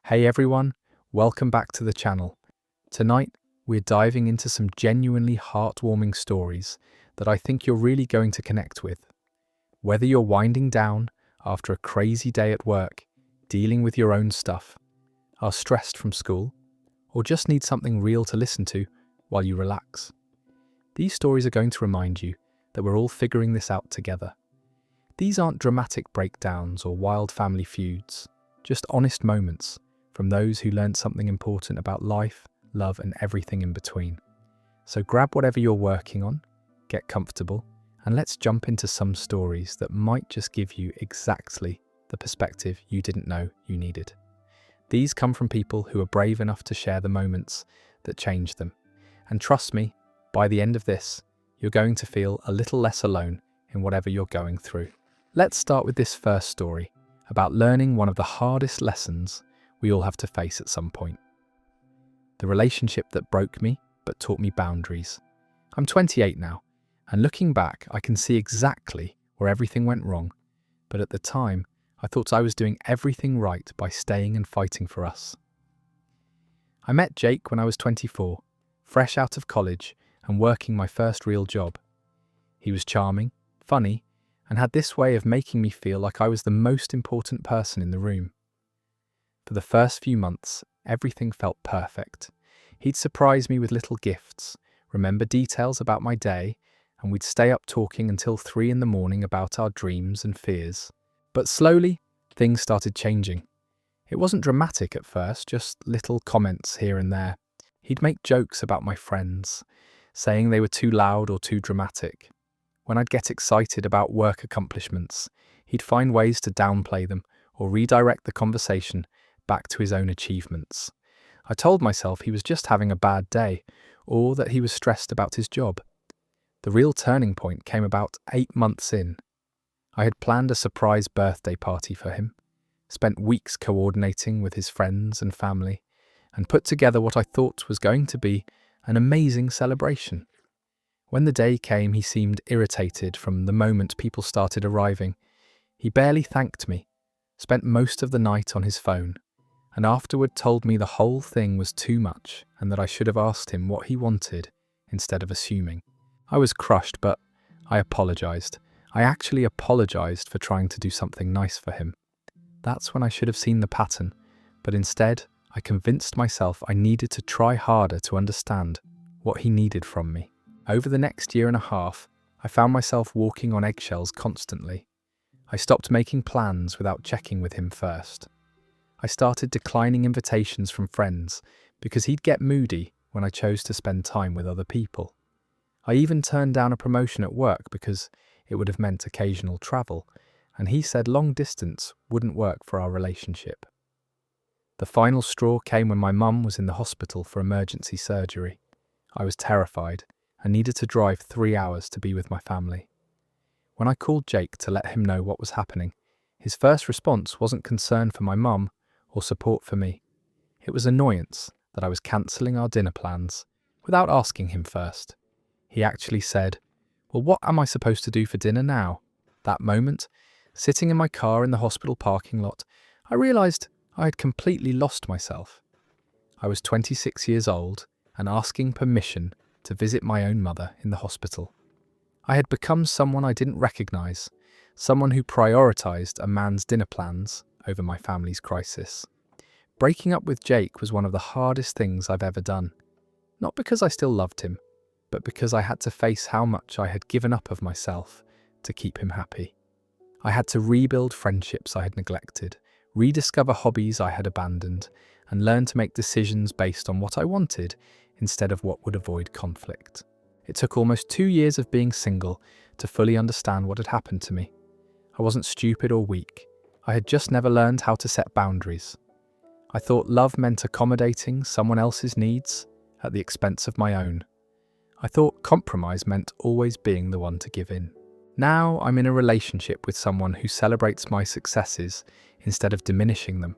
Hey everyone, welcome back to the channel. Tonight, we're diving into some genuinely heartwarming stories that I think you're really going to connect with. Whether you're winding down after a crazy day at work, dealing with your own stuff, are stressed from school, or just need something real to listen to while you relax. These stories are going to remind you that we're all figuring this out together. These aren't dramatic breakdowns or wild family feuds, just honest moments from those who learned something important about life, love, and everything in between. So grab whatever you're working on, get comfortable, and let's jump into some stories that might just give you exactly the perspective you didn't know you needed. These come from people who are brave enough to share the moments that changed them. And trust me, by the end of this, you're going to feel a little less alone in whatever you're going through. Let's start with this first story about learning one of the hardest lessons we all have to face at some point. The relationship that broke me but taught me boundaries. I'm 28 now, and looking back, I can see exactly where everything went wrong. But at the time, I thought I was doing everything right by staying and fighting for us. I met Jake when I was 24, fresh out of college and working my first real job. He was charming, funny, and had this way of making me feel like I was the most important person in the room. For the first few months, everything felt perfect. He'd surprise me with little gifts, remember details about my day, and we'd stay up talking until 3 a.m. about our dreams and fears. But slowly, things started changing. It wasn't dramatic at first, just little comments here and there. He'd make jokes about my friends, saying they were too loud or too dramatic. When I'd get excited about work accomplishments, he'd find ways to downplay them or redirect the conversation back to his own achievements. I told myself he was just having a bad day, or that he was stressed about his job. The real turning point came about 8 months in. I had planned a surprise birthday party for him, spent weeks coordinating with his friends and family, and put together what I thought was going to be an amazing celebration. When the day came, he seemed irritated from the moment people started arriving. He barely thanked me, spent most of the night on his phone, and afterward told me the whole thing was too much and that I should have asked him what he wanted instead of assuming. I was crushed, but I apologized. I actually apologized for trying to do something nice for him. That's when I should have seen the pattern, but instead I convinced myself I needed to try harder to understand what he needed from me. Over the next year and a half, I found myself walking on eggshells constantly. I stopped making plans without checking with him first. I started declining invitations from friends because he'd get moody when I chose to spend time with other people. I even turned down a promotion at work because it would have meant occasional travel, and he said long distance wouldn't work for our relationship. The final straw came when my mum was in the hospital for emergency surgery. I was terrified and needed to drive 3 hours to be with my family. When I called Jake to let him know what was happening, his first response wasn't concern for my mum or support for me. It was annoyance that I was cancelling our dinner plans without asking him first. He actually said, "Well, what am I supposed to do for dinner now?" That moment, sitting in my car in the hospital parking lot, I realised I had completely lost myself. I was 26 years old and asking permission to visit my own mother in the hospital. I had become someone I didn't recognise, someone who prioritised a man's dinner plans over my family's crisis. Breaking up with Jake was one of the hardest things I've ever done. Not because I still loved him, but because I had to face how much I had given up of myself to keep him happy. I had to rebuild friendships I had neglected, rediscover hobbies I had abandoned, and learn to make decisions based on what I wanted instead of what would avoid conflict. It took almost 2 years of being single to fully understand what had happened to me. I wasn't stupid or weak. I had just never learned how to set boundaries. I thought love meant accommodating someone else's needs at the expense of my own. I thought compromise meant always being the one to give in. Now I'm in a relationship with someone who celebrates my successes instead of diminishing them,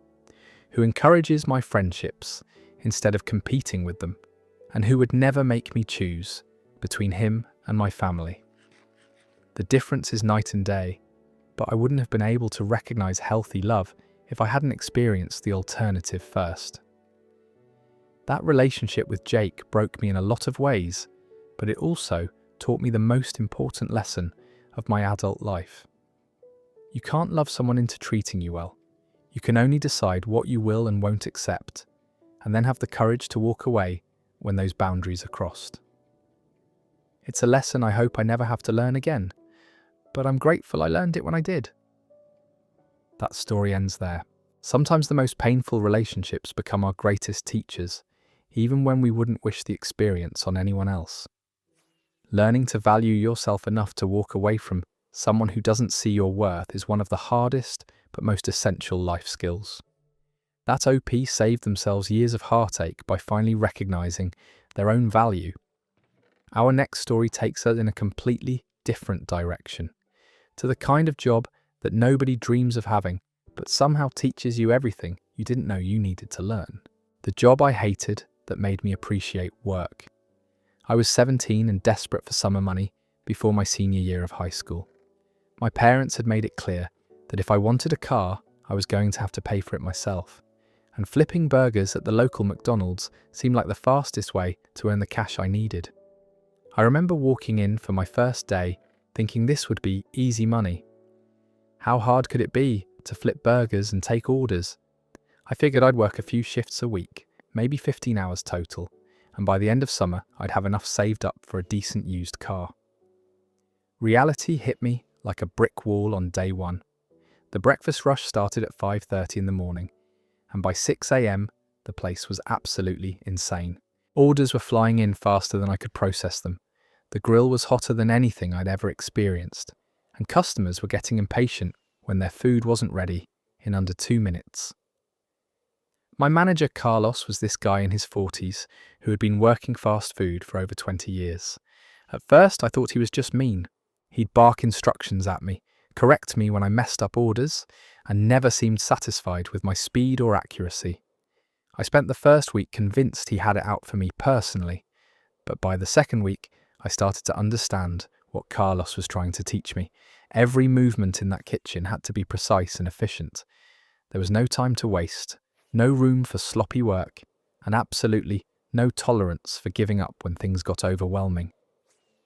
who encourages my friendships instead of competing with them, and who would never make me choose between him and my family. The difference is night and day, but I wouldn't have been able to recognize healthy love if I hadn't experienced the alternative first. That relationship with Jake broke me in a lot of ways, but it also taught me the most important lesson of my adult life. You can't love someone into treating you well. You can only decide what you will and won't accept, and then have the courage to walk away when those boundaries are crossed. It's a lesson I hope I never have to learn again, but I'm grateful I learned it when I did. That story ends there. Sometimes the most painful relationships become our greatest teachers, even when we wouldn't wish the experience on anyone else. Learning to value yourself enough to walk away from someone who doesn't see your worth is one of the hardest but most essential life skills. That OP saved themselves years of heartache by finally recognizing their own value. Our next story takes us in a completely different direction, to the kind of job that nobody dreams of having, but somehow teaches you everything you didn't know you needed to learn. The job I hated that made me appreciate work. I was 17 and desperate for summer money before my senior year of high school. My parents had made it clear that if I wanted a car, I was going to have to pay for it myself, and flipping burgers at the local McDonald's seemed like the fastest way to earn the cash I needed. I remember walking in for my first day thinking this would be easy money. How hard could it be to flip burgers and take orders? I figured I'd work a few shifts a week, maybe 15 hours total, and by the end of summer I'd have enough saved up for a decent used car. Reality hit me like a brick wall on day one. The breakfast rush started at 5:30 in the morning, and by 6 a.m. the place was absolutely insane. Orders were flying in faster than I could process them. The grill was hotter than anything I'd ever experienced, and customers were getting impatient when their food wasn't ready in under 2 minutes. My manager Carlos was this guy in his 40s who had been working fast food for over 20 years. At first I thought he was just mean. He'd bark instructions at me, correct me when I messed up orders, and never seemed satisfied with my speed or accuracy. I spent the first week convinced he had it out for me personally, but by the second week I started to understand what Carlos was trying to teach me. Every movement in that kitchen had to be precise and efficient. There was no time to waste, no room for sloppy work, and absolutely no tolerance for giving up when things got overwhelming.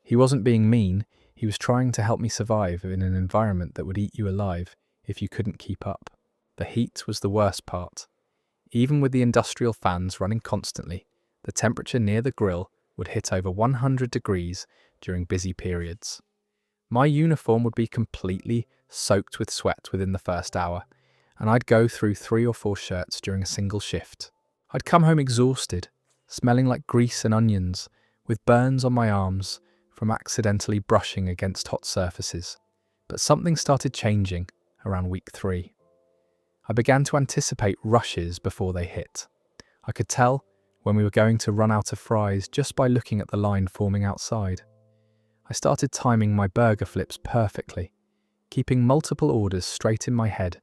He wasn't being mean, he was trying to help me survive in an environment that would eat you alive if you couldn't keep up. The heat was the worst part. Even with the industrial fans running constantly, the temperature near the grill would hit over 100 degrees during busy periods. My uniform would be completely soaked with sweat within the first hour, and I'd go through 3 or 4 shirts during a single shift. I'd come home exhausted, smelling like grease and onions, with burns on my arms from accidentally brushing against hot surfaces. But something started changing around week 3. I began to anticipate rushes before they hit. I could tell when we were going to run out of fries just by looking at the line forming outside. I started timing my burger flips perfectly, keeping multiple orders straight in my head,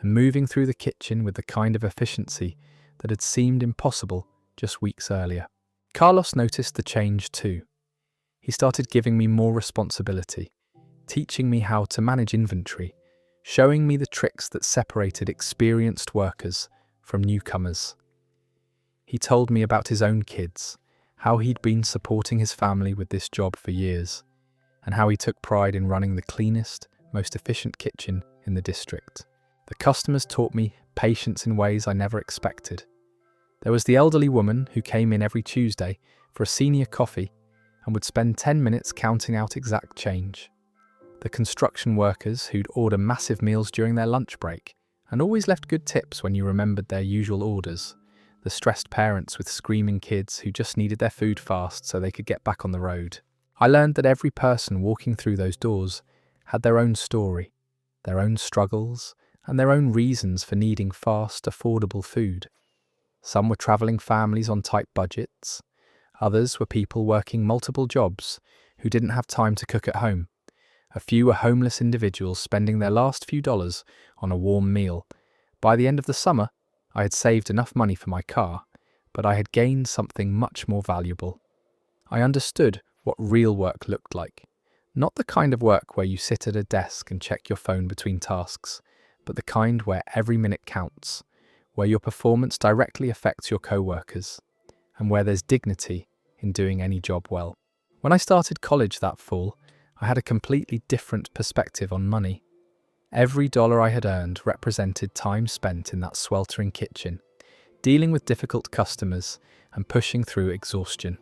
and moving through the kitchen with the kind of efficiency that had seemed impossible just weeks earlier. Carlos noticed the change too. He started giving me more responsibility, teaching me how to manage inventory, showing me the tricks that separated experienced workers from newcomers. He told me about his own kids, how he'd been supporting his family with this job for years, and how he took pride in running the cleanest, most efficient kitchen in the district. The customers taught me patience in ways I never expected. There was the elderly woman who came in every Tuesday for a senior coffee and would spend 10 minutes counting out exact change. The construction workers who'd order massive meals during their lunch break and always left good tips when you remembered their usual orders. The stressed parents with screaming kids who just needed their food fast so they could get back on the road. I learned that every person walking through those doors had their own story, their own struggles, and their own reasons for needing fast, affordable food. Some were travelling families on tight budgets. Others were people working multiple jobs who didn't have time to cook at home. A few were homeless individuals spending their last few dollars on a warm meal. By the end of the summer, I had saved enough money for my car, but I had gained something much more valuable. I understood what real work looked like. Not the kind of work where you sit at a desk and check your phone between tasks, but the kind where every minute counts, where your performance directly affects your co-workers, and where there's dignity in doing any job well. When I started college that fall, I had a completely different perspective on money. Every dollar I had earned represented time spent in that sweltering kitchen, dealing with difficult customers and pushing through exhaustion.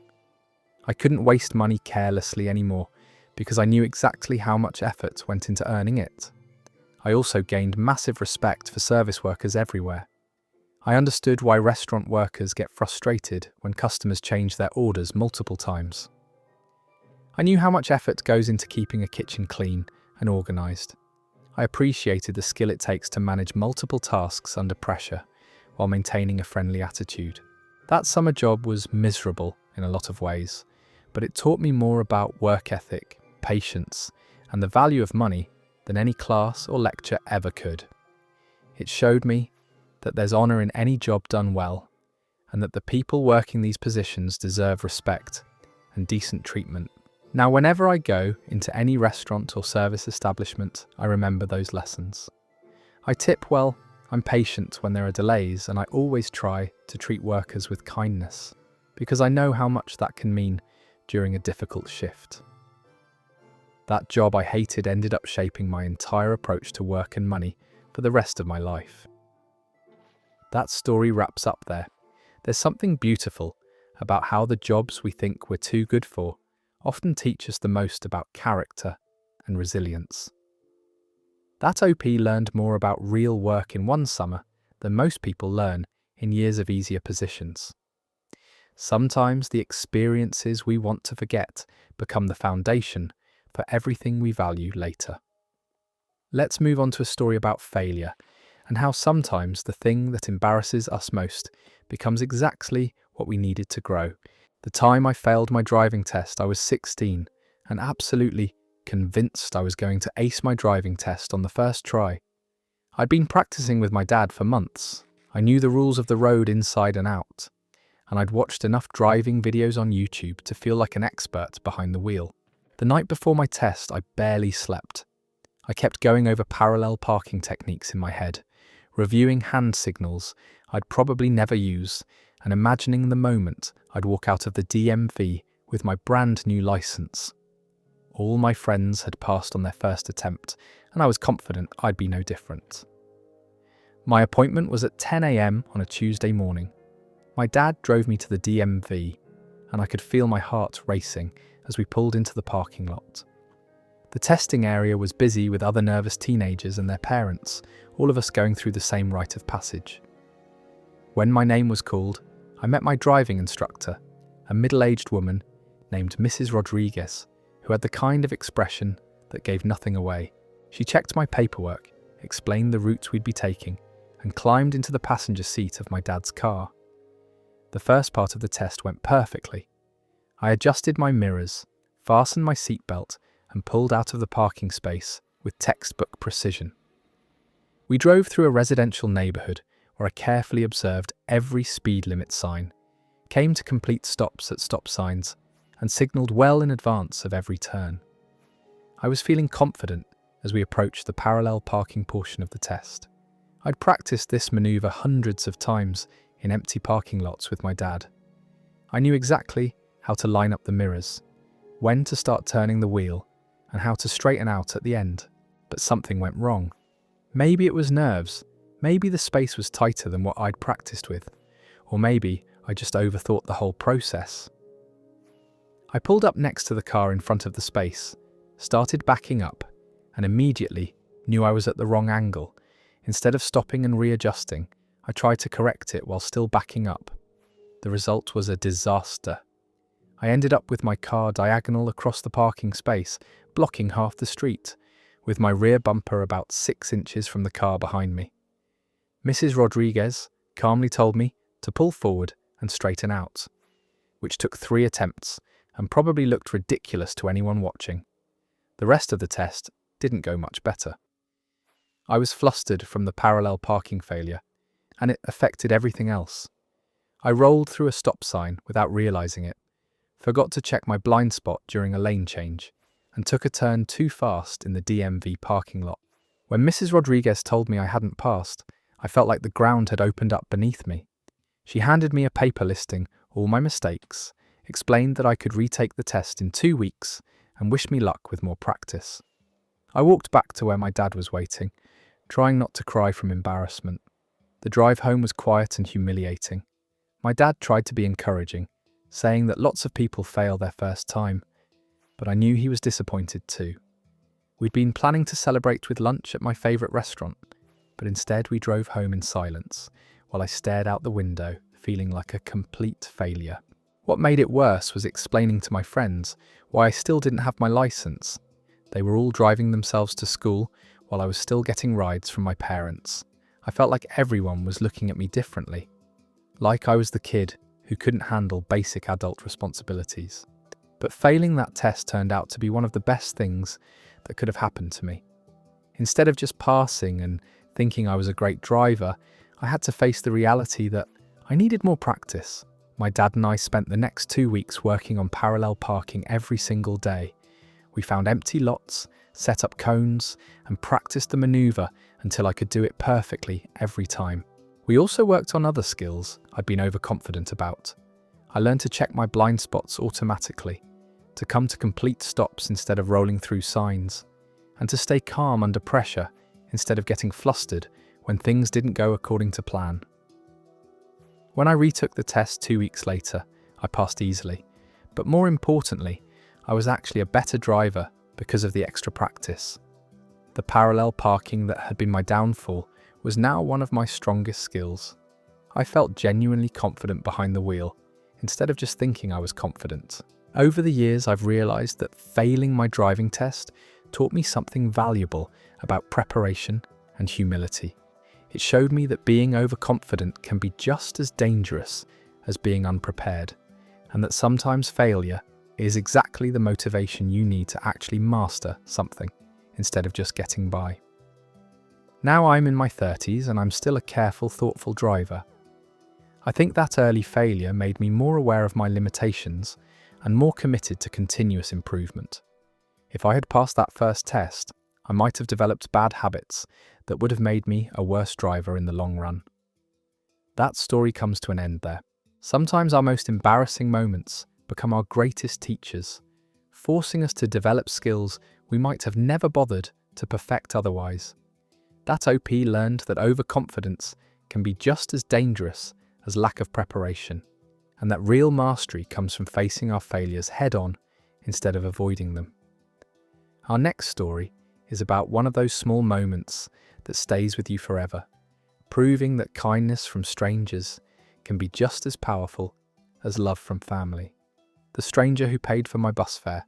I couldn't waste money carelessly anymore because I knew exactly how much effort went into earning it. I also gained massive respect for service workers everywhere. I understood why restaurant workers get frustrated when customers change their orders multiple times. I knew how much effort goes into keeping a kitchen clean and organised. I appreciated the skill it takes to manage multiple tasks under pressure while maintaining a friendly attitude. That summer job was miserable in a lot of ways, but it taught me more about work ethic, patience, and the value of money than any class or lecture ever could. It showed me that there's honour in any job done well, and that the people working these positions deserve respect and decent treatment. Now, whenever I go into any restaurant or service establishment, I remember those lessons. I tip well, I'm patient when there are delays, and I always try to treat workers with kindness, because I know how much that can mean during a difficult shift. That job I hated ended up shaping my entire approach to work and money for the rest of my life. That story wraps up there. There's something beautiful about how the jobs we think we're too good for often teach us the most about character and resilience. That OP learned more about real work in one summer than most people learn in years of easier positions. Sometimes the experiences we want to forget become the foundation for everything we value later. Let's move on to a story about failure and how sometimes the thing that embarrasses us most becomes exactly what we needed to grow. The time I failed my driving test, I was 16 and absolutely convinced I was going to ace my driving test on the first try. I'd been practicing with my dad for months. I knew the rules of the road inside and out, and I'd watched enough driving videos on YouTube to feel like an expert behind the wheel. The night before my test, I barely slept. I kept going over parallel parking techniques in my head, reviewing hand signals I'd probably never use, and imagining the moment I'd walk out of the DMV with my brand new license. All my friends had passed on their first attempt, and I was confident I'd be no different. My appointment was at 10 a.m. on a Tuesday morning. My dad drove me to the DMV, and I could feel my heart racing as we pulled into the parking lot. The testing area was busy with other nervous teenagers and their parents, all of us going through the same rite of passage. When my name was called, I met my driving instructor, a middle-aged woman named Mrs. Rodriguez, who had the kind of expression that gave nothing away. She checked my paperwork, explained the route we'd be taking, and climbed into the passenger seat of my dad's car. The first part of the test went perfectly. I adjusted my mirrors, fastened my seatbelt, and pulled out of the parking space with textbook precision. We drove through a residential neighbourhood where I carefully observed every speed limit sign, came to complete stops at stop signs, and signalled well in advance of every turn. I was feeling confident as we approached the parallel parking portion of the test. I'd practiced this manoeuvre hundreds of times in empty parking lots with my dad. I knew exactly how to line up the mirrors, when to start turning the wheel, and how to straighten out at the end. But something went wrong. Maybe it was nerves, maybe the space was tighter than what I'd practiced with, or maybe I just overthought the whole process. I pulled up next to the car in front of the space, started backing up, and immediately knew I was at the wrong angle. Instead of stopping and readjusting, I tried to correct it while still backing up. The result was a disaster. I ended up with my car diagonal across the parking space, blocking half the street, with my rear bumper about 6 inches from the car behind me. Mrs. Rodriguez calmly told me to pull forward and straighten out, which took 3 attempts and probably looked ridiculous to anyone watching. The rest of the test didn't go much better. I was flustered from the parallel parking failure, and it affected everything else. I rolled through a stop sign without realising it, forgot to check my blind spot during a lane change, and took a turn too fast in the DMV parking lot. When Mrs. Rodriguez told me I hadn't passed, I felt like the ground had opened up beneath me. She handed me a paper listing all my mistakes, explained that I could retake the test in 2 weeks, and wished me luck with more practice. I walked back to where my dad was waiting, trying not to cry from embarrassment. The drive home was quiet and humiliating. My dad tried to be encouraging, saying that lots of people fail their first time, but I knew he was disappointed too. We'd been planning to celebrate with lunch at my favourite restaurant, but instead we drove home in silence, while I stared out the window, feeling like a complete failure. What made it worse was explaining to my friends why I still didn't have my licence. They were all driving themselves to school, while I was still getting rides from my parents. I felt like everyone was looking at me differently, like I was the kid who couldn't handle basic adult responsibilities. But failing that test turned out to be one of the best things that could have happened to me. Instead of just passing and thinking I was a great driver, I had to face the reality that I needed more practice. My dad and I spent the next 2 weeks working on parallel parking every single day. We found empty lots, set up cones, and practiced the manoeuvre until I could do it perfectly every time. We also worked on other skills I'd been overconfident about. I learned to check my blind spots automatically, to come to complete stops instead of rolling through signs, and to stay calm under pressure instead of getting flustered when things didn't go according to plan. When I retook the test 2 weeks later, I passed easily, but more importantly, I was actually a better driver because of the extra practice. The parallel parking that had been my downfall was now one of my strongest skills. I felt genuinely confident behind the wheel, instead of just thinking I was confident. Over the years, I've realised that failing my driving test taught me something valuable about preparation and humility. It showed me that being overconfident can be just as dangerous as being unprepared, and that sometimes failure is exactly the motivation you need to actually master something, instead of just getting by. Now I'm in my 30s and I'm still a careful, thoughtful driver. I think that early failure made me more aware of my limitations and more committed to continuous improvement. If I had passed that first test, I might have developed bad habits that would have made me a worse driver in the long run. That story comes to an end there. Sometimes our most embarrassing moments become our greatest teachers, forcing us to develop skills we might have never bothered to perfect otherwise. That OP learned that overconfidence can be just as dangerous as lack of preparation, and that real mastery comes from facing our failures head-on instead of avoiding them. Our next story is about one of those small moments that stays with you forever, proving that kindness from strangers can be just as powerful as love from family. The stranger who paid for my bus fare.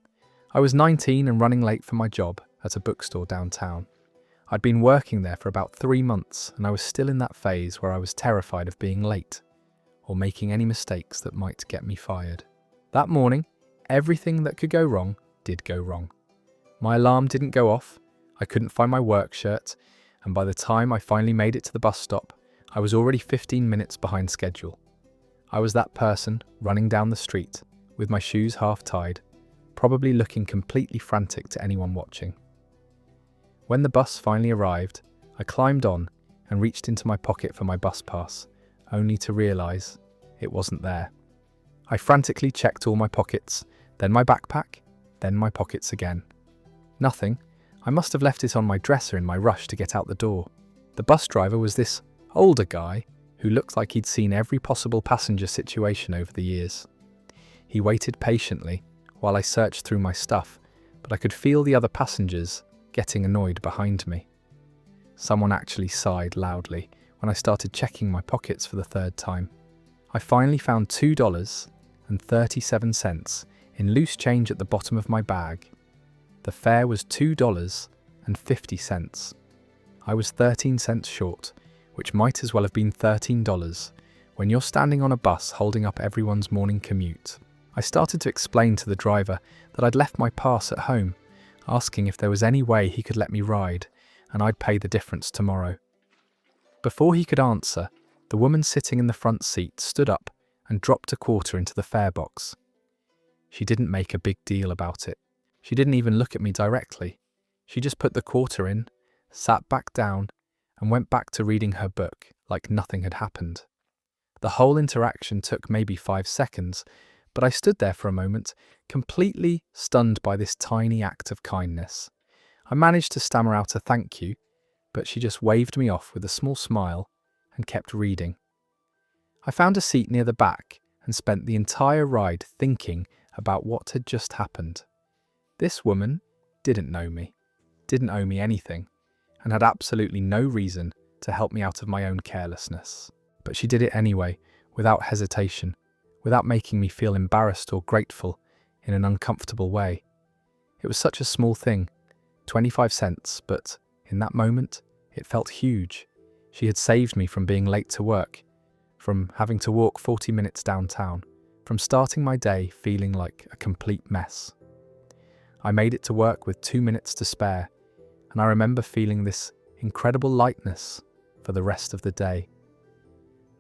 I was 19 and running late for my job at a bookstore downtown. I'd been working there for about 3 months, and I was still in that phase where I was terrified of being late or making any mistakes that might get me fired. That morning, everything that could go wrong did go wrong. My alarm didn't go off, I couldn't find my work shirt, and by the time I finally made it to the bus stop, I was already 15 minutes behind schedule. I was that person running down the street with my shoes half tied, probably looking completely frantic to anyone watching. When the bus finally arrived, I climbed on and reached into my pocket for my bus pass, only to realise it wasn't there. I frantically checked all my pockets, then my backpack, then my pockets again. Nothing. I must have left it on my dresser in my rush to get out the door. The bus driver was this older guy who looked like he'd seen every possible passenger situation over the years. He waited patiently while I searched through my stuff, but I could feel the other passengers getting annoyed behind me. Someone actually sighed loudly when I started checking my pockets for the third time. I finally found $2.37 in loose change at the bottom of my bag. The fare was $2.50. I was 13 cents short, which might as well have been $13 when you're standing on a bus holding up everyone's morning commute. I started to explain to the driver that I'd left my pass at home, asking if there was any way he could let me ride, and I'd pay the difference tomorrow. Before he could answer, the woman sitting in the front seat stood up and dropped a quarter into the fare box. She didn't make a big deal about it. She didn't even look at me directly. She just put the quarter in, sat back down, and went back to reading her book like nothing had happened. The whole interaction took maybe 5 seconds, but I stood there for a moment, completely stunned by this tiny act of kindness. I managed to stammer out a thank you, but she just waved me off with a small smile and kept reading. I found a seat near the back and spent the entire ride thinking about what had just happened. This woman didn't know me, didn't owe me anything, and had absolutely no reason to help me out of my own carelessness. But she did it anyway, without hesitation, without making me feel embarrassed or grateful in an uncomfortable way. It was such a small thing, 25 cents, but in that moment, it felt huge. She had saved me from being late to work, from having to walk 40 minutes downtown, from starting my day feeling like a complete mess. I made it to work with 2 minutes to spare, and I remember feeling this incredible lightness for the rest of the day.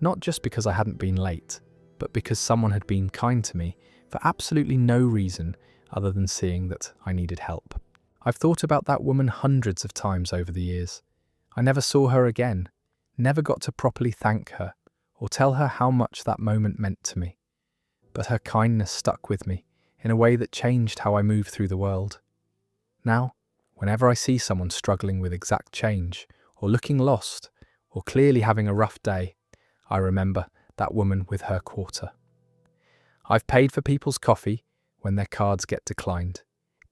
Not just because I hadn't been late, but because someone had been kind to me for absolutely no reason other than seeing that I needed help. I've thought about that woman hundreds of times over the years. I never saw her again, never got to properly thank her or tell her how much that moment meant to me. But her kindness stuck with me in a way that changed how I move through the world. Now, whenever I see someone struggling with exact change, or looking lost, or clearly having a rough day, I remember that woman with her quarter. I've paid for people's coffee when their cards get declined,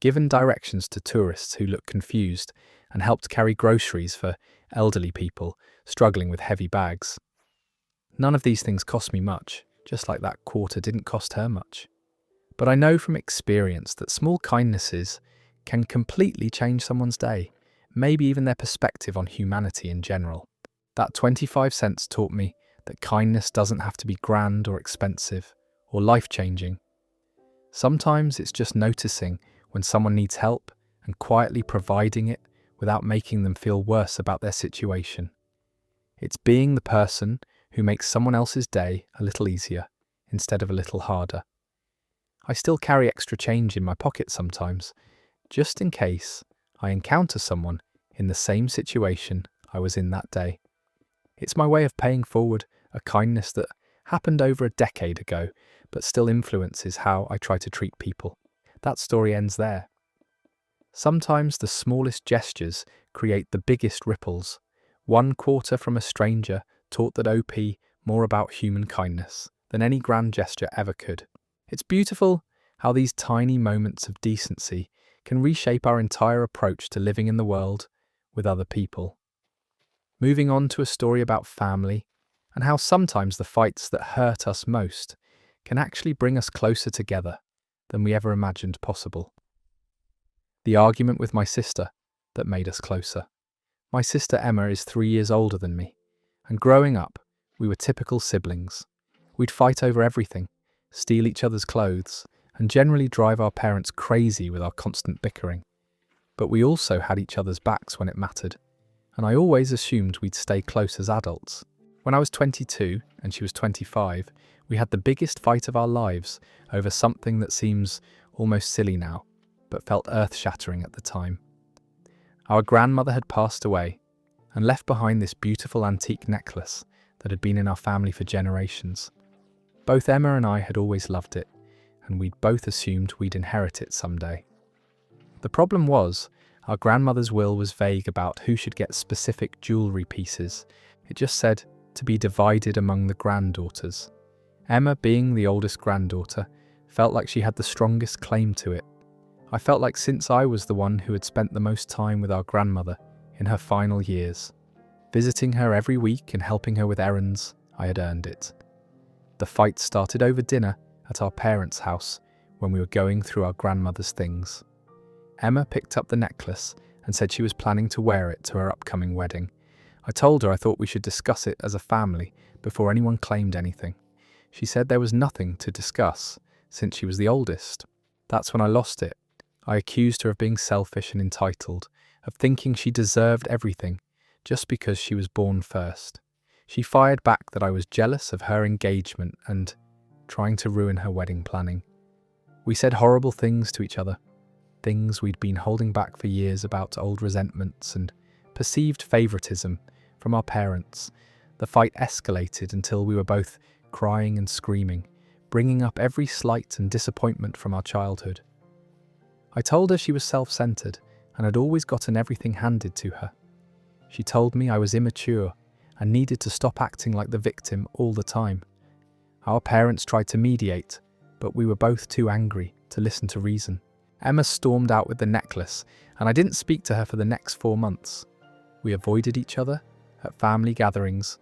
given directions to tourists who look confused, and helped carry groceries for elderly people struggling with heavy bags. None of these things cost me much, just like that quarter didn't cost her much. But I know from experience that small kindnesses can completely change someone's day, maybe even their perspective on humanity in general. That 25 cents taught me that kindness doesn't have to be grand or expensive or life-changing. Sometimes it's just noticing when someone needs help and quietly providing it without making them feel worse about their situation. It's being the person who makes someone else's day a little easier instead of a little harder. I still carry extra change in my pocket sometimes, just in case I encounter someone in the same situation I was in that day. It's my way of paying forward a kindness that happened over a decade ago, but still influences how I try to treat people. That story ends there. Sometimes the smallest gestures create the biggest ripples. One quarter from a stranger taught that OP more about human kindness than any grand gesture ever could. It's beautiful how these tiny moments of decency can reshape our entire approach to living in the world with other people. Moving on to a story about family and how sometimes the fights that hurt us most can actually bring us closer together than we ever imagined possible. The argument with my sister that made us closer. My sister Emma is 3 years older than me, and growing up, we were typical siblings. We'd fight over everything, steal each other's clothes, and generally drive our parents crazy with our constant bickering. But we also had each other's backs when it mattered, and I always assumed we'd stay close as adults. When I was 22 and she was 25, we had the biggest fight of our lives over something that seems almost silly now, but felt earth-shattering at the time. Our grandmother had passed away and left behind this beautiful antique necklace that had been in our family for generations. Both Emma and I had always loved it, and we'd both assumed we'd inherit it someday. The problem was, our grandmother's will was vague about who should get specific jewellery pieces. It just said to be divided among the granddaughters. Emma, being the oldest granddaughter, felt like she had the strongest claim to it. I felt like since I was the one who had spent the most time with our grandmother in her final years, visiting her every week and helping her with errands, I had earned it. The fight started over dinner at our parents' house when we were going through our grandmother's things. Emma picked up the necklace and said she was planning to wear it to her upcoming wedding. I told her I thought we should discuss it as a family before anyone claimed anything. She said there was nothing to discuss since she was the oldest. That's when I lost it. I accused her of being selfish and entitled, of thinking she deserved everything just because she was born first. She fired back that I was jealous of her engagement and trying to ruin her wedding planning. We said horrible things to each other, things we'd been holding back for years about old resentments and perceived favoritism from our parents. The fight escalated until we were both crying and screaming, bringing up every slight and disappointment from our childhood. I told her she was self-centered and had always gotten everything handed to her. She told me I was immature and needed to stop acting like the victim all the time. Our parents tried to mediate, but we were both too angry to listen to reason. Emma stormed out with the necklace, and I didn't speak to her for the next 4 months. We avoided each other at family gatherings,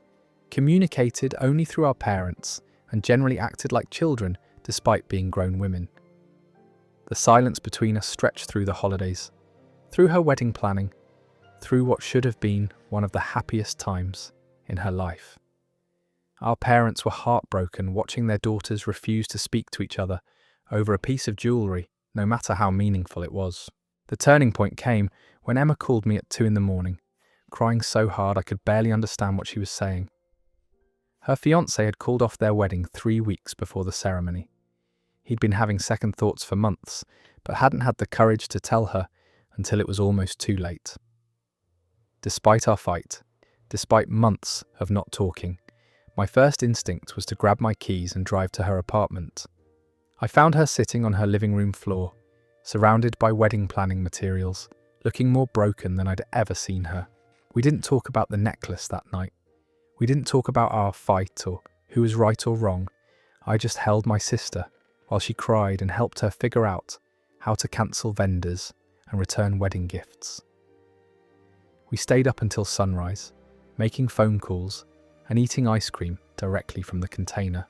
communicated only through our parents, and generally acted like children despite being grown women. The silence between us stretched through the holidays, through her wedding planning, through what should have been one of the happiest times in her life. Our parents were heartbroken watching their daughters refuse to speak to each other over a piece of jewellery, no matter how meaningful it was. The turning point came when Emma called me at 2 a.m, crying so hard I could barely understand what she was saying. Her fiancé had called off their wedding 3 weeks before the ceremony. He'd been having second thoughts for months, but hadn't had the courage to tell her until it was almost too late. Despite our fight, despite months of not talking, my first instinct was to grab my keys and drive to her apartment. I found her sitting on her living room floor, surrounded by wedding planning materials, looking more broken than I'd ever seen her. We didn't talk about the necklace that night. We didn't talk about our fight or who was right or wrong. I just held my sister while she cried and helped her figure out how to cancel vendors and return wedding gifts. We stayed up until sunrise, making phone calls and eating ice cream directly from the container.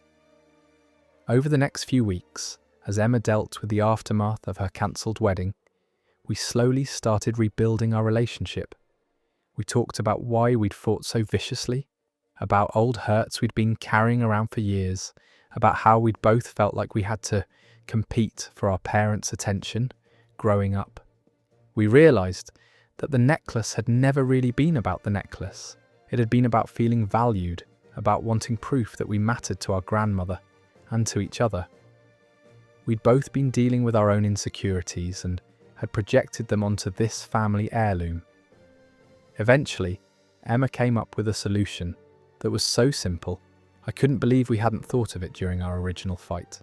Over the next few weeks, as Emma dealt with the aftermath of her cancelled wedding, we slowly started rebuilding our relationship. We talked about why we'd fought so viciously, about old hurts we'd been carrying around for years, about how we'd both felt like we had to compete for our parents' attention growing up. We realised that the necklace had never really been about the necklace. It had been about feeling valued, about wanting proof that we mattered to our grandmother and to each other. We'd both been dealing with our own insecurities and had projected them onto this family heirloom. Eventually, Emma came up with a solution that was so simple, I couldn't believe we hadn't thought of it during our original fight.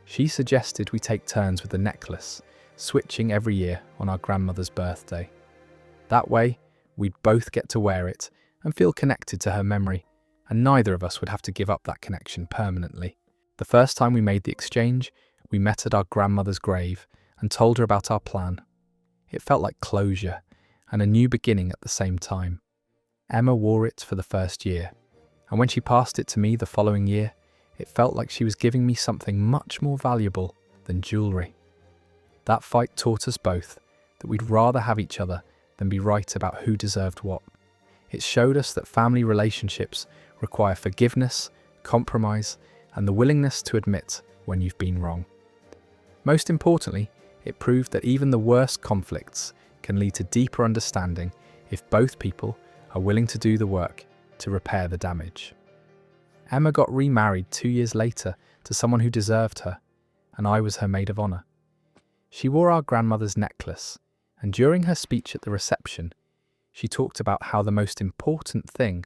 She suggested we take turns with the necklace, switching every year on our grandmother's birthday. That way, we'd both get to wear it and feel connected to her memory, and neither of us would have to give up that connection permanently. The first time we made the exchange, we met at our grandmother's grave and told her about our plan. It felt like closure and a new beginning at the same time. Emma wore it for the first year, and when she passed it to me the following year, it felt like she was giving me something much more valuable than jewellery. That fight taught us both that we'd rather have each other than be right about who deserved what. It showed us that family relationships require forgiveness, compromise, and the willingness to admit when you've been wrong. Most importantly, it proved that even the worst conflicts can lead to deeper understanding if both people are willing to do the work to repair the damage. Emma got remarried 2 years later to someone who deserved her, and I was her maid of honour. She wore our grandmother's necklace, and during her speech at the reception, she talked about how the most important thing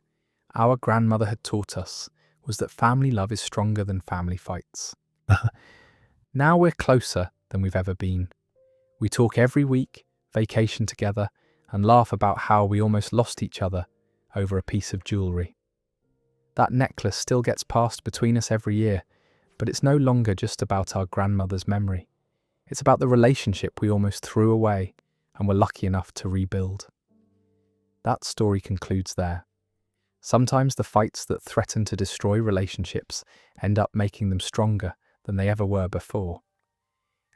our grandmother had taught us was that family love is stronger than family fights. Now we're closer than we've ever been. We talk every week, vacation together, and laugh about how we almost lost each other over a piece of jewellery. That necklace still gets passed between us every year, but it's no longer just about our grandmother's memory. It's about the relationship we almost threw away and were lucky enough to rebuild. That story concludes there. Sometimes the fights that threaten to destroy relationships end up making them stronger than they ever were before.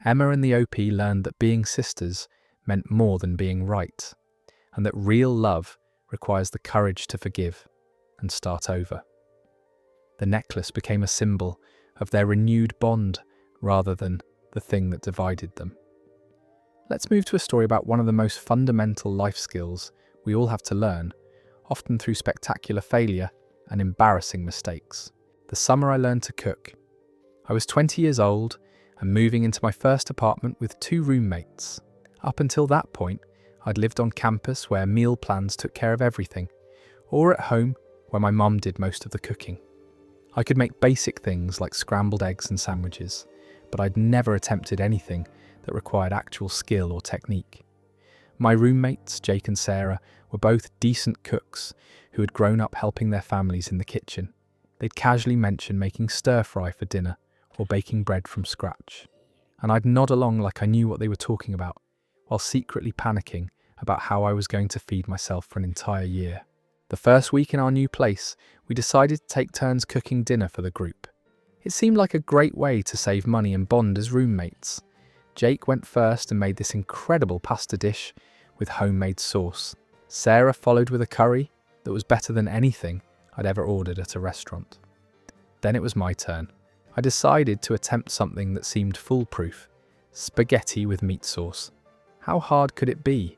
Emma and the OP learned that being sisters meant more than being right, and that real love requires the courage to forgive and start over. The necklace became a symbol of their renewed bond rather than the thing that divided them. Let's move to a story about one of the most fundamental life skills we all have to learn, often through spectacular failure and embarrassing mistakes. The summer I learned to cook. I was 20 years old and moving into my first apartment with 2 roommates. Up until that point, I'd lived on campus where meal plans took care of everything, or at home where my mum did most of the cooking. I could make basic things like scrambled eggs and sandwiches, but I'd never attempted anything that required actual skill or technique. My roommates, Jake and Sarah, were both decent cooks who had grown up helping their families in the kitchen. They'd casually mention making stir-fry for dinner or baking bread from scratch, and I'd nod along like I knew what they were talking about, while secretly panicking about how I was going to feed myself for an entire year. The first week in our new place, we decided to take turns cooking dinner for the group. It seemed like a great way to save money and bond as roommates. Jake went first and made this incredible pasta dish with homemade sauce. Sarah followed with a curry that was better than anything I'd ever ordered at a restaurant. Then it was my turn. I decided to attempt something that seemed foolproof: spaghetti with meat sauce. How hard could it be?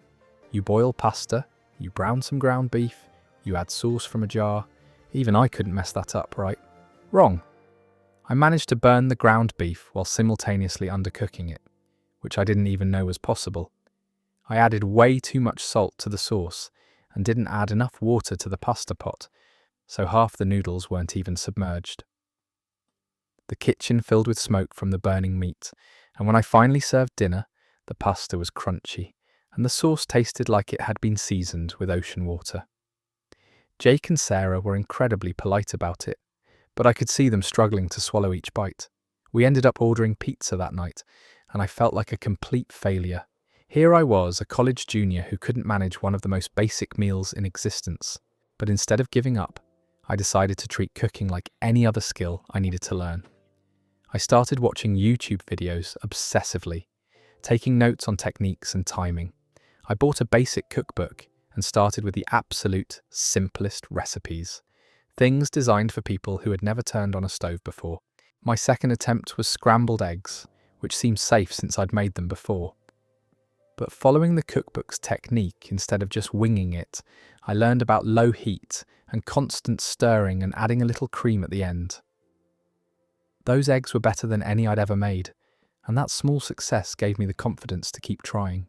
You boil pasta, you brown some ground beef, you add sauce from a jar. Even I couldn't mess that up, right? Wrong. I managed to burn the ground beef while simultaneously undercooking it, which I didn't even know was possible. I added way too much salt to the sauce and didn't add enough water to the pasta pot, so half the noodles weren't even submerged. The kitchen filled with smoke from the burning meat, and when I finally served dinner, the pasta was crunchy, and the sauce tasted like it had been seasoned with ocean water. Jake and Sarah were incredibly polite about it, but I could see them struggling to swallow each bite. We ended up ordering pizza that night, and I felt like a complete failure. Here I was, a college junior who couldn't manage one of the most basic meals in existence. But instead of giving up, I decided to treat cooking like any other skill I needed to learn. I started watching YouTube videos obsessively, taking notes on techniques and timing. I bought a basic cookbook and started with the absolute simplest recipes, things designed for people who had never turned on a stove before. My second attempt was scrambled eggs, which seemed safe since I'd made them before. But following the cookbook's technique instead of just winging it, I learned about low heat and constant stirring and adding a little cream at the end. Those eggs were better than any I'd ever made, and that small success gave me the confidence to keep trying.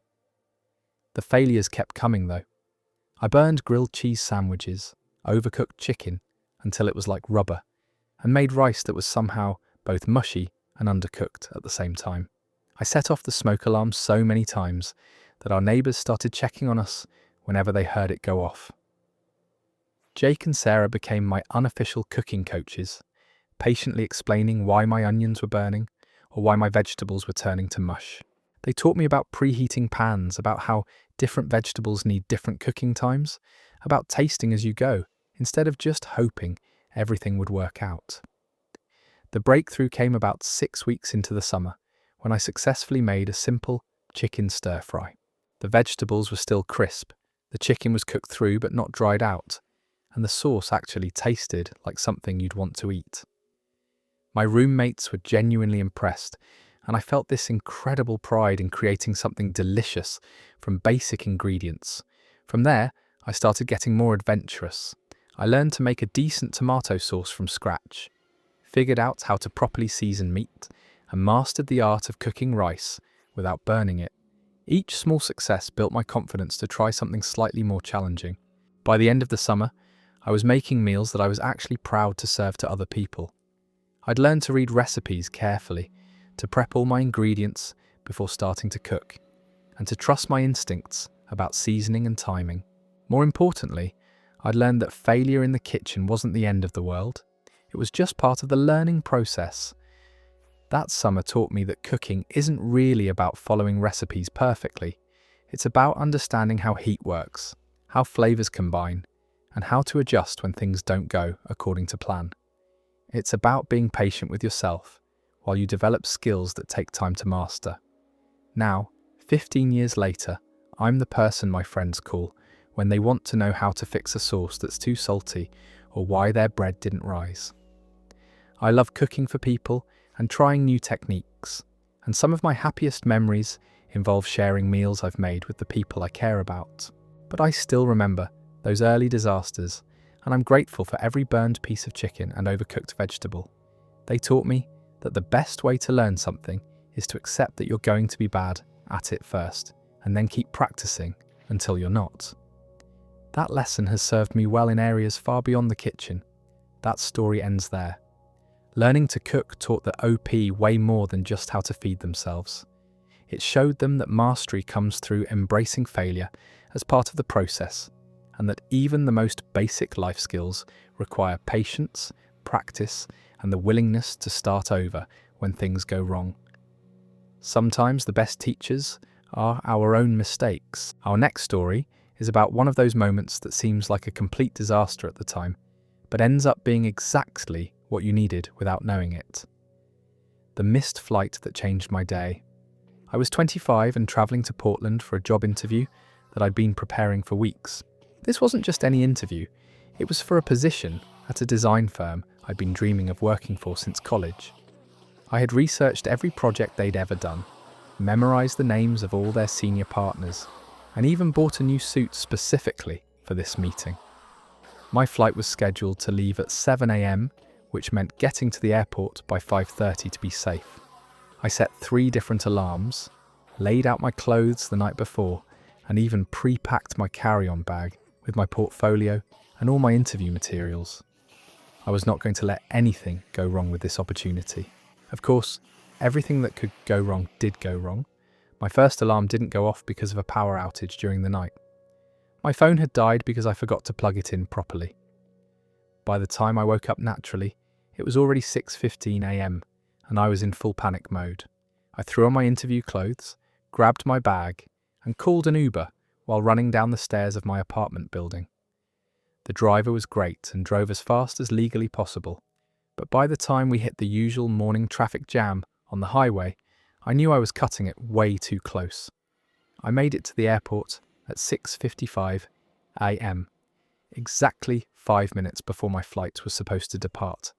The failures kept coming though. I burned grilled cheese sandwiches, overcooked chicken until it was like rubber, and made rice that was somehow both mushy and undercooked at the same time. I set off the smoke alarm so many times that our neighbours started checking on us whenever they heard it go off. Jake and Sarah became my unofficial cooking coaches, patiently explaining why my onions were burning or why my vegetables were turning to mush. They taught me about preheating pans, about how different vegetables need different cooking times, about tasting as you go, instead of just hoping everything would work out. The breakthrough came about 6 weeks into the summer, when I successfully made a simple chicken stir-fry. The vegetables were still crisp, the chicken was cooked through but not dried out, and the sauce actually tasted like something you'd want to eat. My roommates were genuinely impressed, and I felt this incredible pride in creating something delicious from basic ingredients. From there, I started getting more adventurous. I learned to make a decent tomato sauce from scratch, figured out how to properly season meat, and mastered the art of cooking rice without burning it. Each small success built my confidence to try something slightly more challenging. By the end of the summer, I was making meals that I was actually proud to serve to other people. I'd learned to read recipes carefully, to prep all my ingredients before starting to cook, and to trust my instincts about seasoning and timing. More importantly, I'd learned that failure in the kitchen wasn't the end of the world. It was just part of the learning process. That summer taught me that cooking isn't really about following recipes perfectly. It's about understanding how heat works, how flavors combine, and how to adjust when things don't go according to plan. It's about being patient with yourself while you develop skills that take time to master. Now, 15 years later, I'm the person my friends call when they want to know how to fix a sauce that's too salty or why their bread didn't rise. I love cooking for people and trying new techniques, and some of my happiest memories involve sharing meals I've made with the people I care about. But I still remember those early disasters, and I'm grateful for every burned piece of chicken and overcooked vegetable. They taught me that the best way to learn something is to accept that you're going to be bad at it first, and then keep practicing until you're not. That lesson has served me well in areas far beyond the kitchen. That story ends there. Learning to cook taught the OP way more than just how to feed themselves. It showed them that mastery comes through embracing failure as part of the process, and that even the most basic life skills require patience, practice, and the willingness to start over when things go wrong. Sometimes the best teachers are our own mistakes. Our next story is about one of those moments that seems like a complete disaster at the time, but ends up being exactly what you needed without knowing it. The missed flight that changed my day. I was 25 and travelling to Portland for a job interview that I'd been preparing for weeks. This wasn't just any interview, it was for a position at a design firm I'd been dreaming of working for since college. I had researched every project they'd ever done, memorised the names of all their senior partners, and even bought a new suit specifically for this meeting. My flight was scheduled to leave at 7 a.m, which meant getting to the airport by 5:30 to be safe. I set 3 different alarms, laid out my clothes the night before, and even pre-packed my carry-on bag with my portfolio and all my interview materials. I was not going to let anything go wrong with this opportunity. Of course, everything that could go wrong did go wrong. My first alarm didn't go off because of a power outage during the night. My phone had died because I forgot to plug it in properly. By the time I woke up naturally, it was already 6:15 a.m, and I was in full panic mode. I threw on my interview clothes, grabbed my bag, and called an Uber while running down the stairs of my apartment building. The driver was great and drove as fast as legally possible, but by the time we hit the usual morning traffic jam on the highway, I knew I was cutting it way too close. I made it to the airport at 6:55 a.m, exactly 5 minutes before my flight was supposed to depart.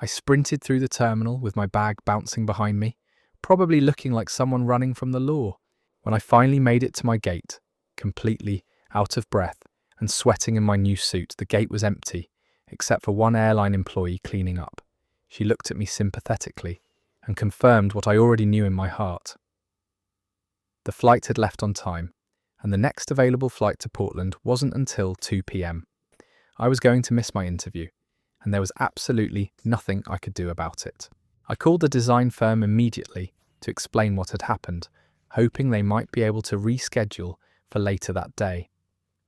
I sprinted through the terminal with my bag bouncing behind me, probably looking like someone running from the law. When I finally made it to my gate, completely out of breath and sweating in my new suit, the gate was empty, except for one airline employee cleaning up. She looked at me sympathetically and confirmed what I already knew in my heart. The flight had left on time, and the next available flight to Portland wasn't until 2 p.m. I was going to miss my interview, and there was absolutely nothing I could do about it. I called the design firm immediately to explain what had happened, hoping they might be able to reschedule for later that day.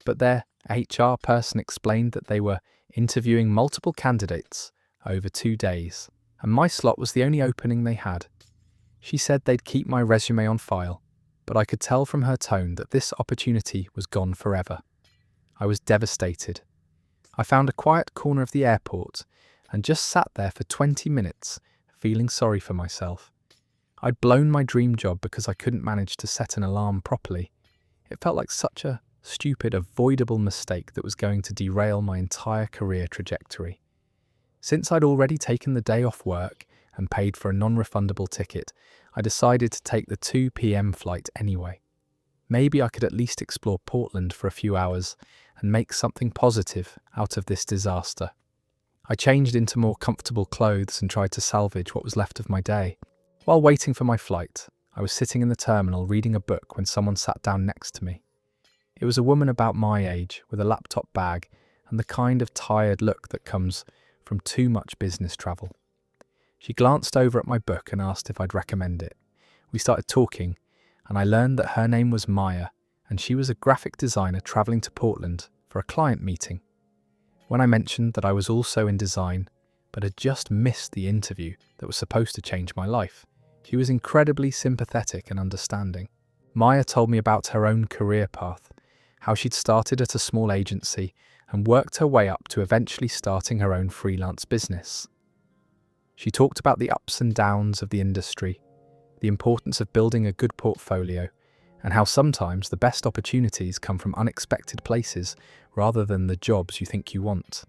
But their HR person explained that they were interviewing multiple candidates over 2 days, and my slot was the only opening they had. She said they'd keep my resume on file, but I could tell from her tone that this opportunity was gone forever. I was devastated. I found a quiet corner of the airport and just sat there for 20 minutes, feeling sorry for myself. I'd blown my dream job because I couldn't manage to set an alarm properly. It felt like such a stupid, avoidable mistake that was going to derail my entire career trajectory. Since I'd already taken the day off work and paid for a non-refundable ticket, I decided to take the 2 p.m. flight anyway. Maybe I could at least explore Portland for a few hours and make something positive out of this disaster. I changed into more comfortable clothes and tried to salvage what was left of my day. While waiting for my flight, I was sitting in the terminal reading a book when someone sat down next to me. It was a woman about my age with a laptop bag and the kind of tired look that comes from too much business travel. She glanced over at my book and asked if I'd recommend it. We started talking, and I learned that her name was Maya, and she was a graphic designer travelling to Portland for a client meeting. When I mentioned that I was also in design, but had just missed the interview that was supposed to change my life, she was incredibly sympathetic and understanding. Maya told me about her own career path, how she'd started at a small agency and worked her way up to eventually starting her own freelance business. She talked about the ups and downs of the industry, the importance of building a good portfolio, and how sometimes the best opportunities come from unexpected places rather than the jobs you think you want.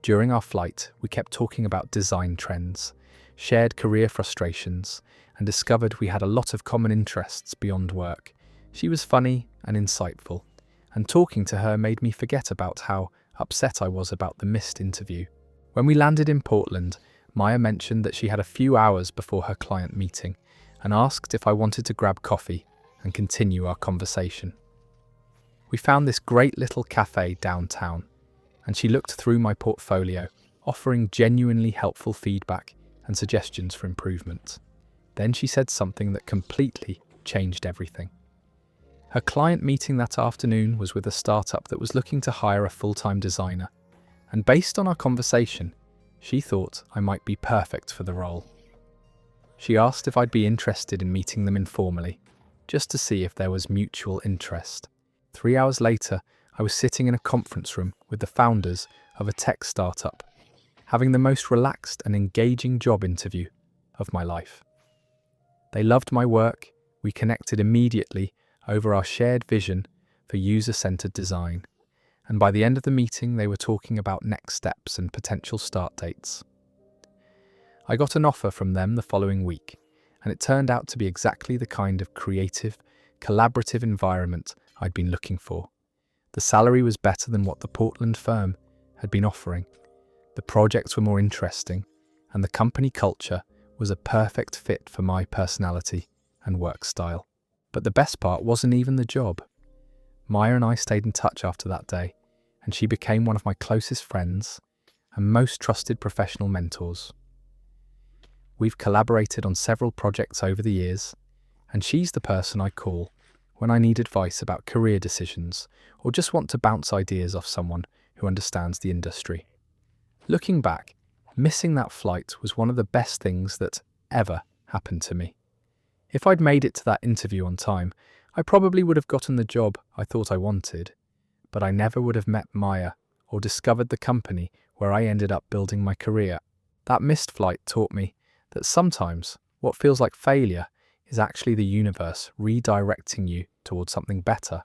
During our flight, we kept talking about design trends, shared career frustrations, and discovered we had a lot of common interests beyond work. She was funny and insightful, and talking to her made me forget about how upset I was about the missed interview. When we landed in Portland, Maya mentioned that she had a few hours before her client meeting and asked if I wanted to grab coffee and continue our conversation. We found this great little cafe downtown, and she looked through my portfolio, offering genuinely helpful feedback and suggestions for improvement. Then she said something that completely changed everything. Her client meeting that afternoon was with a startup that was looking to hire a full-time designer, and based on our conversation, she thought I might be perfect for the role. She asked if I'd be interested in meeting them informally, just to see if there was mutual interest. 3 hours later, I was sitting in a conference room with the founders of a tech startup, having the most relaxed and engaging job interview of my life. They loved my work, we connected immediately over our shared vision for user-centered design, and by the end of the meeting they were talking about next steps and potential start dates. I got an offer from them the following week, and it turned out to be exactly the kind of creative, collaborative environment I'd been looking for. The salary was better than what the Portland firm had been offering, the projects were more interesting, and the company culture was a perfect fit for my personality and work style. But the best part wasn't even the job. Maya and I stayed in touch after that day, and she became one of my closest friends and most trusted professional mentors. We've collaborated on several projects over the years, and she's the person I call when I need advice about career decisions or just want to bounce ideas off someone who understands the industry. Looking back, missing that flight was one of the best things that ever happened to me. If I'd made it to that interview on time, I probably would have gotten the job I thought I wanted, but I never would have met Maya or discovered the company where I ended up building my career. That missed flight taught me that sometimes what feels like failure is actually the universe redirecting you towards something better.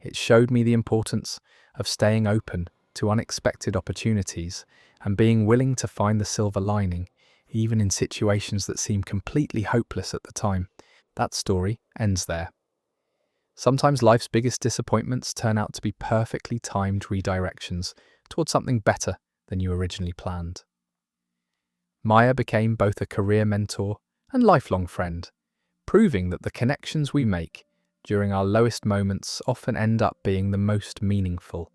It showed me the importance of staying open to unexpected opportunities and being willing to find the silver lining, even in situations that seem completely hopeless at the time. That story ends there. Sometimes life's biggest disappointments turn out to be perfectly timed redirections towards something better than you originally planned. Maya became both a career mentor and lifelong friend, proving that the connections we make during our lowest moments often end up being the most meaningful.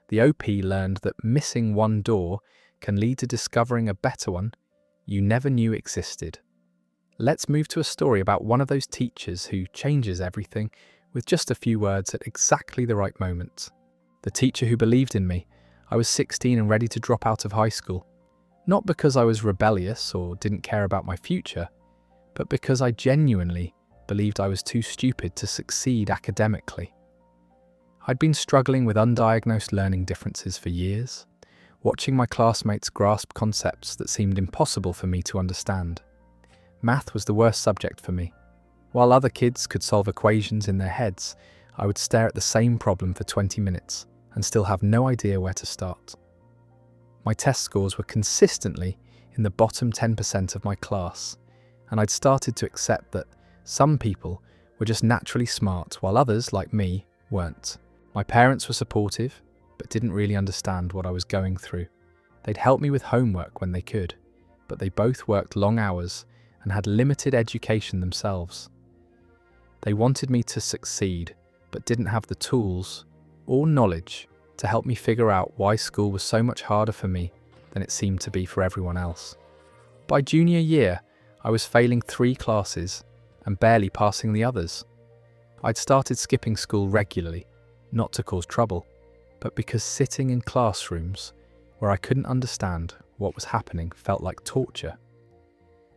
The OP learned that missing one door can lead to discovering a better one you never knew existed. Let's move to a story about one of those teachers who changes everything with just a few words at exactly the right moment. The teacher who believed in me. I was 16 and ready to drop out of high school. Not because I was rebellious or didn't care about my future, but because I genuinely believed I was too stupid to succeed academically. I'd been struggling with undiagnosed learning differences for years, watching my classmates grasp concepts that seemed impossible for me to understand. Math was the worst subject for me. While other kids could solve equations in their heads, I would stare at the same problem for 20 minutes and still have no idea where to start. My test scores were consistently in the bottom 10% of my class, and I'd started to accept that some people were just naturally smart while others, like me, weren't. My parents were supportive, but didn't really understand what I was going through. They'd help me with homework when they could, but they both worked long hours and had limited education themselves. They wanted me to succeed, but didn't have the tools or knowledge to help me figure out why school was so much harder for me than it seemed to be for everyone else. By junior year, I was failing 3 classes and barely passing the others. I'd started skipping school regularly, not to cause trouble, but because sitting in classrooms where I couldn't understand what was happening felt like torture.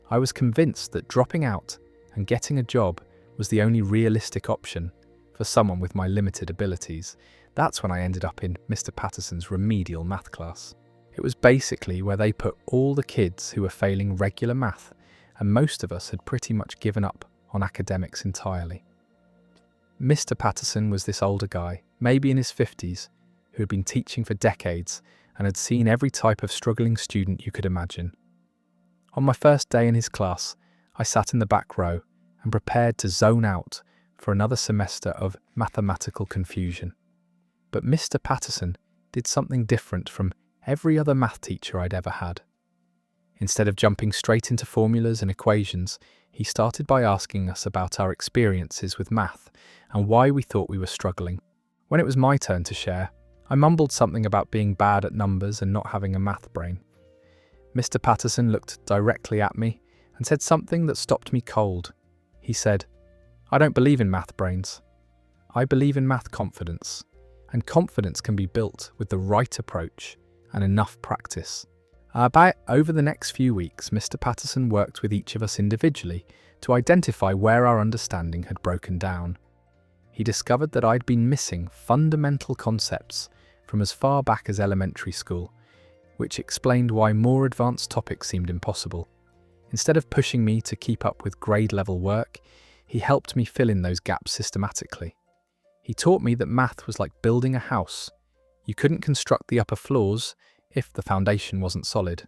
I was convinced that dropping out and getting a job was the only realistic option for someone with my limited abilities. That's when I ended up in Mr. Patterson's remedial math class. It was basically where they put all the kids who were failing regular math, and most of us had pretty much given up on academics entirely. Mr. Patterson was this older guy, maybe in his 50s, who had been teaching for decades and had seen every type of struggling student you could imagine. On my first day in his class, I sat in the back row and prepared to zone out for another semester of mathematical confusion. But Mr. Patterson did something different from every other math teacher I'd ever had. Instead of jumping straight into formulas and equations, he started by asking us about our experiences with math and why we thought we were struggling. When it was my turn to share, I mumbled something about being bad at numbers and not having a math brain. Mr. Patterson looked directly at me and said something that stopped me cold. He said, "I don't believe in math brains. I believe in math confidence, and confidence can be built with the right approach and enough practice." About over the next few weeks, Mr. Patterson worked with each of us individually to identify where our understanding had broken down. He discovered that I'd been missing fundamental concepts from as far back as elementary school, which explained why more advanced topics seemed impossible. Instead of pushing me to keep up with grade-level work, he helped me fill in those gaps systematically. He taught me that math was like building a house. You couldn't construct the upper floors if the foundation wasn't solid.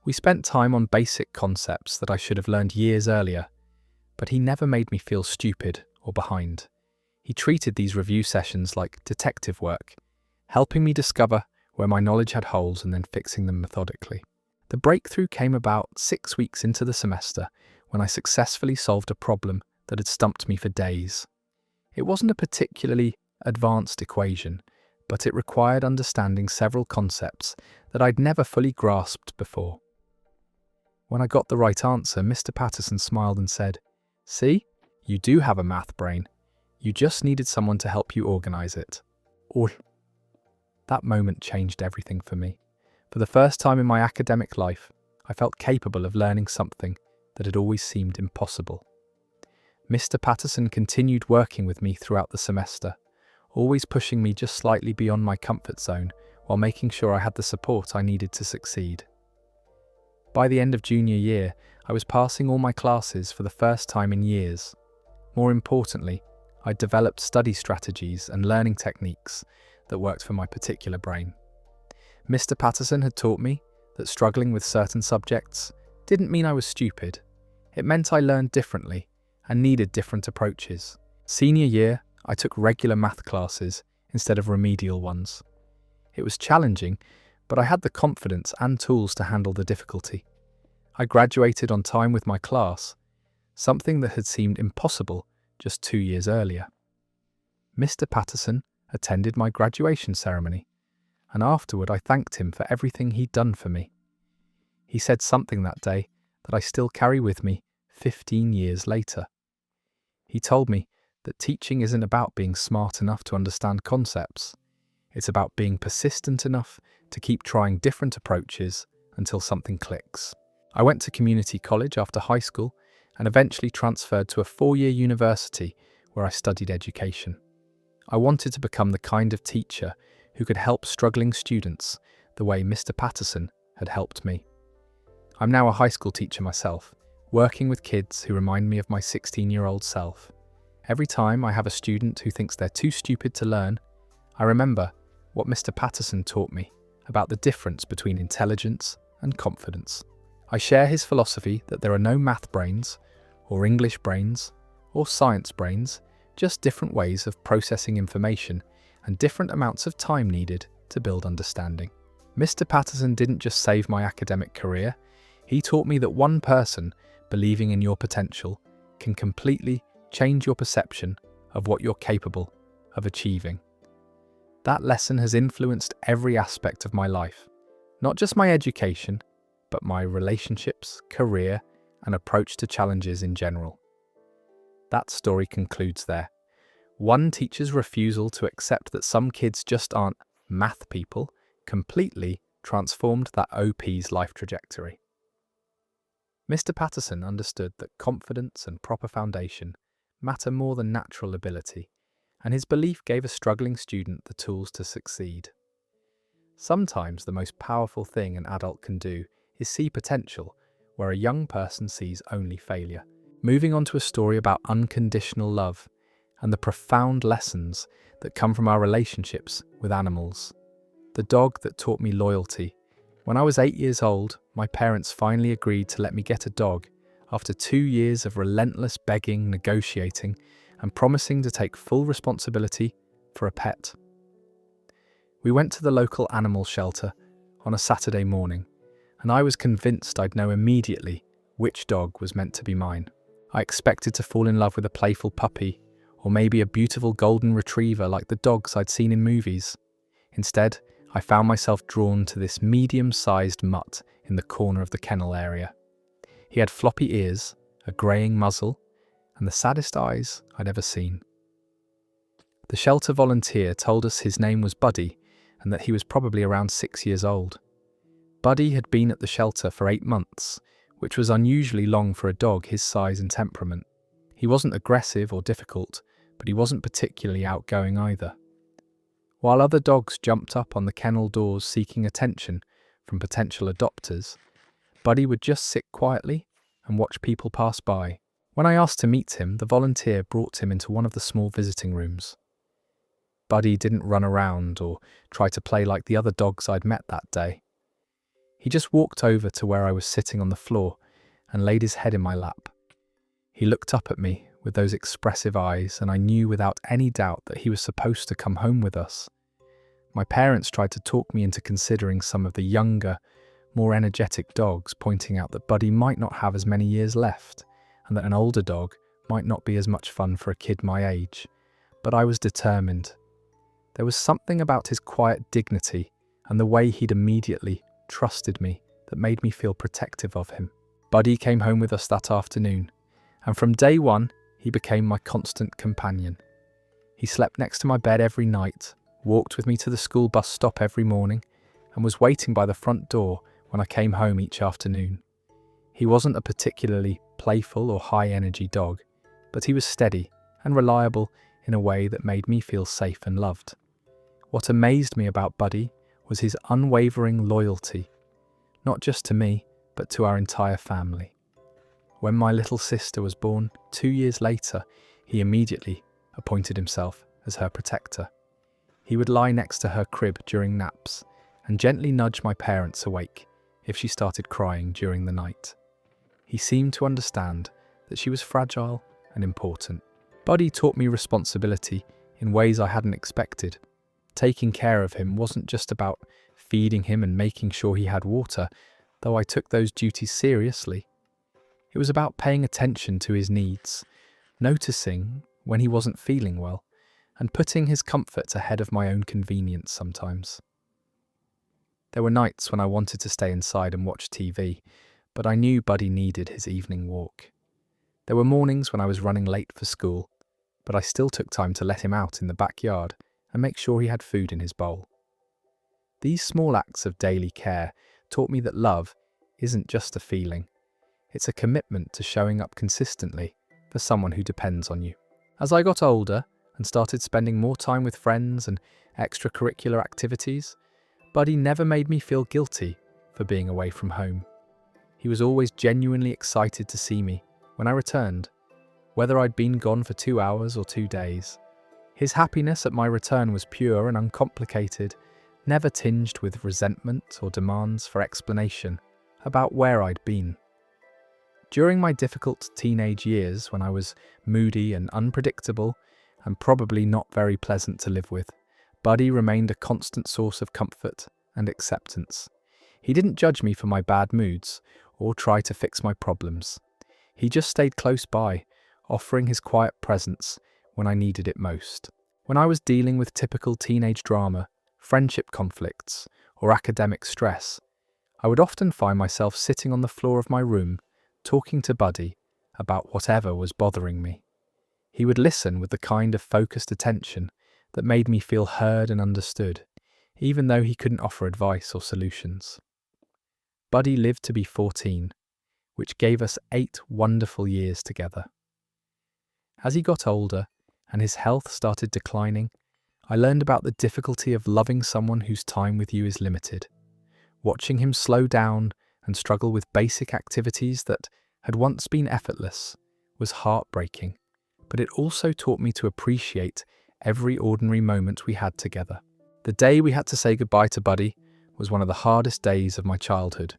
We spent time on basic concepts that I should have learned years earlier, but he never made me feel stupid or behind. He treated these review sessions like detective work, helping me discover where my knowledge had holes and then fixing them methodically. The breakthrough came about 6 weeks into the semester when I successfully solved a problem that had stumped me for days. It wasn't a particularly advanced equation, but it required understanding several concepts that I'd never fully grasped before. When I got the right answer, Mr. Patterson smiled and said, "See, you do have a math brain. You just needed someone to help you organize it." That moment changed everything for me. For the first time in my academic life, I felt capable of learning something that had always seemed impossible. Mr. Patterson continued working with me throughout the semester, always pushing me just slightly beyond my comfort zone while making sure I had the support I needed to succeed. By the end of junior year, I was passing all my classes for the first time in years. More importantly, I'd developed study strategies and learning techniques that worked for my particular brain. Mr. Patterson had taught me that struggling with certain subjects didn't mean I was stupid. It meant I learned differently and needed different approaches. Senior year, I took regular math classes instead of remedial ones. It was challenging, but I had the confidence and tools to handle the difficulty. I graduated on time with my class, something that had seemed impossible just 2 years earlier. Mr. Patterson attended my graduation ceremony, and afterward I thanked him for everything he'd done for me. He said something that day that I still carry with me 15 years later. He told me that teaching isn't about being smart enough to understand concepts. It's about being persistent enough to keep trying different approaches until something clicks. I went to community college after high school and eventually transferred to a 4-year university where I studied education. I wanted to become the kind of teacher who could help struggling students the way Mr. Patterson had helped me. I'm now a high school teacher myself, working with kids who remind me of my 16-year-old self. Every time I have a student who thinks they're too stupid to learn, I remember what Mr. Patterson taught me about the difference between intelligence and confidence. I share his philosophy that there are no math brains, or English brains, or science brains, just different ways of processing information and different amounts of time needed to build understanding. Mr. Patterson didn't just save my academic career, he taught me that one person believing in your potential can completely change your perception of what you're capable of achieving. That lesson has influenced every aspect of my life, not just my education, but my relationships, career, and approach to challenges in general. That story concludes there. One teacher's refusal to accept that some kids just aren't math people completely transformed that OP's life trajectory. Mr. Patterson understood that confidence and proper foundation matter more than natural ability, and his belief gave a struggling student the tools to succeed. Sometimes the most powerful thing an adult can do is see potential where a young person sees only failure. Moving on to a story about unconditional love and the profound lessons that come from our relationships with animals. The dog that taught me loyalty. When I was 8 years old, my parents finally agreed to let me get a dog after 2 years of relentless begging, negotiating, and promising to take full responsibility for a pet. We went to the local animal shelter on a Saturday morning, and I was convinced I'd know immediately which dog was meant to be mine. I expected to fall in love with a playful puppy or maybe a beautiful golden retriever like the dogs I'd seen in movies. Instead, I found myself drawn to this medium-sized mutt in the corner of the kennel area. He had floppy ears, a greying muzzle, and the saddest eyes I'd ever seen. The shelter volunteer told us his name was Buddy and that he was probably around 6 years old. Buddy had been at the shelter for 8 months, which was unusually long for a dog his size and temperament. He wasn't aggressive or difficult, but he wasn't particularly outgoing either. While other dogs jumped up on the kennel doors seeking attention from potential adopters, Buddy would just sit quietly and watch people pass by. When I asked to meet him, the volunteer brought him into one of the small visiting rooms. Buddy didn't run around or try to play like the other dogs I'd met that day. He just walked over to where I was sitting on the floor and laid his head in my lap. He looked up at me with those expressive eyes, and I knew without any doubt that he was supposed to come home with us. My parents tried to talk me into considering some of the younger, more energetic dogs, pointing out that Buddy might not have as many years left, and that an older dog might not be as much fun for a kid my age. But I was determined. There was something about his quiet dignity and the way he'd immediately trusted me that made me feel protective of him. Buddy came home with us that afternoon, and from day one, he became my constant companion. He slept next to my bed every night, walked with me to the school bus stop every morning, and was waiting by the front door when I came home each afternoon. He wasn't a particularly playful or high-energy dog, but he was steady and reliable in a way that made me feel safe and loved. What amazed me about Buddy was his unwavering loyalty, not just to me, but to our entire family. When my little sister was born 2 years later, he immediately appointed himself as her protector. He would lie next to her crib during naps and gently nudge my parents awake if she started crying during the night. He seemed to understand that she was fragile and important. Buddy taught me responsibility in ways I hadn't expected. Taking care of him wasn't just about feeding him and making sure he had water, though I took those duties seriously. It was about paying attention to his needs, noticing when he wasn't feeling well, and putting his comfort ahead of my own convenience sometimes. There were nights when I wanted to stay inside and watch TV, but I knew Buddy needed his evening walk. There were mornings when I was running late for school, but I still took time to let him out in the backyard and make sure he had food in his bowl. These small acts of daily care taught me that love isn't just a feeling. It's a commitment to showing up consistently for someone who depends on you. As I got older and started spending more time with friends and extracurricular activities, Buddy never made me feel guilty for being away from home. He was always genuinely excited to see me when I returned, whether I'd been gone for 2 hours or 2 days. His happiness at my return was pure and uncomplicated, never tinged with resentment or demands for explanation about where I'd been. During my difficult teenage years, when I was moody and unpredictable and probably not very pleasant to live with, Buddy remained a constant source of comfort and acceptance. He didn't judge me for my bad moods or try to fix my problems. He just stayed close by, offering his quiet presence when I needed it most. When I was dealing with typical teenage drama, friendship conflicts, or academic stress, I would often find myself sitting on the floor of my room talking to Buddy about whatever was bothering me. He would listen with the kind of focused attention that made me feel heard and understood, even though he couldn't offer advice or solutions. Buddy lived to be 14, which gave us 8 wonderful years together. As he got older and his health started declining, I learned about the difficulty of loving someone whose time with you is limited. Watching him slow down and struggle with basic activities that had once been effortless was heartbreaking, but it also taught me to appreciate every ordinary moment we had together. The day we had to say goodbye to Buddy was one of the hardest days of my childhood,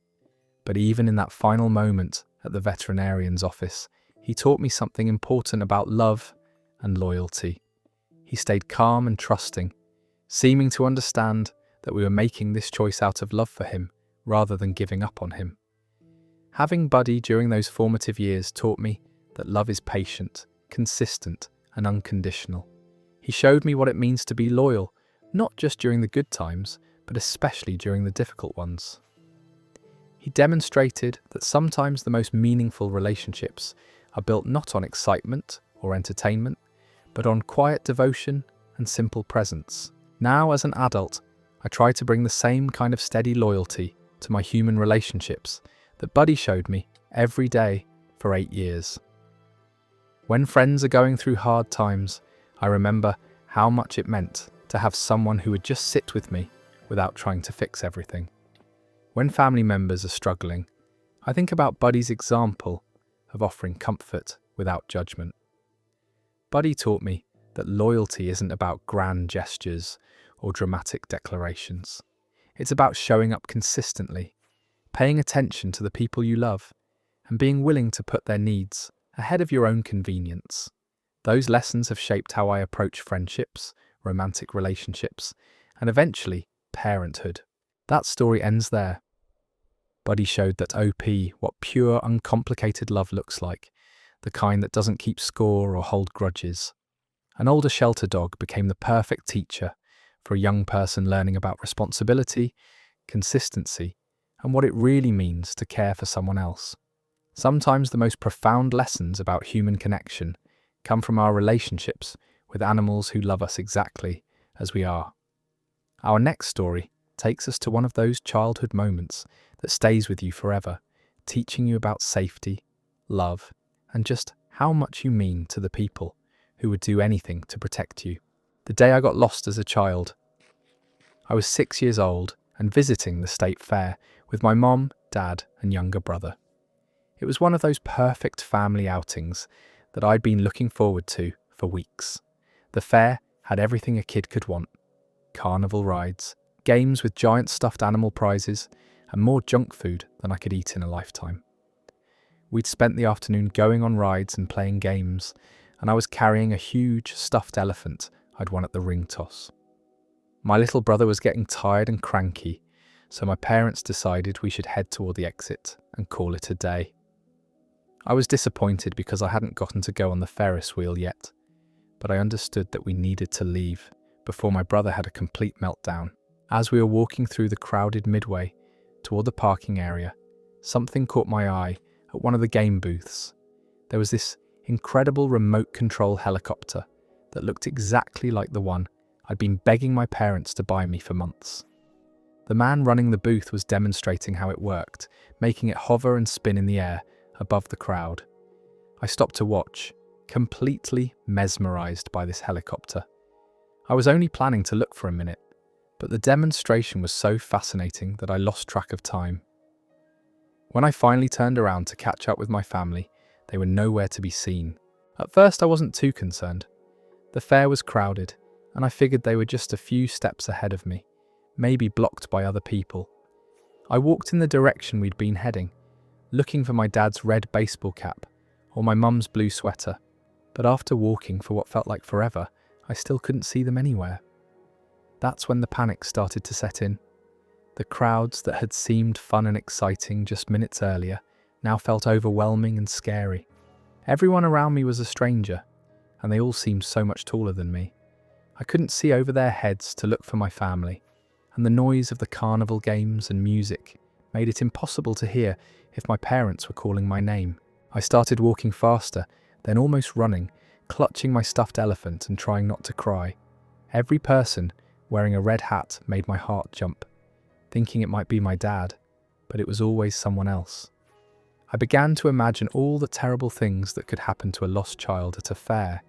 but even in that final moment at the veterinarian's office, he taught me something important about love and loyalty. He stayed calm and trusting, seeming to understand that we were making this choice out of love for him rather than giving up on him. Having Buddy during those formative years taught me that love is patient, consistent, and unconditional. He showed me what it means to be loyal, not just during the good times, but especially during the difficult ones. He demonstrated that sometimes the most meaningful relationships are built not on excitement or entertainment, but on quiet devotion and simple presence. Now, as an adult, I try to bring the same kind of steady loyalty to my human relationships that Buddy showed me every day for 8 years. When friends are going through hard times, I remember how much it meant to have someone who would just sit with me without trying to fix everything. When family members are struggling, I think about Buddy's example of offering comfort without judgment. Buddy taught me that loyalty isn't about grand gestures or dramatic declarations. It's about showing up consistently, paying attention to the people you love, and being willing to put their needs ahead of your own convenience. Those lessons have shaped how I approach friendships, romantic relationships, and eventually parenthood. That story ends there. Buddy showed that OP what pure, uncomplicated love looks like, the kind that doesn't keep score or hold grudges. An older shelter dog became the perfect teacher for a young person learning about responsibility, consistency, and what it really means to care for someone else. Sometimes the most profound lessons about human connection come from our relationships with animals who love us exactly as we are. Our next story takes us to one of those childhood moments that stays with you forever, teaching you about safety, love, and just how much you mean to the people who would do anything to protect you. The day I got lost as a child. I was 6 years old and visiting the state fair with my mom, dad, and younger brother. It was one of those perfect family outings that I'd been looking forward to for weeks. The fair had everything a kid could want: carnival rides, games with giant stuffed animal prizes, and more junk food than I could eat in a lifetime. We'd spent the afternoon going on rides and playing games, and I was carrying a huge stuffed elephant I'd won at the ring toss. My little brother was getting tired and cranky, so my parents decided we should head toward the exit and call it a day. I was disappointed because I hadn't gotten to go on the Ferris wheel yet, but I understood that we needed to leave before my brother had a complete meltdown. As we were walking through the crowded midway toward the parking area, something caught my eye at one of the game booths. There was this incredible remote control helicopter that looked exactly like the one I'd been begging my parents to buy me for months. The man running the booth was demonstrating how it worked, making it hover and spin in the air above the crowd. I stopped to watch, completely mesmerized by this helicopter. I was only planning to look for a minute, but the demonstration was so fascinating that I lost track of time. When I finally turned around to catch up with my family, they were nowhere to be seen. At first, I wasn't too concerned. The fair was crowded, and I figured they were just a few steps ahead of me, maybe blocked by other people. I walked in the direction we'd been heading, looking for my dad's red baseball cap or my mum's blue sweater, but after walking for what felt like forever, I still couldn't see them anywhere. That's when the panic started to set in. The crowds that had seemed fun and exciting just minutes earlier now felt overwhelming and scary. Everyone around me was a stranger, and they all seemed so much taller than me. I couldn't see over their heads to look for my family, and the noise of the carnival games and music made it impossible to hear if my parents were calling my name. I started walking faster, then almost running, clutching my stuffed elephant and trying not to cry. Every person wearing a red hat made my heart jump, thinking it might be my dad, but it was always someone else. I began to imagine all the terrible things that could happen to a lost child at a fair,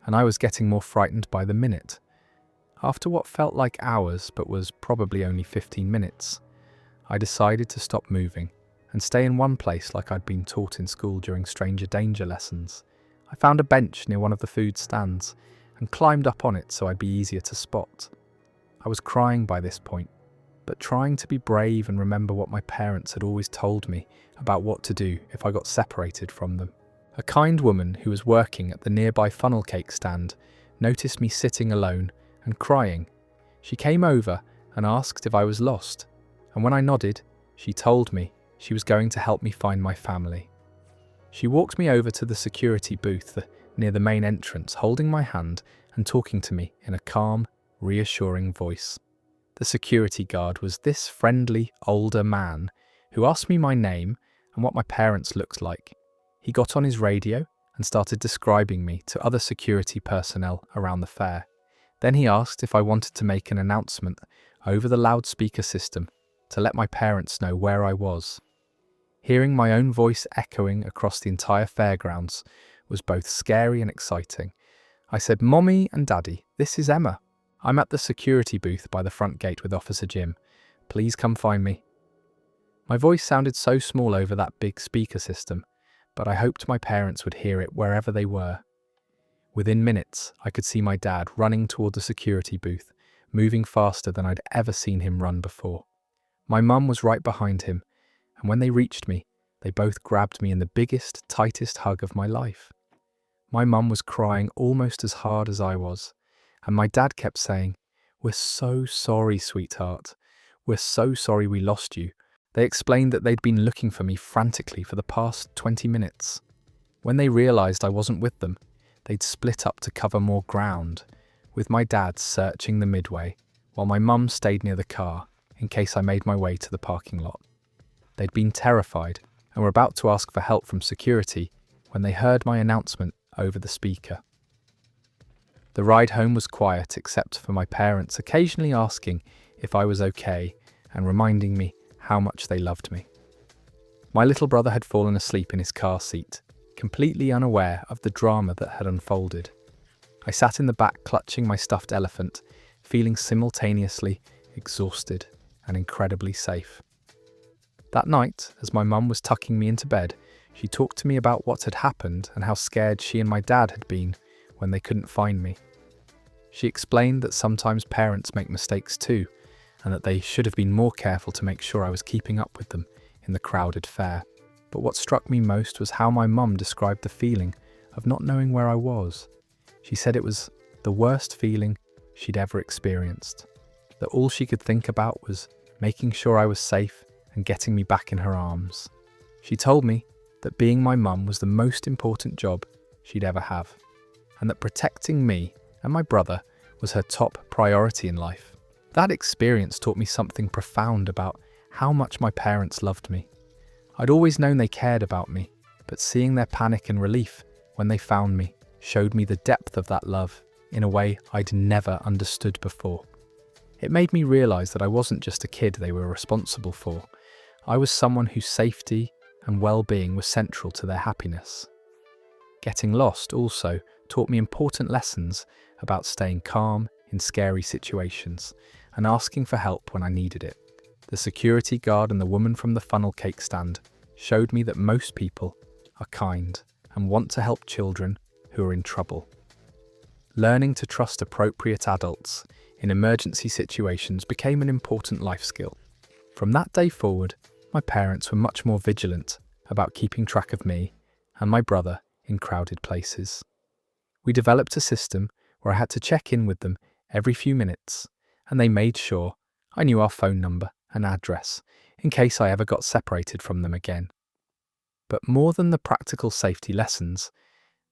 and I was getting more frightened by the minute. After what felt like hours, but was probably only 15 minutes, I decided to stop moving and stay in one place like I'd been taught in school during stranger danger lessons. I found a bench near one of the food stands and climbed up on it so I'd be easier to spot. I was crying by this point, but trying to be brave and remember what my parents had always told me about what to do if I got separated from them. A kind woman who was working at the nearby funnel cake stand noticed me sitting alone and crying. She came over and asked if I was lost, and when I nodded, she told me she was going to help me find my family. She walked me over to the security booth, the near the main entrance, holding my hand and talking to me in a calm, reassuring voice. The security guard was this friendly, older man who asked me my name and what my parents looked like. He got on his radio and started describing me to other security personnel around the fair. Then he asked if I wanted to make an announcement over the loudspeaker system to let my parents know where I was. Hearing my own voice echoing across the entire fairgrounds was both scary and exciting. I said, "Mommy and Daddy, this is Emma. I'm at the security booth by the front gate with Officer Jim. Please come find me." My voice sounded so small over that big speaker system, but I hoped my parents would hear it wherever they were. Within minutes, I could see my dad running toward the security booth, moving faster than I'd ever seen him run before. My mum was right behind him, and when they reached me, they both grabbed me in the biggest, tightest hug of my life. My mum was crying almost as hard as I was, and my dad kept saying, "We're so sorry, sweetheart. We're so sorry we lost you." They explained that they'd been looking for me frantically for the past 20 minutes. When they realised I wasn't with them, they'd split up to cover more ground, with my dad searching the midway, while my mum stayed near the car in case I made my way to the parking lot. They'd been terrified and were about to ask for help from security when they heard my announcement over the speaker. The ride home was quiet except for my parents occasionally asking if I was okay and reminding me how much they loved me. My little brother had fallen asleep in his car seat, completely unaware of the drama that had unfolded. I sat in the back clutching my stuffed elephant, feeling simultaneously exhausted and incredibly safe. That night, as my mum was tucking me into bed, she talked to me about what had happened and how scared she and my dad had been when they couldn't find me. She explained that sometimes parents make mistakes too, and that they should have been more careful to make sure I was keeping up with them in the crowded fair. But what struck me most was how my mum described the feeling of not knowing where I was. She said it was the worst feeling she'd ever experienced, that all she could think about was making sure I was safe and getting me back in her arms. She told me that being my mum was the most important job she'd ever have, and that protecting me and my brother was her top priority in life. That experience taught me something profound about how much my parents loved me. I'd always known they cared about me, but seeing their panic and relief when they found me showed me the depth of that love in a way I'd never understood before. It made me realise that I wasn't just a kid they were responsible for. I was someone whose safety and well-being was central to their happiness. Getting lost also taught me important lessons about staying calm in scary situations and asking for help when I needed it. The security guard and the woman from the funnel cake stand showed me that most people are kind and want to help children who are in trouble. Learning to trust appropriate adults in emergency situations became an important life skill. From that day forward, my parents were much more vigilant about keeping track of me and my brother in crowded places. We developed a system where I had to check in with them every few minutes, and they made sure I knew our phone number and address in case I ever got separated from them again. But more than the practical safety lessons,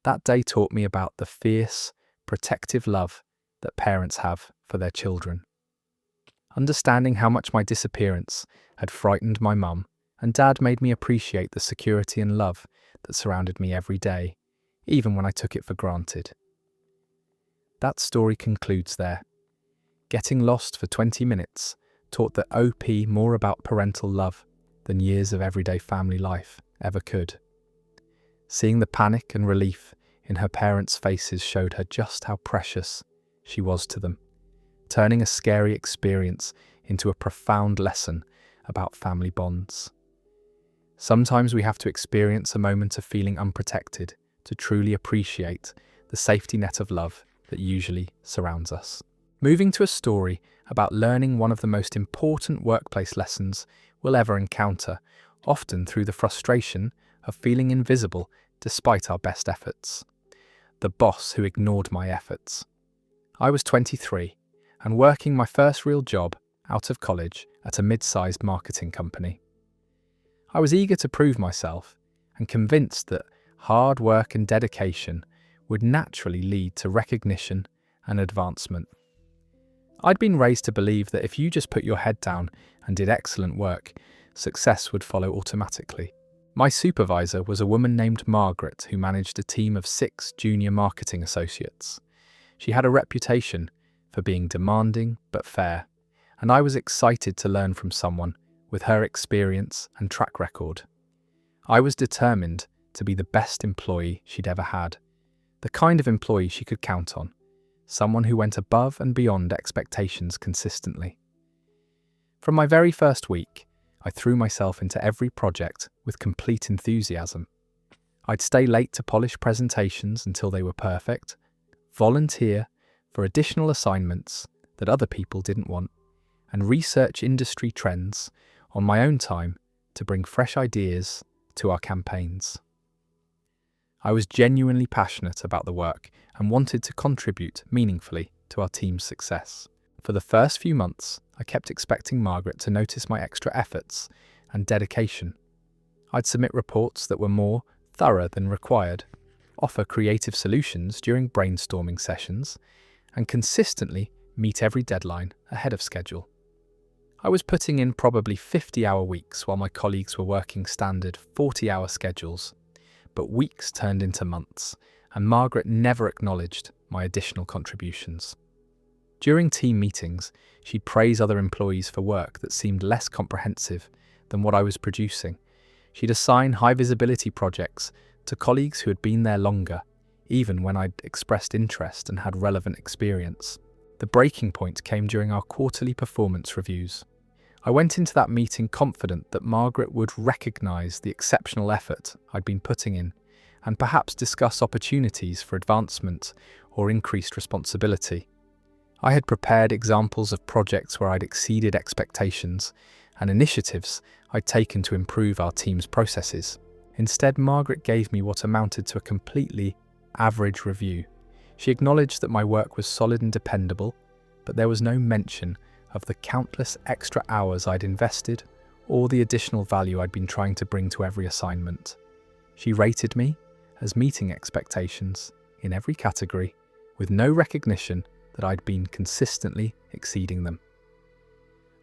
that day taught me about the fierce, protective love that parents have for their children. Understanding how much my disappearance had frightened my mum and dad made me appreciate the security and love that surrounded me every day, even when I took it for granted. That story concludes there. Getting lost for 20 minutes taught the OP more about parental love than years of everyday family life ever could. Seeing the panic and relief in her parents' faces showed her just how precious she was to them, turning a scary experience into a profound lesson about family bonds. Sometimes we have to experience a moment of feeling unprotected to truly appreciate the safety net of love that usually surrounds us. Moving to a story about learning one of the most important workplace lessons we'll ever encounter, often through the frustration of feeling invisible despite our best efforts. The boss who ignored my efforts. I was 23 and working my first real job out of college at a mid-sized marketing company. I was eager to prove myself and convinced that hard work and dedication would naturally lead to recognition and advancement. I'd been raised to believe that if you just put your head down and did excellent work, success would follow automatically. My supervisor was a woman named Margaret who managed a team of 6 junior marketing associates. She had a reputation for being demanding but fair, and I was excited to learn from someone with her experience and track record. I was determined to be the best employee she'd ever had, the kind of employee she could count on, someone who went above and beyond expectations consistently. From my very first week, I threw myself into every project with complete enthusiasm. I'd stay late to polish presentations until they were perfect, volunteer for additional assignments that other people didn't want, and research industry trends on my own time to bring fresh ideas to our campaigns. I was genuinely passionate about the work and wanted to contribute meaningfully to our team's success. For the first few months, I kept expecting Margaret to notice my extra efforts and dedication. I'd submit reports that were more thorough than required, offer creative solutions during brainstorming sessions, and consistently meet every deadline ahead of schedule. I was putting in probably 50-hour weeks while my colleagues were working standard 40-hour schedules, but weeks turned into months, and Margaret never acknowledged my additional contributions. During team meetings, she'd praise other employees for work that seemed less comprehensive than what I was producing. She'd assign high-visibility projects to colleagues who had been there longer, even when I'd expressed interest and had relevant experience. The breaking point came during our quarterly performance reviews. I went into that meeting confident that Margaret would recognise the exceptional effort I'd been putting in and perhaps discuss opportunities for advancement or increased responsibility. I had prepared examples of projects where I'd exceeded expectations and initiatives I'd taken to improve our team's processes. Instead, Margaret gave me what amounted to a completely average review. She acknowledged that my work was solid and dependable, but there was no mention of the countless extra hours I'd invested or the additional value I'd been trying to bring to every assignment. She rated me as meeting expectations in every category, with no recognition that I'd been consistently exceeding them.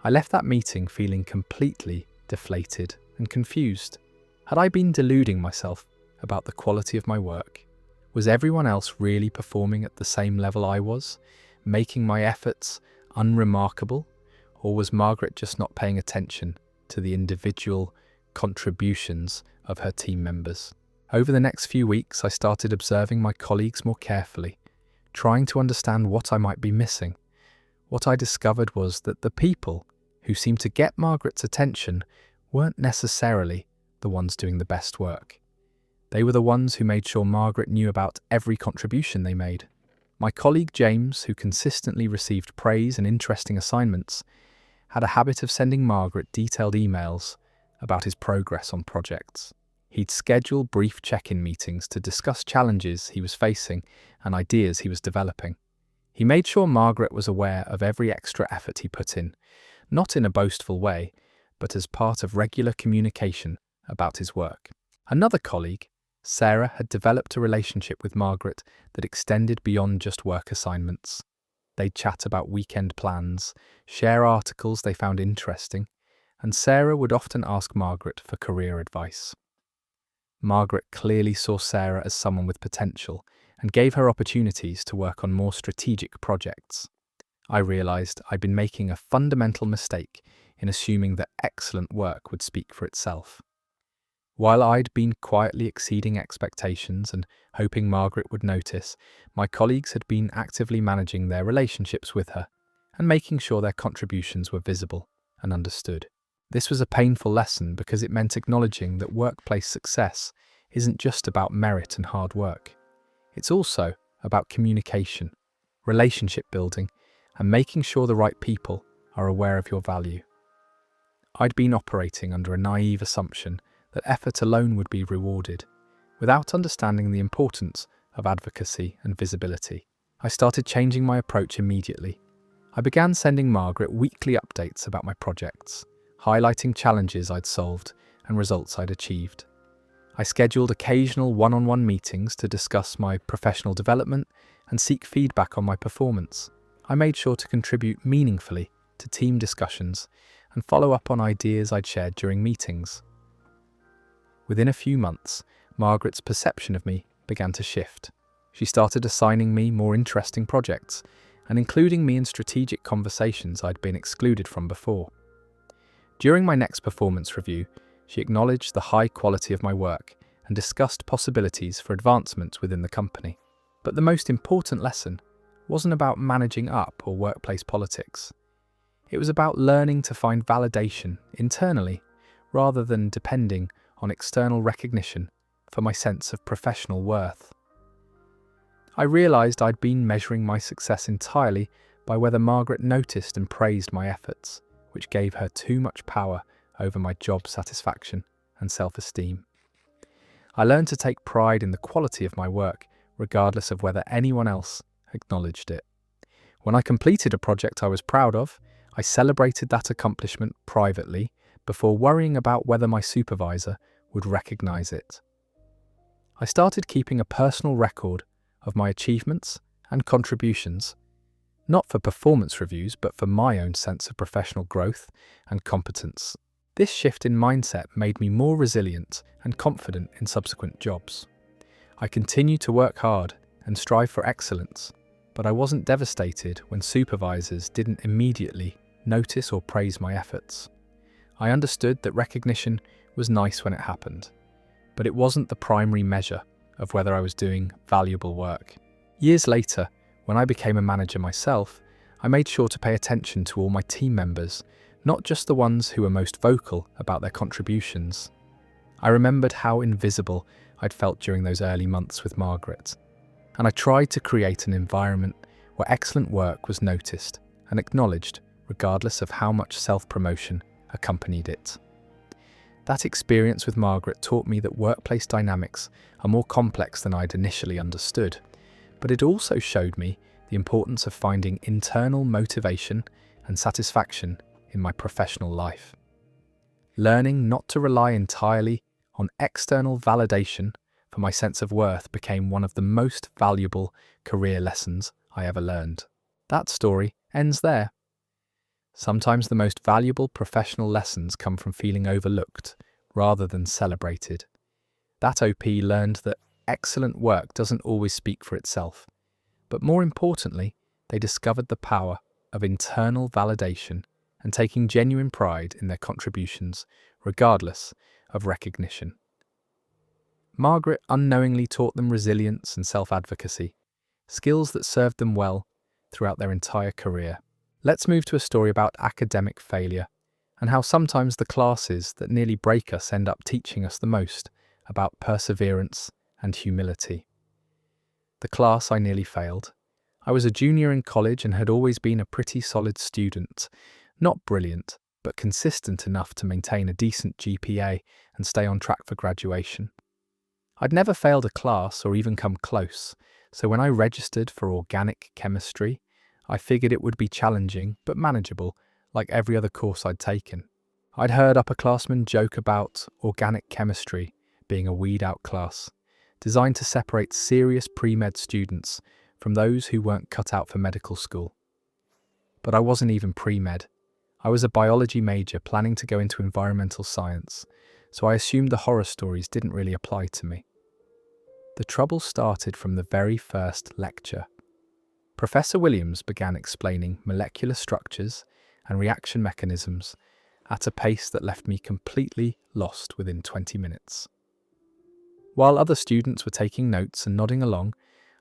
I left that meeting feeling completely deflated and confused. Had I been deluding myself about the quality of my work? Was everyone else really performing at the same level I was, making my efforts unremarkable? Or was Margaret just not paying attention to the individual contributions of her team members? Over the next few weeks, I started observing my colleagues more carefully, trying to understand what I might be missing. What I discovered was that the people who seemed to get Margaret's attention weren't necessarily the ones doing the best work. They were the ones who made sure Margaret knew about every contribution they made. My colleague James, who consistently received praise and interesting assignments, had a habit of sending Margaret detailed emails about his progress on projects. He'd schedule brief check-in meetings to discuss challenges he was facing and ideas he was developing. He made sure Margaret was aware of every extra effort he put in, not in a boastful way, but as part of regular communication about his work. Another colleague, Sarah, had developed a relationship with Margaret that extended beyond just work assignments. They'd chat about weekend plans, share articles they found interesting, and Sarah would often ask Margaret for career advice. Margaret clearly saw Sarah as someone with potential and gave her opportunities to work on more strategic projects. I realised I'd been making a fundamental mistake in assuming that excellent work would speak for itself. While I'd been quietly exceeding expectations and hoping Margaret would notice, my colleagues had been actively managing their relationships with her and making sure their contributions were visible and understood. This was a painful lesson because it meant acknowledging that workplace success isn't just about merit and hard work. It's also about communication, relationship building, and making sure the right people are aware of your value. I'd been operating under a naive assumption that effort alone would be rewarded, without understanding the importance of advocacy and visibility. I started changing my approach immediately. I began sending Margaret weekly updates about my projects, highlighting challenges I'd solved and results I'd achieved. I scheduled occasional one-on-one meetings to discuss my professional development and seek feedback on my performance. I made sure to contribute meaningfully to team discussions and follow up on ideas I'd shared during meetings. Within a few months, Margaret's perception of me began to shift. She started assigning me more interesting projects and including me in strategic conversations I'd been excluded from before. During my next performance review, she acknowledged the high quality of my work and discussed possibilities for advancement within the company. But the most important lesson wasn't about managing up or workplace politics. It was about learning to find validation internally rather than depending on external recognition for my sense of professional worth. I realized I'd been measuring my success entirely by whether Margaret noticed and praised my efforts, which gave her too much power over my job satisfaction and self-esteem. I learned to take pride in the quality of my work, regardless of whether anyone else acknowledged it. When I completed a project I was proud of, I celebrated that accomplishment privately before worrying about whether my supervisor would recognize it. I started keeping a personal record of my achievements and contributions, not for performance reviews, but for my own sense of professional growth and competence. This shift in mindset made me more resilient and confident in subsequent jobs. I continued to work hard and strive for excellence, but I wasn't devastated when supervisors didn't immediately notice or praise my efforts. I understood that recognition was nice when it happened, but it wasn't the primary measure of whether I was doing valuable work. Years later, when I became a manager myself, I made sure to pay attention to all my team members, not just the ones who were most vocal about their contributions. I remembered how invisible I'd felt during those early months with Margaret, and I tried to create an environment where excellent work was noticed and acknowledged, regardless of how much self-promotion accompanied it. That experience with Margaret taught me that workplace dynamics are more complex than I'd initially understood, but it also showed me the importance of finding internal motivation and satisfaction in my professional life. Learning not to rely entirely on external validation for my sense of worth became one of the most valuable career lessons I ever learned. That story ends there. Sometimes the most valuable professional lessons come from feeling overlooked rather than celebrated. That OP learned that excellent work doesn't always speak for itself, but more importantly, they discovered the power of internal validation and taking genuine pride in their contributions, regardless of recognition. Margaret unknowingly taught them resilience and self-advocacy, skills that served them well throughout their entire career. Let's move to a story about academic failure and how sometimes the classes that nearly break us end up teaching us the most about perseverance and humility. The class I nearly failed. I was a junior in college and had always been a pretty solid student, not brilliant, but consistent enough to maintain a decent GPA and stay on track for graduation. I'd never failed a class or even come close, so when I registered for organic chemistry, I figured it would be challenging but manageable, like every other course I'd taken. I'd heard upperclassmen joke about organic chemistry being a weed-out class, designed to separate serious pre-med students from those who weren't cut out for medical school. But I wasn't even pre-med. I was a biology major planning to go into environmental science, so I assumed the horror stories didn't really apply to me. The trouble started from the very first lecture. Professor Williams began explaining molecular structures and reaction mechanisms at a pace that left me completely lost within 20 minutes. While other students were taking notes and nodding along,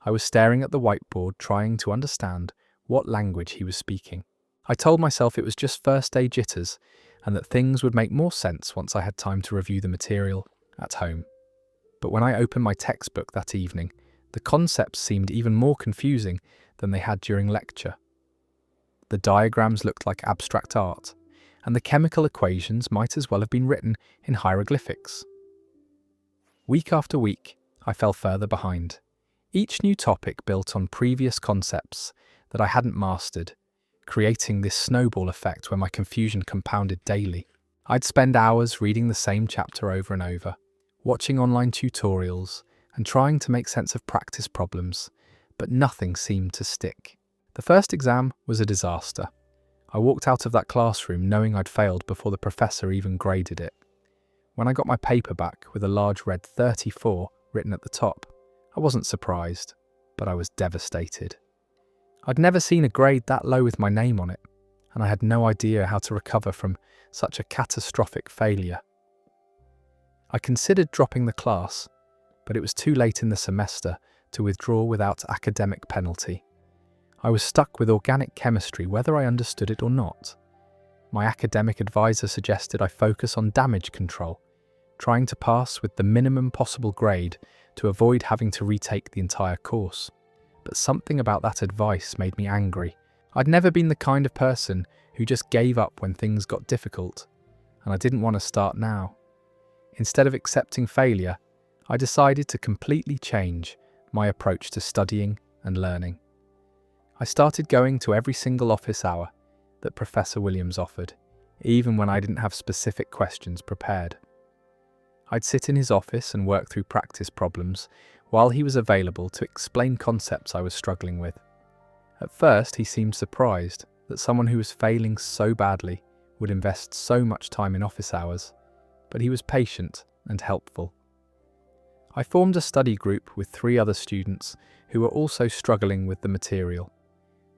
I was staring at the whiteboard trying to understand what language he was speaking. I told myself it was just first day jitters and that things would make more sense once I had time to review the material at home. But when I opened my textbook that evening, the concepts seemed even more confusing than they had during lecture. The diagrams looked like abstract art, and the chemical equations might as well have been written in hieroglyphics. Week after week, I fell further behind. Each new topic built on previous concepts that I hadn't mastered, creating this snowball effect where my confusion compounded daily. I'd spend hours reading the same chapter over and over, watching online tutorials, and trying to make sense of practice problems, but nothing seemed to stick. The first exam was a disaster. I walked out of that classroom knowing I'd failed before the professor even graded it. When I got my paper back with a large red 34 written at the top, I wasn't surprised, but I was devastated. I'd never seen a grade that low with my name on it, and I had no idea how to recover from such a catastrophic failure. I considered dropping the class, but it was too late in the semester to withdraw without academic penalty. I was stuck with organic chemistry whether I understood it or not. My academic advisor suggested I focus on damage control, trying to pass with the minimum possible grade to avoid having to retake the entire course. But something about that advice made me angry. I'd never been the kind of person who just gave up when things got difficult, and I didn't want to start now. Instead of accepting failure, I decided to completely change my approach to studying and learning. I started going to every single office hour that Professor Williams offered, even when I didn't have specific questions prepared. I'd sit in his office and work through practice problems while he was available to explain concepts I was struggling with. At first, he seemed surprised that someone who was failing so badly would invest so much time in office hours, but he was patient and helpful. I formed a study group with 3 other students who were also struggling with the material.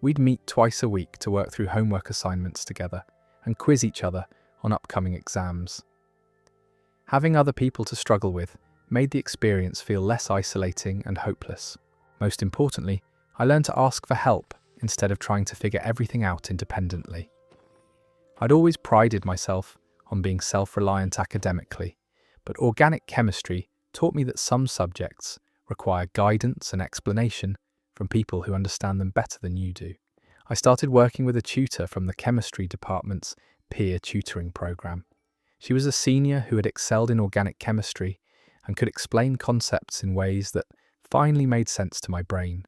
We'd meet twice a week to work through homework assignments together and quiz each other on upcoming exams. Having other people to struggle with made the experience feel less isolating and hopeless. Most importantly, I learned to ask for help instead of trying to figure everything out independently. I'd always prided myself on being self-reliant academically, but organic chemistry taught me that some subjects require guidance and explanation from people who understand them better than you do. I started working with a tutor from the chemistry department's peer tutoring program. She was a senior who had excelled in organic chemistry and could explain concepts in ways that finally made sense to my brain.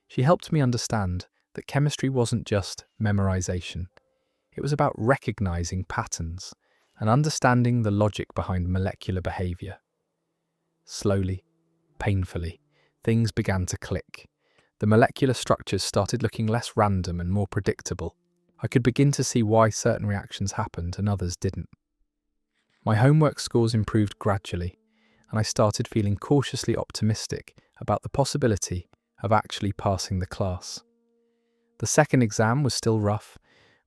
She helped me understand that chemistry wasn't just memorization. It was about recognizing patterns and understanding the logic behind molecular behavior. Slowly, painfully, things began to click. The molecular structures started looking less random and more predictable. I could begin to see why certain reactions happened and others didn't. My homework scores improved gradually, and I started feeling cautiously optimistic about the possibility of actually passing the class. The second exam was still rough,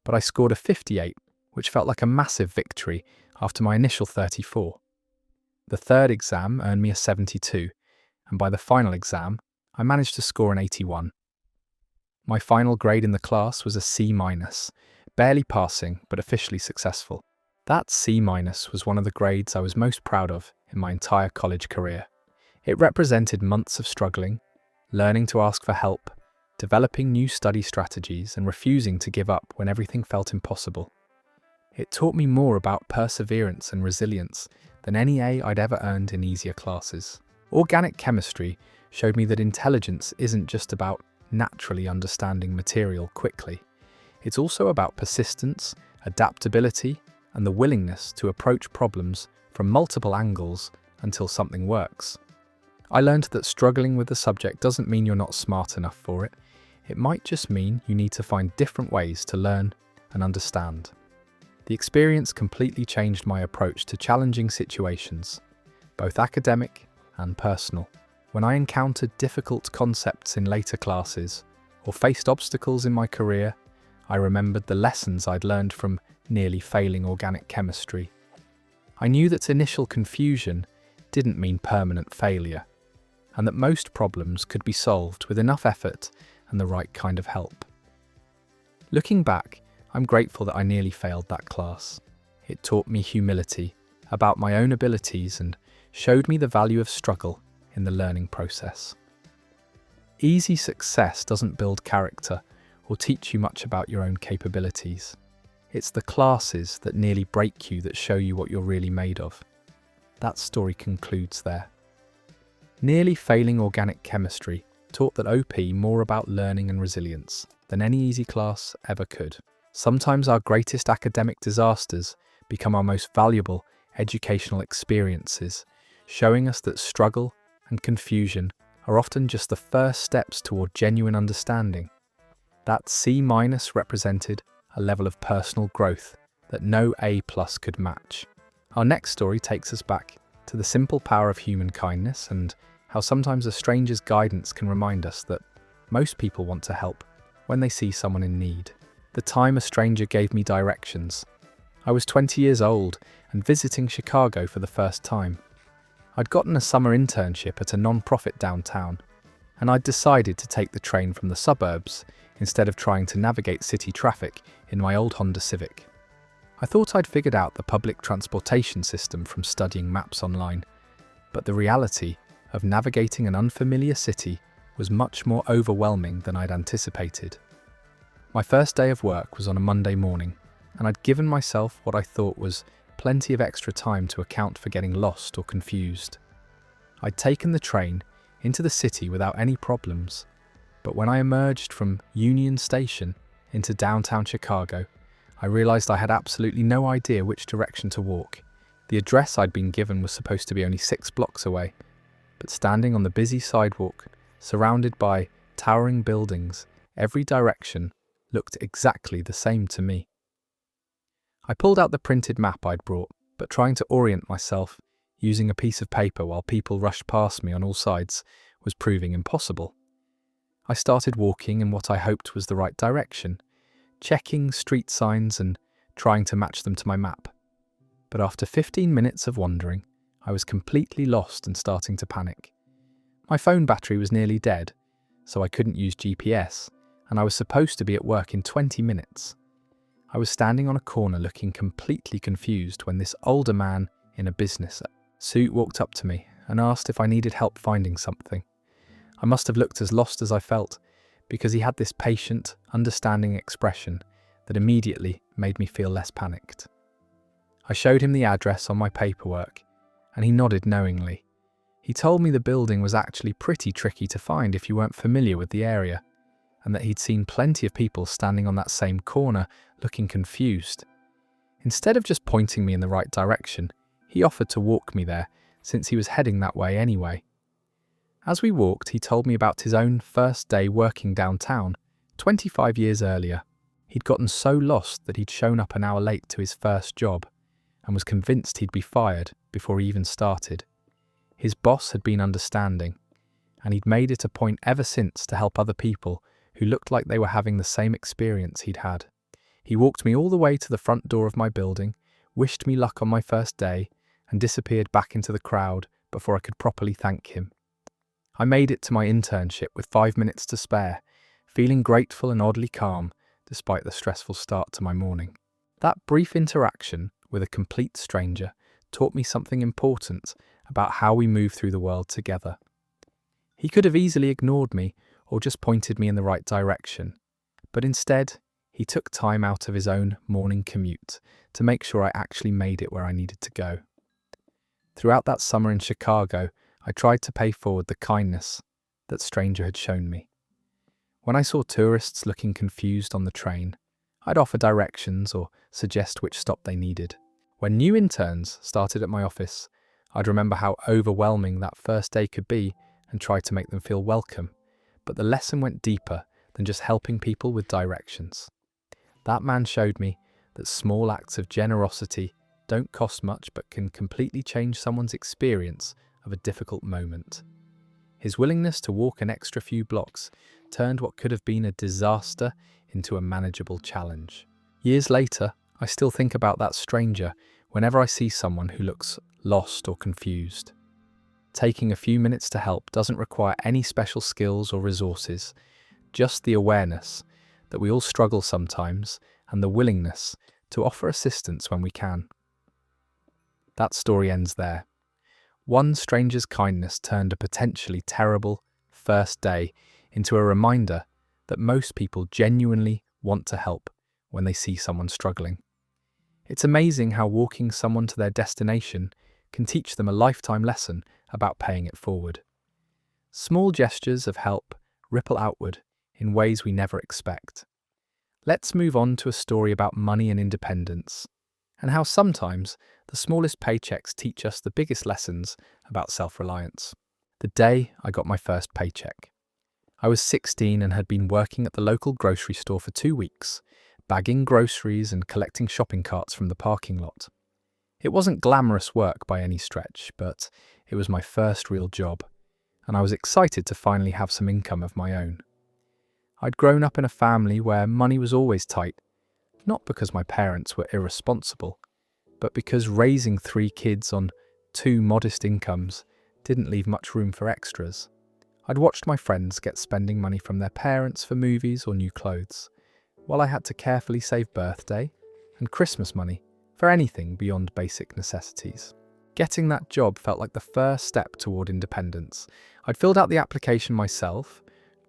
but I scored a 58, which felt like a massive victory after my initial 34. The third exam earned me a 72, and by the final exam, I managed to score an 81. My final grade in the class was a C-, barely passing but officially successful. That C- was one of the grades I was most proud of in my entire college career. It represented months of struggling, learning to ask for help, developing new study strategies, and refusing to give up when everything felt impossible. It taught me more about perseverance and resilience than any A I'd ever earned in easier classes. Organic chemistry showed me that intelligence isn't just about naturally understanding material quickly. It's also about persistence, adaptability, and the willingness to approach problems from multiple angles until something works. I learned that struggling with the subject doesn't mean you're not smart enough for it. It might just mean you need to find different ways to learn and understand. The experience completely changed my approach to challenging situations, both academic and personal. When I encountered difficult concepts in later classes or faced obstacles in my career, I remembered the lessons I'd learned from nearly failing organic chemistry. I knew that initial confusion didn't mean permanent failure, and that most problems could be solved with enough effort and the right kind of help. Looking back, I'm grateful that I nearly failed that class. It taught me humility about my own abilities and showed me the value of struggle in the learning process. Easy success doesn't build character or teach you much about your own capabilities. It's the classes that nearly break you that show you what you're really made of. That story concludes there. Nearly failing organic chemistry taught that OP more about learning and resilience than any easy class ever could. Sometimes our greatest academic disasters become our most valuable educational experiences, showing us that struggle and confusion are often just the first steps toward genuine understanding. That C- represented a level of personal growth that no A+ could match. Our next story takes us back to the simple power of human kindness and how sometimes a stranger's guidance can remind us that most people want to help when they see someone in need. The time a stranger gave me directions. I was 20 years old and visiting Chicago for the first time. I'd gotten a summer internship at a non-profit downtown, and I'd decided to take the train from the suburbs instead of trying to navigate city traffic in my old Honda Civic. I thought I'd figured out the public transportation system from studying maps online, but the reality of navigating an unfamiliar city was much more overwhelming than I'd anticipated. My first day of work was on a Monday morning, and I'd given myself what I thought was plenty of extra time to account for getting lost or confused. I'd taken the train into the city without any problems, but when I emerged from Union Station into downtown Chicago, I realized I had absolutely no idea which direction to walk. The address I'd been given was supposed to be only 6 blocks away, but standing on the busy sidewalk, surrounded by towering buildings, every direction looked exactly the same to me. I pulled out the printed map I'd brought, but trying to orient myself using a piece of paper while people rushed past me on all sides was proving impossible. I started walking in what I hoped was the right direction, checking street signs and trying to match them to my map. But after 15 minutes of wandering, I was completely lost and starting to panic. My phone battery was nearly dead, so I couldn't use GPS, and I was supposed to be at work in 20 minutes. I was standing on a corner looking completely confused when this older man in a business suit walked up to me and asked if I needed help finding something. I must have looked as lost as I felt, because he had this patient, understanding expression that immediately made me feel less panicked. I showed him the address on my paperwork, and he nodded knowingly. He told me the building was actually pretty tricky to find if you weren't familiar with the area, and that he'd seen plenty of people standing on that same corner looking confused. Instead of just pointing me in the right direction, he offered to walk me there, since he was heading that way anyway. As we walked, he told me about his own first day working downtown, 25 years earlier. He'd gotten so lost that he'd shown up an hour late to his first job, and was convinced he'd be fired before he even started. His boss had been understanding, and he'd made it a point ever since to help other people who looked like they were having the same experience he'd had. He walked me all the way to the front door of my building, wished me luck on my first day, and disappeared back into the crowd before I could properly thank him. I made it to my internship with 5 minutes to spare, feeling grateful and oddly calm despite the stressful start to my morning. That brief interaction with a complete stranger taught me something important about how we move through the world together. He could have easily ignored me or just pointed me in the right direction, but instead, he took time out of his own morning commute to make sure I actually made it where I needed to go. Throughout that summer in Chicago, I tried to pay forward the kindness that stranger had shown me. When I saw tourists looking confused on the train, I'd offer directions or suggest which stop they needed. When new interns started at my office, I'd remember how overwhelming that first day could be and try to make them feel welcome, but the lesson went deeper than just helping people with directions. That man showed me that small acts of generosity don't cost much but can completely change someone's experience of a difficult moment. His willingness to walk an extra few blocks turned what could have been a disaster into a manageable challenge. Years later, I still think about that stranger whenever I see someone who looks lost or confused. Taking a few minutes to help doesn't require any special skills or resources, just the awareness that we all struggle sometimes and the willingness to offer assistance when we can. That story ends there. One stranger's kindness turned a potentially terrible first day into a reminder that most people genuinely want to help when they see someone struggling. It's amazing how walking someone to their destination can teach them a lifetime lesson about paying it forward. Small gestures of help ripple outward in ways we never expect. Let's move on to a story about money and independence. and how sometimes the smallest paychecks teach us the biggest lessons about self-reliance. The day I got my first paycheck. I was 16 and had been working at the local grocery store for 2 weeks, bagging groceries and collecting shopping carts from the parking lot. It wasn't glamorous work by any stretch, but it was my first real job, and I was excited to finally have some income of my own. I'd grown up in a family where money was always tight, not because my parents were irresponsible, but because raising 3 kids on 2 modest incomes didn't leave much room for extras. I'd watched my friends get spending money from their parents for movies or new clothes, while I had to carefully save birthday and Christmas money for anything beyond basic necessities. Getting that job felt like the first step toward independence. I'd filled out the application myself,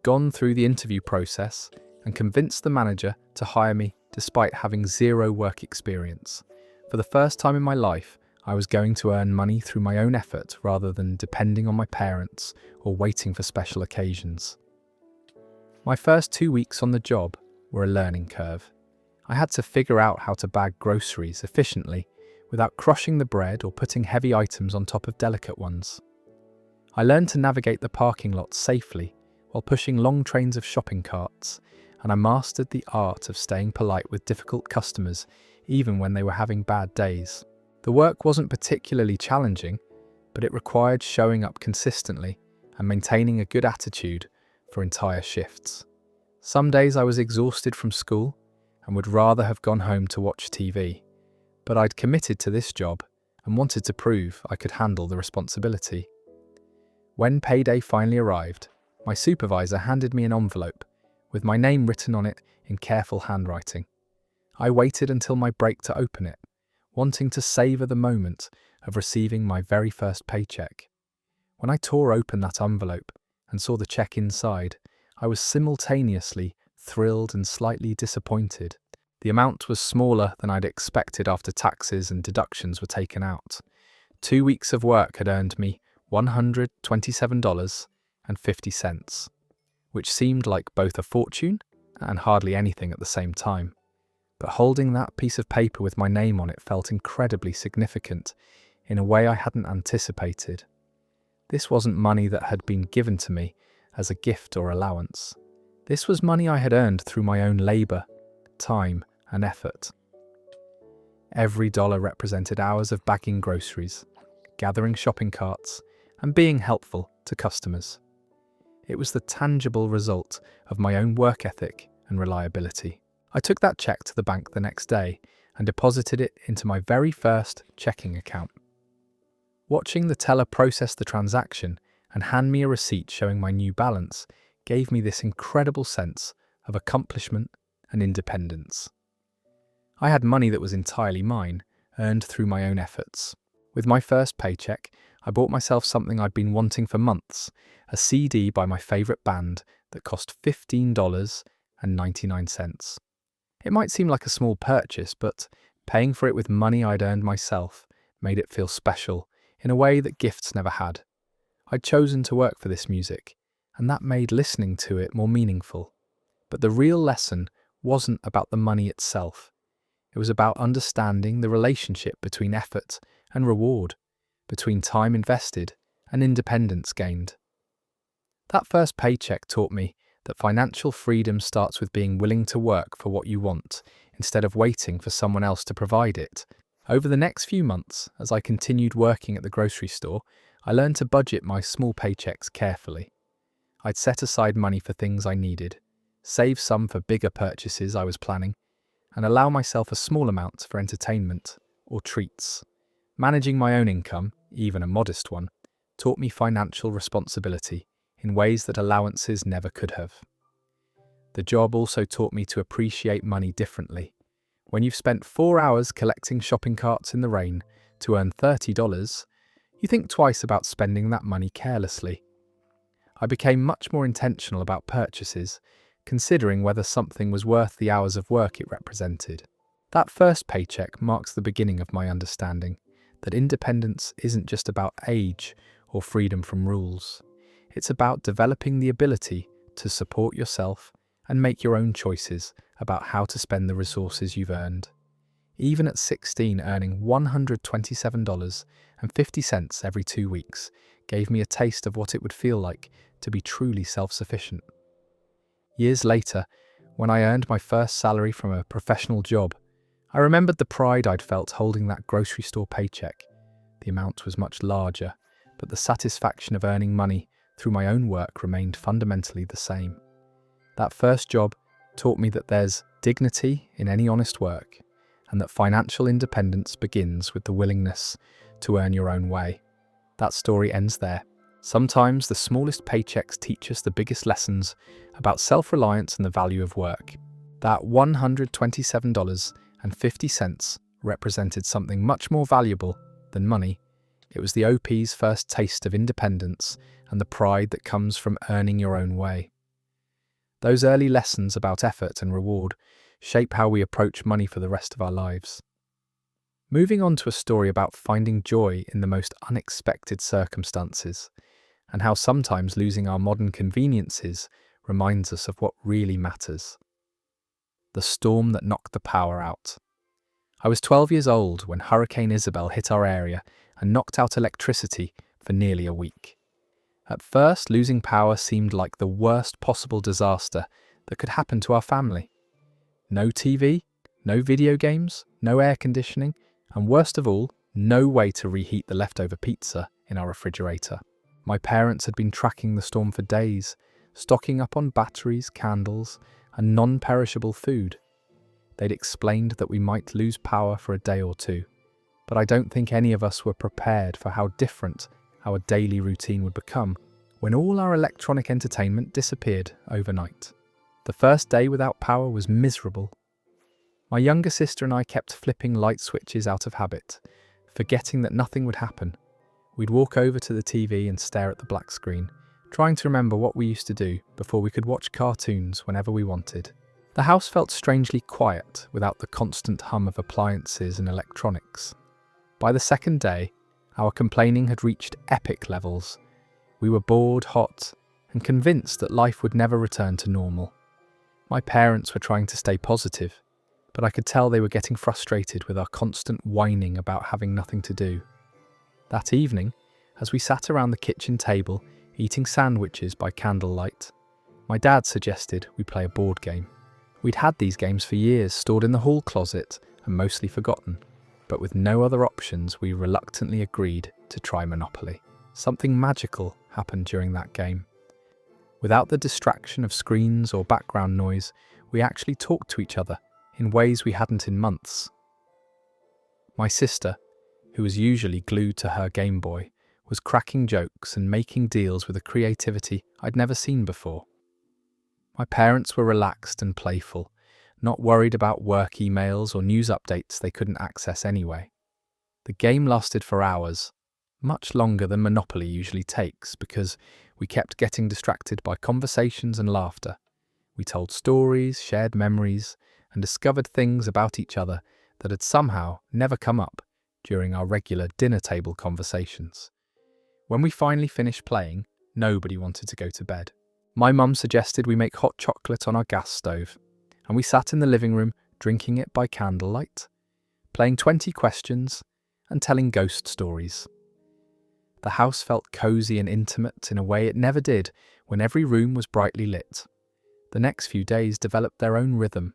gone through the interview process, and convinced the manager to hire me despite having 0 work experience. For the first time in my life, I was going to earn money through my own effort rather than depending on my parents or waiting for special occasions. My first 2 weeks on the job were a learning curve. I had to figure out how to bag groceries efficiently without crushing the bread or putting heavy items on top of delicate ones. I learned to navigate the parking lot safely while pushing long trains of shopping carts, and I mastered the art of staying polite with difficult customers even when they were having bad days. The work wasn't particularly challenging, but it required showing up consistently and maintaining a good attitude for entire shifts. Some days I was exhausted from school and would rather have gone home to watch TV, but I'd committed to this job and wanted to prove I could handle the responsibility. When payday finally arrived, my supervisor handed me an envelope with my name written on it in careful handwriting. I waited until my break to open it, wanting to savor the moment of receiving my very first paycheck. When I tore open that envelope and saw the check inside, I was simultaneously thrilled and slightly disappointed. The amount was smaller than I'd expected after taxes and deductions were taken out. 2 weeks of work had earned me $127.50, which seemed like both a fortune and hardly anything at the same time. But holding that piece of paper with my name on it felt incredibly significant in a way I hadn't anticipated. This wasn't money that had been given to me as a gift or allowance. This was money I had earned through my own labour, time, and effort. Every dollar represented hours of bagging groceries, gathering shopping carts, and being helpful to customers. It was the tangible result of my own work ethic and reliability. I took that check to the bank the next day and deposited it into my very first checking account. Watching the teller process the transaction and hand me a receipt showing my new balance gave me this incredible sense of accomplishment and independence. I had money that was entirely mine, earned through my own efforts. With my first paycheck, I bought myself something I'd been wanting for months, a CD by my favourite band that cost $15.99. It might seem like a small purchase, but paying for it with money I'd earned myself made it feel special in a way that gifts never had. I'd chosen to work for this music, and that made listening to it more meaningful. But the real lesson wasn't about the money itself. It was about understanding the relationship between effort and reward, between time invested and independence gained. That first paycheck taught me that financial freedom starts with being willing to work for what you want, instead of waiting for someone else to provide it. Over the next few months, as I continued working at the grocery store, I learned to budget my small paychecks carefully. I'd set aside money for things I needed, save some for bigger purchases I was planning, and allow myself a small amount for entertainment or treats. Managing my own income, even a modest one, taught me financial responsibility in ways that allowances never could have. The job also taught me to appreciate money differently. When you've spent 4 hours collecting shopping carts in the rain to earn $30, you think twice about spending that money carelessly. I became much more intentional about purchases, considering whether something was worth the hours of work it represented. That first paycheck marks the beginning of my understanding that independence isn't just about age or freedom from rules. It's about developing the ability to support yourself and make your own choices about how to spend the resources you've earned. Even at 16, earning $127.50 every 2 weeks gave me a taste of what it would feel like to be truly self-sufficient. Years later, when I earned my first salary from a professional job, I remembered the pride I'd felt holding that grocery store paycheck. The amount was much larger, but the satisfaction of earning money through my own work remained fundamentally the same. That first job taught me that there's dignity in any honest work, and that financial independence begins with the willingness to earn your own way. That story ends there. Sometimes the smallest paychecks teach us the biggest lessons about self-reliance and the value of work. That $127.50 represented something much more valuable than money. It was the OP's first taste of independence and the pride that comes from earning your own way. Those early lessons about effort and reward shape how we approach money for the rest of our lives. Moving on to a story about finding joy in the most unexpected circumstances, and how sometimes losing our modern conveniences reminds us of what really matters. The storm that knocked the power out. I was 12 years old when Hurricane Isabel hit our area and knocked out electricity for nearly a week. At first, losing power seemed like the worst possible disaster that could happen to our family. No TV, no video games, no air conditioning, and worst of all, no way to reheat the leftover pizza in our refrigerator. My parents had been tracking the storm for days, stocking up on batteries, candles, and non-perishable food. They'd explained that we might lose power for a day or two, but I don't think any of us were prepared for how different our daily routine would become when all our electronic entertainment disappeared overnight. The first day without power was miserable. My younger sister and I kept flipping light switches out of habit, forgetting that nothing would happen. We'd walk over to the TV and stare at the black screen, trying to remember what we used to do before we could watch cartoons whenever we wanted. The house felt strangely quiet without the constant hum of appliances and electronics. By the second day, our complaining had reached epic levels. We were bored, hot, and convinced that life would never return to normal. My parents were trying to stay positive, but I could tell they were getting frustrated with our constant whining about having nothing to do. That evening, as we sat around the kitchen table eating sandwiches by candlelight, my dad suggested we play a board game. We'd had these games for years, stored in the hall closet and mostly forgotten, but with no other options, we reluctantly agreed to try Monopoly. Something magical happened during that game. Without the distraction of screens or background noise, we actually talked to each other in ways we hadn't in months. My sister, who was usually glued to her Game Boy, was cracking jokes and making deals with a creativity I'd never seen before. My parents were relaxed and playful, not worried about work emails or news updates they couldn't access anyway. The game lasted for hours, much longer than Monopoly usually takes, because we kept getting distracted by conversations and laughter. We told stories, shared memories, and discovered things about each other that had somehow never come up during our regular dinner table conversations. When we finally finished playing, nobody wanted to go to bed. My mum suggested we make hot chocolate on our gas stove, and we sat in the living room drinking it by candlelight, playing 20 questions and telling ghost stories. The house felt cozy and intimate in a way it never did when every room was brightly lit. The next few days developed their own rhythm.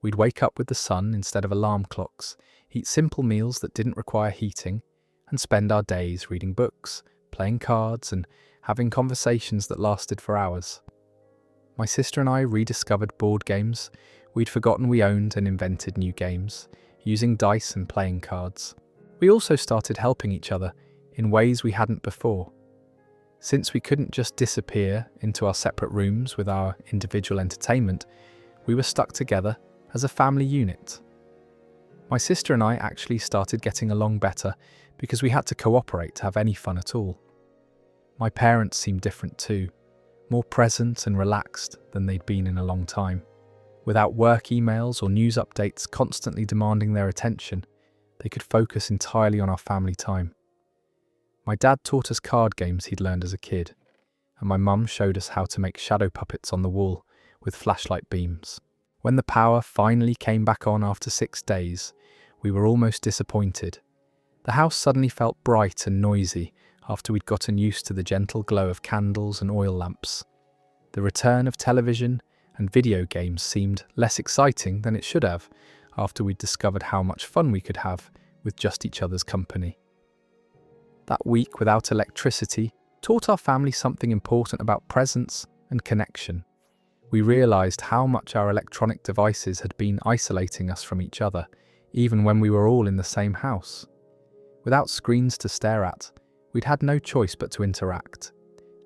We'd wake up with the sun instead of alarm clocks, eat simple meals that didn't require heating, and spend our days reading books, playing cards, and having conversations that lasted for hours. My sister and I rediscovered board games we'd forgotten we owned and invented new games, using dice and playing cards. We also started helping each other in ways we hadn't before. Since we couldn't just disappear into our separate rooms with our individual entertainment, we were stuck together as a family unit. My sister and I actually started getting along better because we had to cooperate to have any fun at all. My parents seemed different too, more present and relaxed than they'd been in a long time. Without work emails or news updates constantly demanding their attention, they could focus entirely on our family time. My dad taught us card games he'd learned as a kid, and my mum showed us how to make shadow puppets on the wall with flashlight beams. When the power finally came back on after 6 days, we were almost disappointed. The house suddenly felt bright and noisy after we'd gotten used to the gentle glow of candles and oil lamps. The return of television and video games seemed less exciting than it should have after we'd discovered how much fun we could have with just each other's company. That week without electricity taught our family something important about presence and connection. We realised how much our electronic devices had been isolating us from each other, even when we were all in the same house. Without screens to stare at, we'd had no choice but to interact,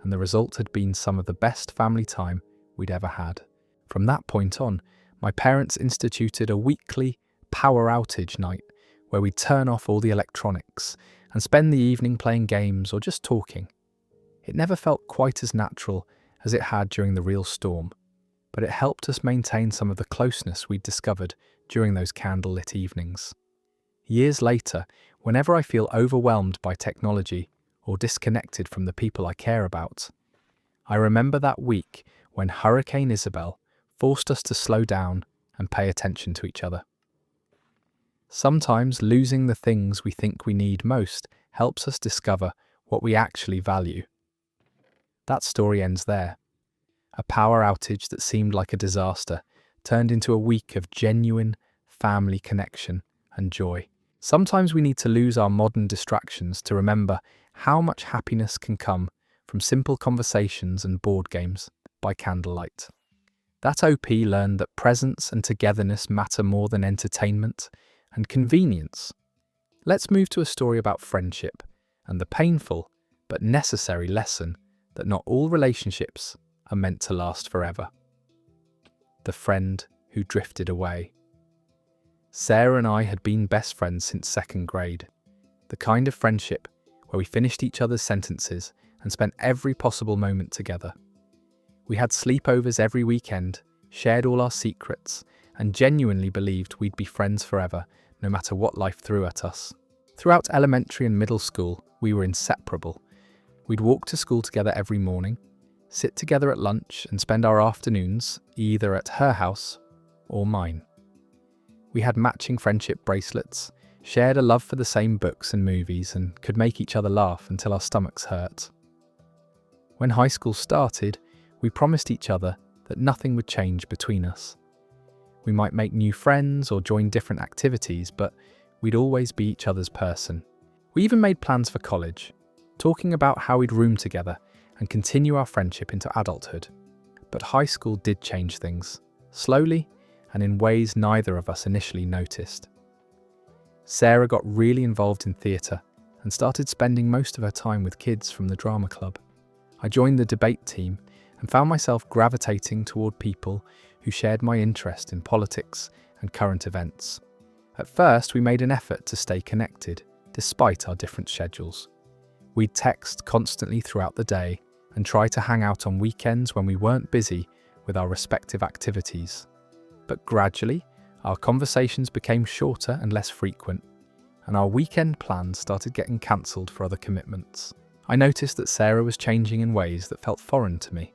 and the result had been some of the best family time we'd ever had. From that point on, my parents instituted a weekly power outage night where we'd turn off all the electronics and spend the evening playing games or just talking. It never felt quite as natural as it had during the real storm, but it helped us maintain some of the closeness we'd discovered during those candlelit evenings. Years later, whenever I feel overwhelmed by technology or disconnected from the people I care about, I remember that week when Hurricane Isabel forced us to slow down and pay attention to each other. Sometimes losing the things we think we need most helps us discover what we actually value. That story ends there. A power outage that seemed like a disaster turned into a week of genuine family connection and joy. Sometimes we need to lose our modern distractions to remember how much happiness can come from simple conversations and board games by candlelight. That OP learned that presence and togetherness matter more than entertainment and convenience. Let's move to a story about friendship and the painful but necessary lesson that not all relationships are meant to last forever. The friend who drifted away. Sarah and I had been best friends since second grade, the kind of friendship where we finished each other's sentences and spent every possible moment together. We had sleepovers every weekend, shared all our secrets, and genuinely believed we'd be friends forever, no matter what life threw at us. Throughout elementary and middle school, we were inseparable. We'd walk to school together every morning, sit together at lunch, and spend our afternoons either at her house or mine. We had matching friendship bracelets, shared a love for the same books and movies, and could make each other laugh until our stomachs hurt. When high school started, we promised each other that nothing would change between us. We might make new friends or join different activities, but we'd always be each other's person. We even made plans for college, talking about how we'd room together and continue our friendship into adulthood. But high school did change things, slowly and in ways neither of us initially noticed. Sarah got really involved in theatre and started spending most of her time with kids from the drama club. I joined the debate team and found myself gravitating toward people who shared my interest in politics and current events. At first, we made an effort to stay connected, despite our different schedules. We'd text constantly throughout the day and try to hang out on weekends when we weren't busy with our respective activities. But gradually, our conversations became shorter and less frequent, and our weekend plans started getting cancelled for other commitments. I noticed that Sarah was changing in ways that felt foreign to me.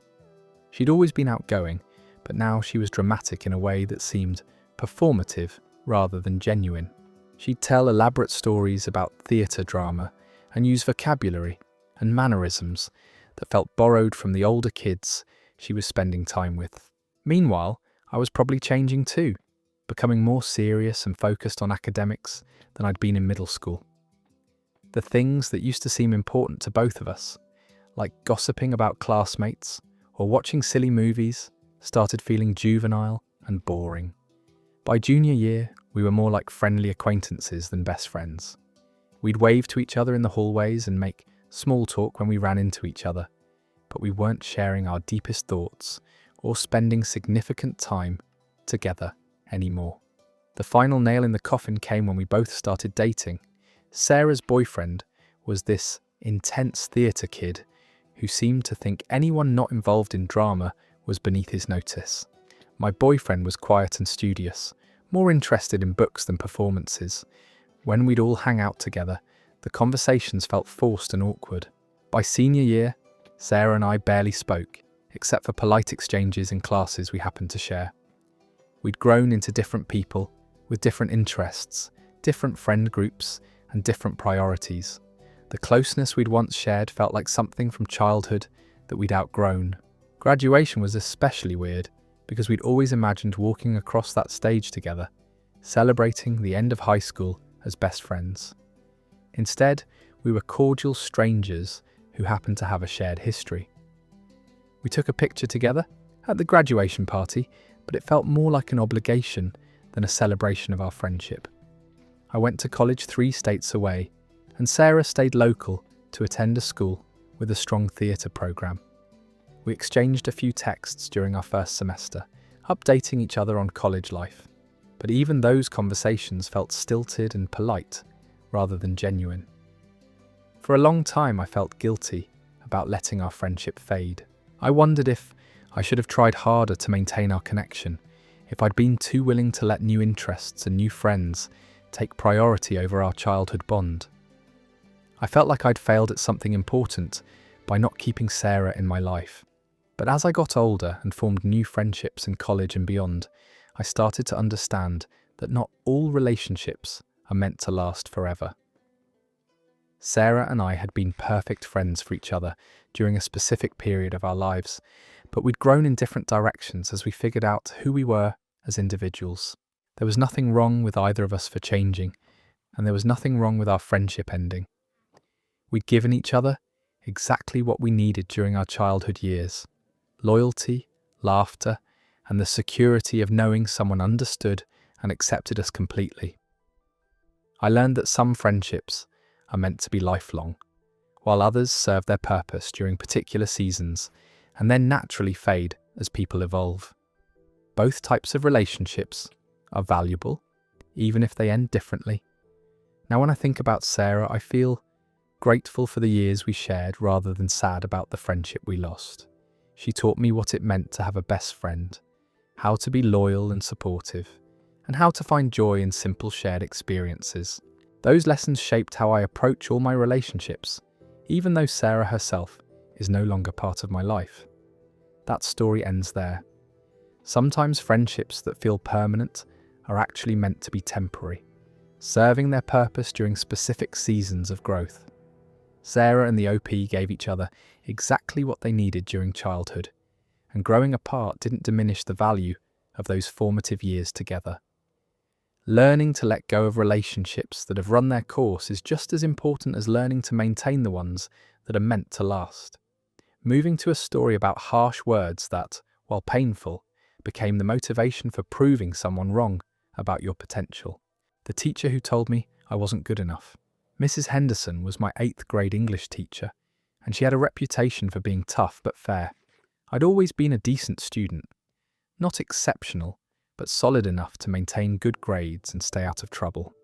She'd always been outgoing, but now she was dramatic in a way that seemed performative rather than genuine. She'd tell elaborate stories about theatre drama and use vocabulary and mannerisms that felt borrowed from the older kids she was spending time with. Meanwhile, I was probably changing too, becoming more serious and focused on academics than I'd been in middle school. The things that used to seem important to both of us, like gossiping about classmates or watching silly movies, started feeling juvenile and boring. By junior year, we were more like friendly acquaintances than best friends. We'd wave to each other in the hallways and make small talk when we ran into each other, but we weren't sharing our deepest thoughts or spending significant time together anymore. The final nail in the coffin came when we both started dating. Sarah's boyfriend was this intense theatre kid who seemed to think anyone not involved in drama was beneath his notice. My boyfriend was quiet and studious, more interested in books than performances. When we'd all hang out together, the conversations felt forced and awkward. By senior year, Sarah and I barely spoke, except for polite exchanges in classes we happened to share. We'd grown into different people, with different interests, different friend groups and different priorities. The closeness we'd once shared felt like something from childhood that we'd outgrown. Graduation was especially weird because we'd always imagined walking across that stage together, celebrating the end of high school as best friends. Instead, we were cordial strangers who happened to have a shared history. We took a picture together at the graduation party, but it felt more like an obligation than a celebration of our friendship. I went to college 3 states away, and Sarah stayed local to attend a school with a strong theatre programme. We exchanged a few texts during our first semester, updating each other on college life. But even those conversations felt stilted and polite, rather than genuine. For a long time I felt guilty about letting our friendship fade. I wondered if I should have tried harder to maintain our connection, if I'd been too willing to let new interests and new friends take priority over our childhood bond. I felt like I'd failed at something important by not keeping Sarah in my life. But as I got older and formed new friendships in college and beyond, I started to understand that not all relationships are meant to last forever. Sarah and I had been perfect friends for each other during a specific period of our lives, but we'd grown in different directions as we figured out who we were as individuals. There was nothing wrong with either of us for changing, and there was nothing wrong with our friendship ending. We'd given each other exactly what we needed during our childhood years: loyalty, laughter, and the security of knowing someone understood and accepted us completely. I learned that some friendships are meant to be lifelong, while others serve their purpose during particular seasons and then naturally fade as people evolve. Both types of relationships are valuable, even if they end differently. Now, when I think about Sarah, I feel grateful for the years we shared rather than sad about the friendship we lost. She taught me what it meant to have a best friend, how to be loyal and supportive, and how to find joy in simple shared experiences. Those lessons shaped how I approach all my relationships, even though Sarah herself is no longer part of my life. That story ends there. Sometimes friendships that feel permanent are actually meant to be temporary, serving their purpose during specific seasons of growth. Sarah and the OP gave each other exactly what they needed during childhood, and growing apart didn't diminish the value of those formative years together. Learning to let go of relationships that have run their course is just as important as learning to maintain the ones that are meant to last. Moving to a story about harsh words that, while painful, became the motivation for proving someone wrong about your potential. The teacher who told me I wasn't good enough. Mrs. Henderson was my 8th grade English teacher, and she had a reputation for being tough but fair. I'd always been a decent student, not exceptional, but solid enough to maintain good grades and stay out of trouble.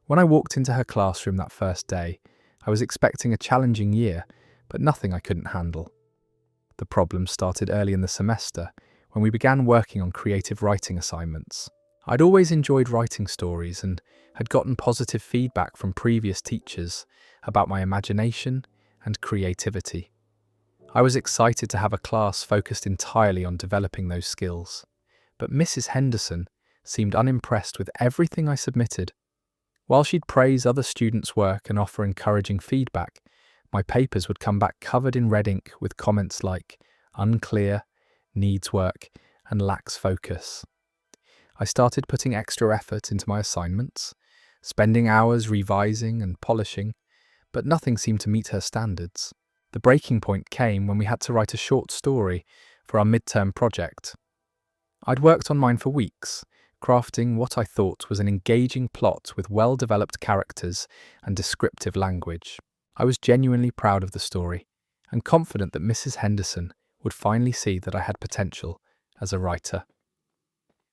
When I walked into her classroom that first day, I was expecting a challenging year, but nothing I couldn't handle. The problem started early in the semester, when we began working on creative writing assignments. I'd always enjoyed writing stories and had gotten positive feedback from previous teachers about my imagination and creativity. I was excited to have a class focused entirely on developing those skills, but Mrs. Henderson seemed unimpressed with everything I submitted. While she'd praise other students' work and offer encouraging feedback, my papers would come back covered in red ink with comments like unclear, needs work, and lacks focus. I started putting extra effort into my assignments, spending hours revising and polishing, but nothing seemed to meet her standards. The breaking point came when we had to write a short story for our midterm project. I'd worked on mine for weeks, crafting what I thought was an engaging plot with well-developed characters and descriptive language. I was genuinely proud of the story and confident that Mrs. Henderson would finally see that I had potential as a writer.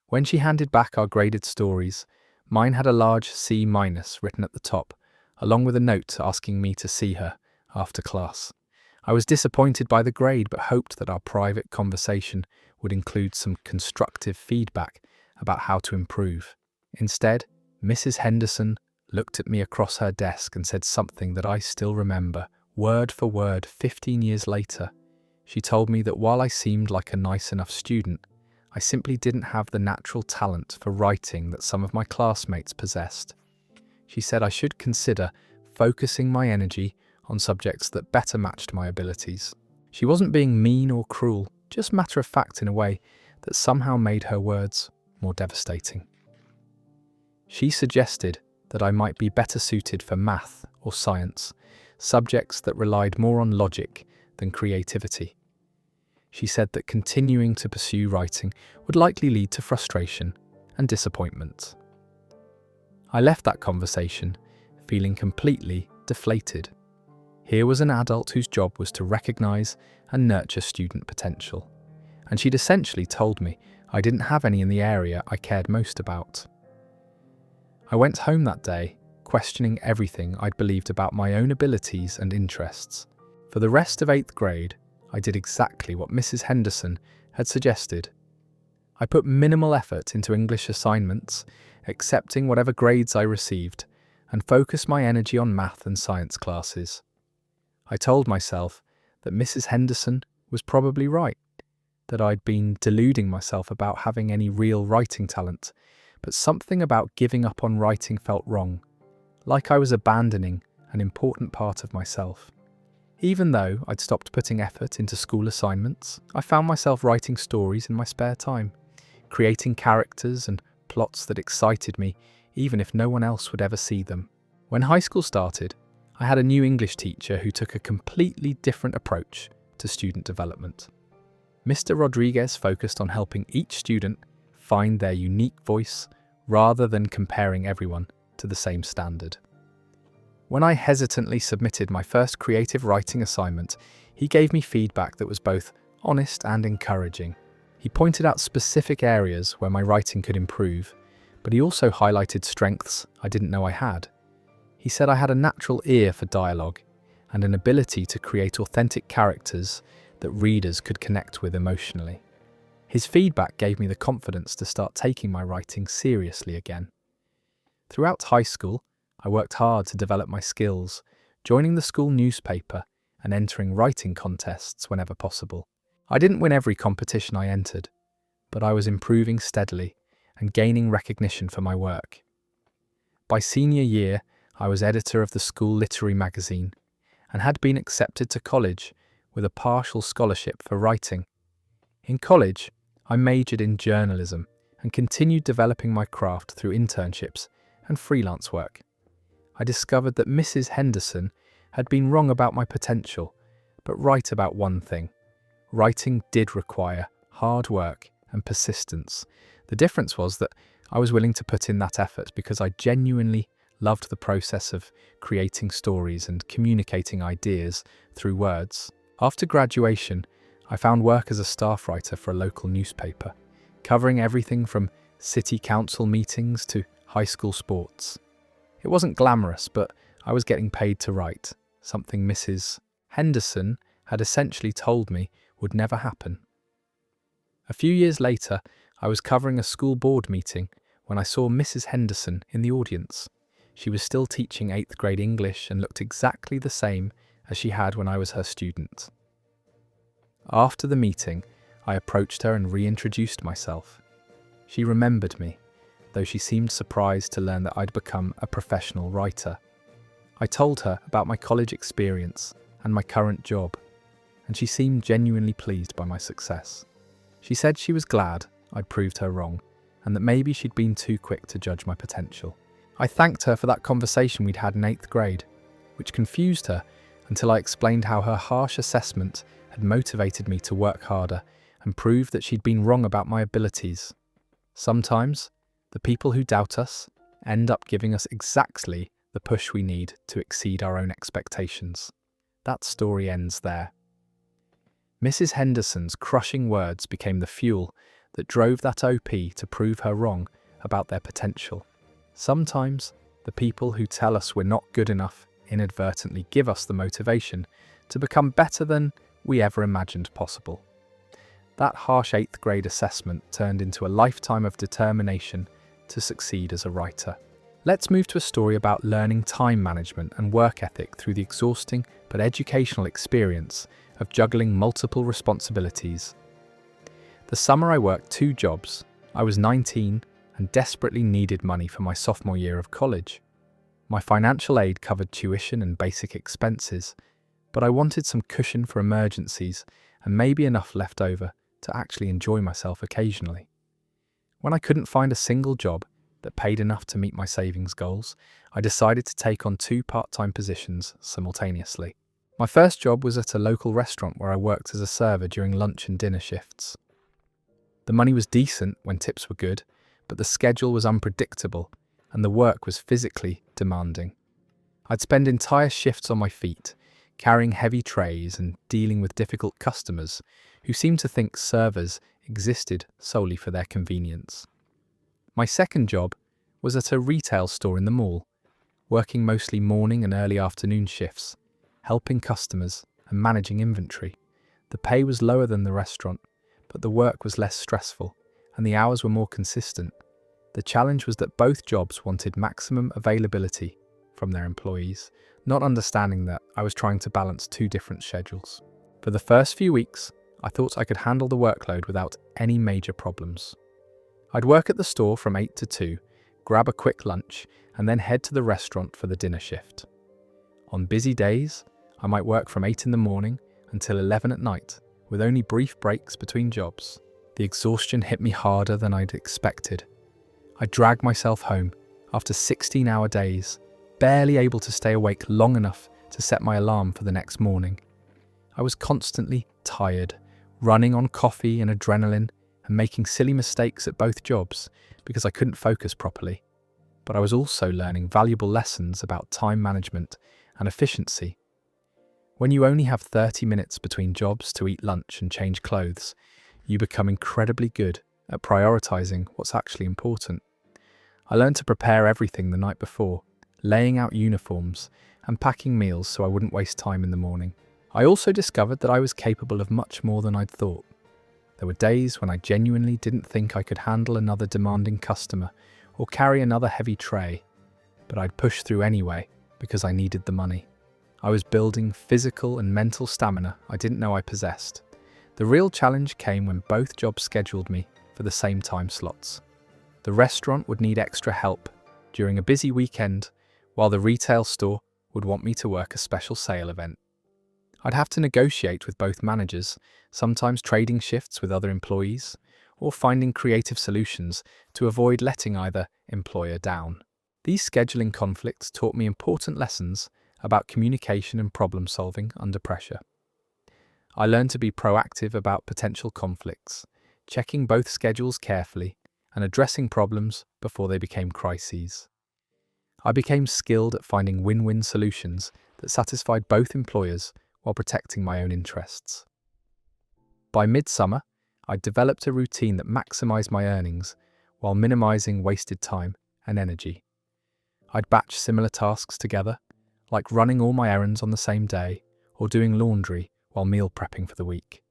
When she handed back our graded stories, mine had a large C- written at the top, along with a note asking me to see her after class. I was disappointed by the grade, but hoped that our private conversation would include some constructive feedback about how to improve. Instead, Mrs. Henderson looked at me across her desk and said something that I still remember, word for word, 15 years later. She told me that while I seemed like a nice enough student, I simply didn't have the natural talent for writing that some of my classmates possessed. She said I should consider focusing my energy on subjects that better matched my abilities. She wasn't being mean or cruel, just matter of fact in a way that somehow made her words more devastating. She suggested that I might be better suited for math or science, subjects that relied more on logic than creativity. She said that continuing to pursue writing would likely lead to frustration and disappointment. I left that conversation feeling completely deflated. Here was an adult whose job was to recognise and nurture student potential, and she'd essentially told me I didn't have any in the area I cared most about. I went home that day, questioning everything I'd believed about my own abilities and interests. For the rest of 8th grade, I did exactly what Mrs. Henderson had suggested. I put minimal effort into English assignments, accepting whatever grades I received, and focused my energy on math and science classes. I told myself that Mrs. Henderson was probably right, that I'd been deluding myself about having any real writing talent, but something about giving up on writing felt wrong, like I was abandoning an important part of myself. Even though I'd stopped putting effort into school assignments, I found myself writing stories in my spare time, creating characters and plots that excited me, even if no one else would ever see them. When high school started, I had a new English teacher who took a completely different approach to student development. Mr. Rodriguez focused on helping each student find their unique voice rather than comparing everyone to the same standard. When I hesitantly submitted my first creative writing assignment, he gave me feedback that was both honest and encouraging. He pointed out specific areas where my writing could improve, but he also highlighted strengths I didn't know I had. He said I had a natural ear for dialogue and an ability to create authentic characters that readers could connect with emotionally. His feedback gave me the confidence to start taking my writing seriously again. Throughout high school, I worked hard to develop my skills, joining the school newspaper and entering writing contests whenever possible. I didn't win every competition I entered, but I was improving steadily and gaining recognition for my work. By senior year, I was editor of the school literary magazine and had been accepted to college with a partial scholarship for writing. In college, I majored in journalism and continued developing my craft through internships and freelance work. I discovered that Mrs. Henderson had been wrong about my potential, but right about one thing. Writing did require hard work and persistence. The difference was that I was willing to put in that effort because I genuinely loved the process of creating stories and communicating ideas through words. After graduation, I found work as a staff writer for a local newspaper, covering everything from city council meetings to high school sports. It wasn't glamorous, but I was getting paid to write, something Mrs. Henderson had essentially told me would never happen. A few years later, I was covering a school board meeting when I saw Mrs. Henderson in the audience. She was still teaching 8th grade English and looked exactly the same as she had when I was her student. After the meeting, I approached her and reintroduced myself. She remembered me, though she seemed surprised to learn that I'd become a professional writer. I told her about my college experience and my current job, and she seemed genuinely pleased by my success. She said she was glad I'd proved her wrong, and that maybe she'd been too quick to judge my potential. I thanked her for that conversation we'd had in 8th grade, which confused her until I explained how her harsh assessment had motivated me to work harder and proved that she'd been wrong about my abilities. Sometimes, the people who doubt us end up giving us exactly the push we need to exceed our own expectations. That story ends there. Mrs. Henderson's crushing words became the fuel that drove that OP to prove her wrong about their potential. Sometimes, the people who tell us we're not good enough inadvertently give us the motivation to become better than we ever imagined possible. That harsh 8th grade assessment turned into a lifetime of determination to succeed as a writer. Let's move to a story about learning time management and work ethic through the exhausting but educational experience of juggling multiple responsibilities. The summer I worked 2 jobs. I was 19 and desperately needed money for my sophomore year of college. My financial aid covered tuition and basic expenses, but I wanted some cushion for emergencies and maybe enough left over to actually enjoy myself occasionally. When I couldn't find a single job that paid enough to meet my savings goals, I decided to take on 2 part-time positions simultaneously. My first job was at a local restaurant where I worked as a server during lunch and dinner shifts. The money was decent when tips were good, but the schedule was unpredictable and the work was physically demanding. I'd spend entire shifts on my feet, carrying heavy trays and dealing with difficult customers who seemed to think servers existed solely for their convenience. My second job was at a retail store in the mall, working mostly morning and early afternoon shifts, helping customers and managing inventory. The pay was lower than the restaurant, but the work was less stressful and the hours were more consistent. The challenge was that both jobs wanted maximum availability from their employees, not understanding that I was trying to balance 2 different schedules. For the first few weeks, I thought I could handle the workload without any major problems. I'd work at the store from 8 to 2, grab a quick lunch, and then head to the restaurant for the dinner shift. On busy days, I might work from 8 in the morning until 11 at night, with only brief breaks between jobs. The exhaustion hit me harder than I'd expected. I dragged myself home after 16-hour days, barely able to stay awake long enough to set my alarm for the next morning. I was constantly tired, running on coffee and adrenaline and making silly mistakes at both jobs because I couldn't focus properly. But I was also learning valuable lessons about time management and efficiency. When you only have 30 minutes between jobs to eat lunch and change clothes, you become incredibly good at prioritizing what's actually important. I learned to prepare everything the night before, laying out uniforms and packing meals so I wouldn't waste time in the morning. I also discovered that I was capable of much more than I'd thought. There were days when I genuinely didn't think I could handle another demanding customer or carry another heavy tray, but I'd push through anyway because I needed the money. I was building physical and mental stamina I didn't know I possessed. The real challenge came when both jobs scheduled me for the same time slots. The restaurant would need extra help during a busy weekend, while the retail store would want me to work a special sale event. I'd have to negotiate with both managers, sometimes trading shifts with other employees, or finding creative solutions to avoid letting either employer down. These scheduling conflicts taught me important lessons about communication and problem solving under pressure. I learned to be proactive about potential conflicts, checking both schedules carefully and addressing problems before they became crises. I became skilled at finding win-win solutions that satisfied both employers while protecting my own interests. By midsummer, I'd developed a routine that maximized my earnings while minimizing wasted time and energy. I'd batch similar tasks together, like running all my errands on the same day or doing laundry while meal prepping for the week.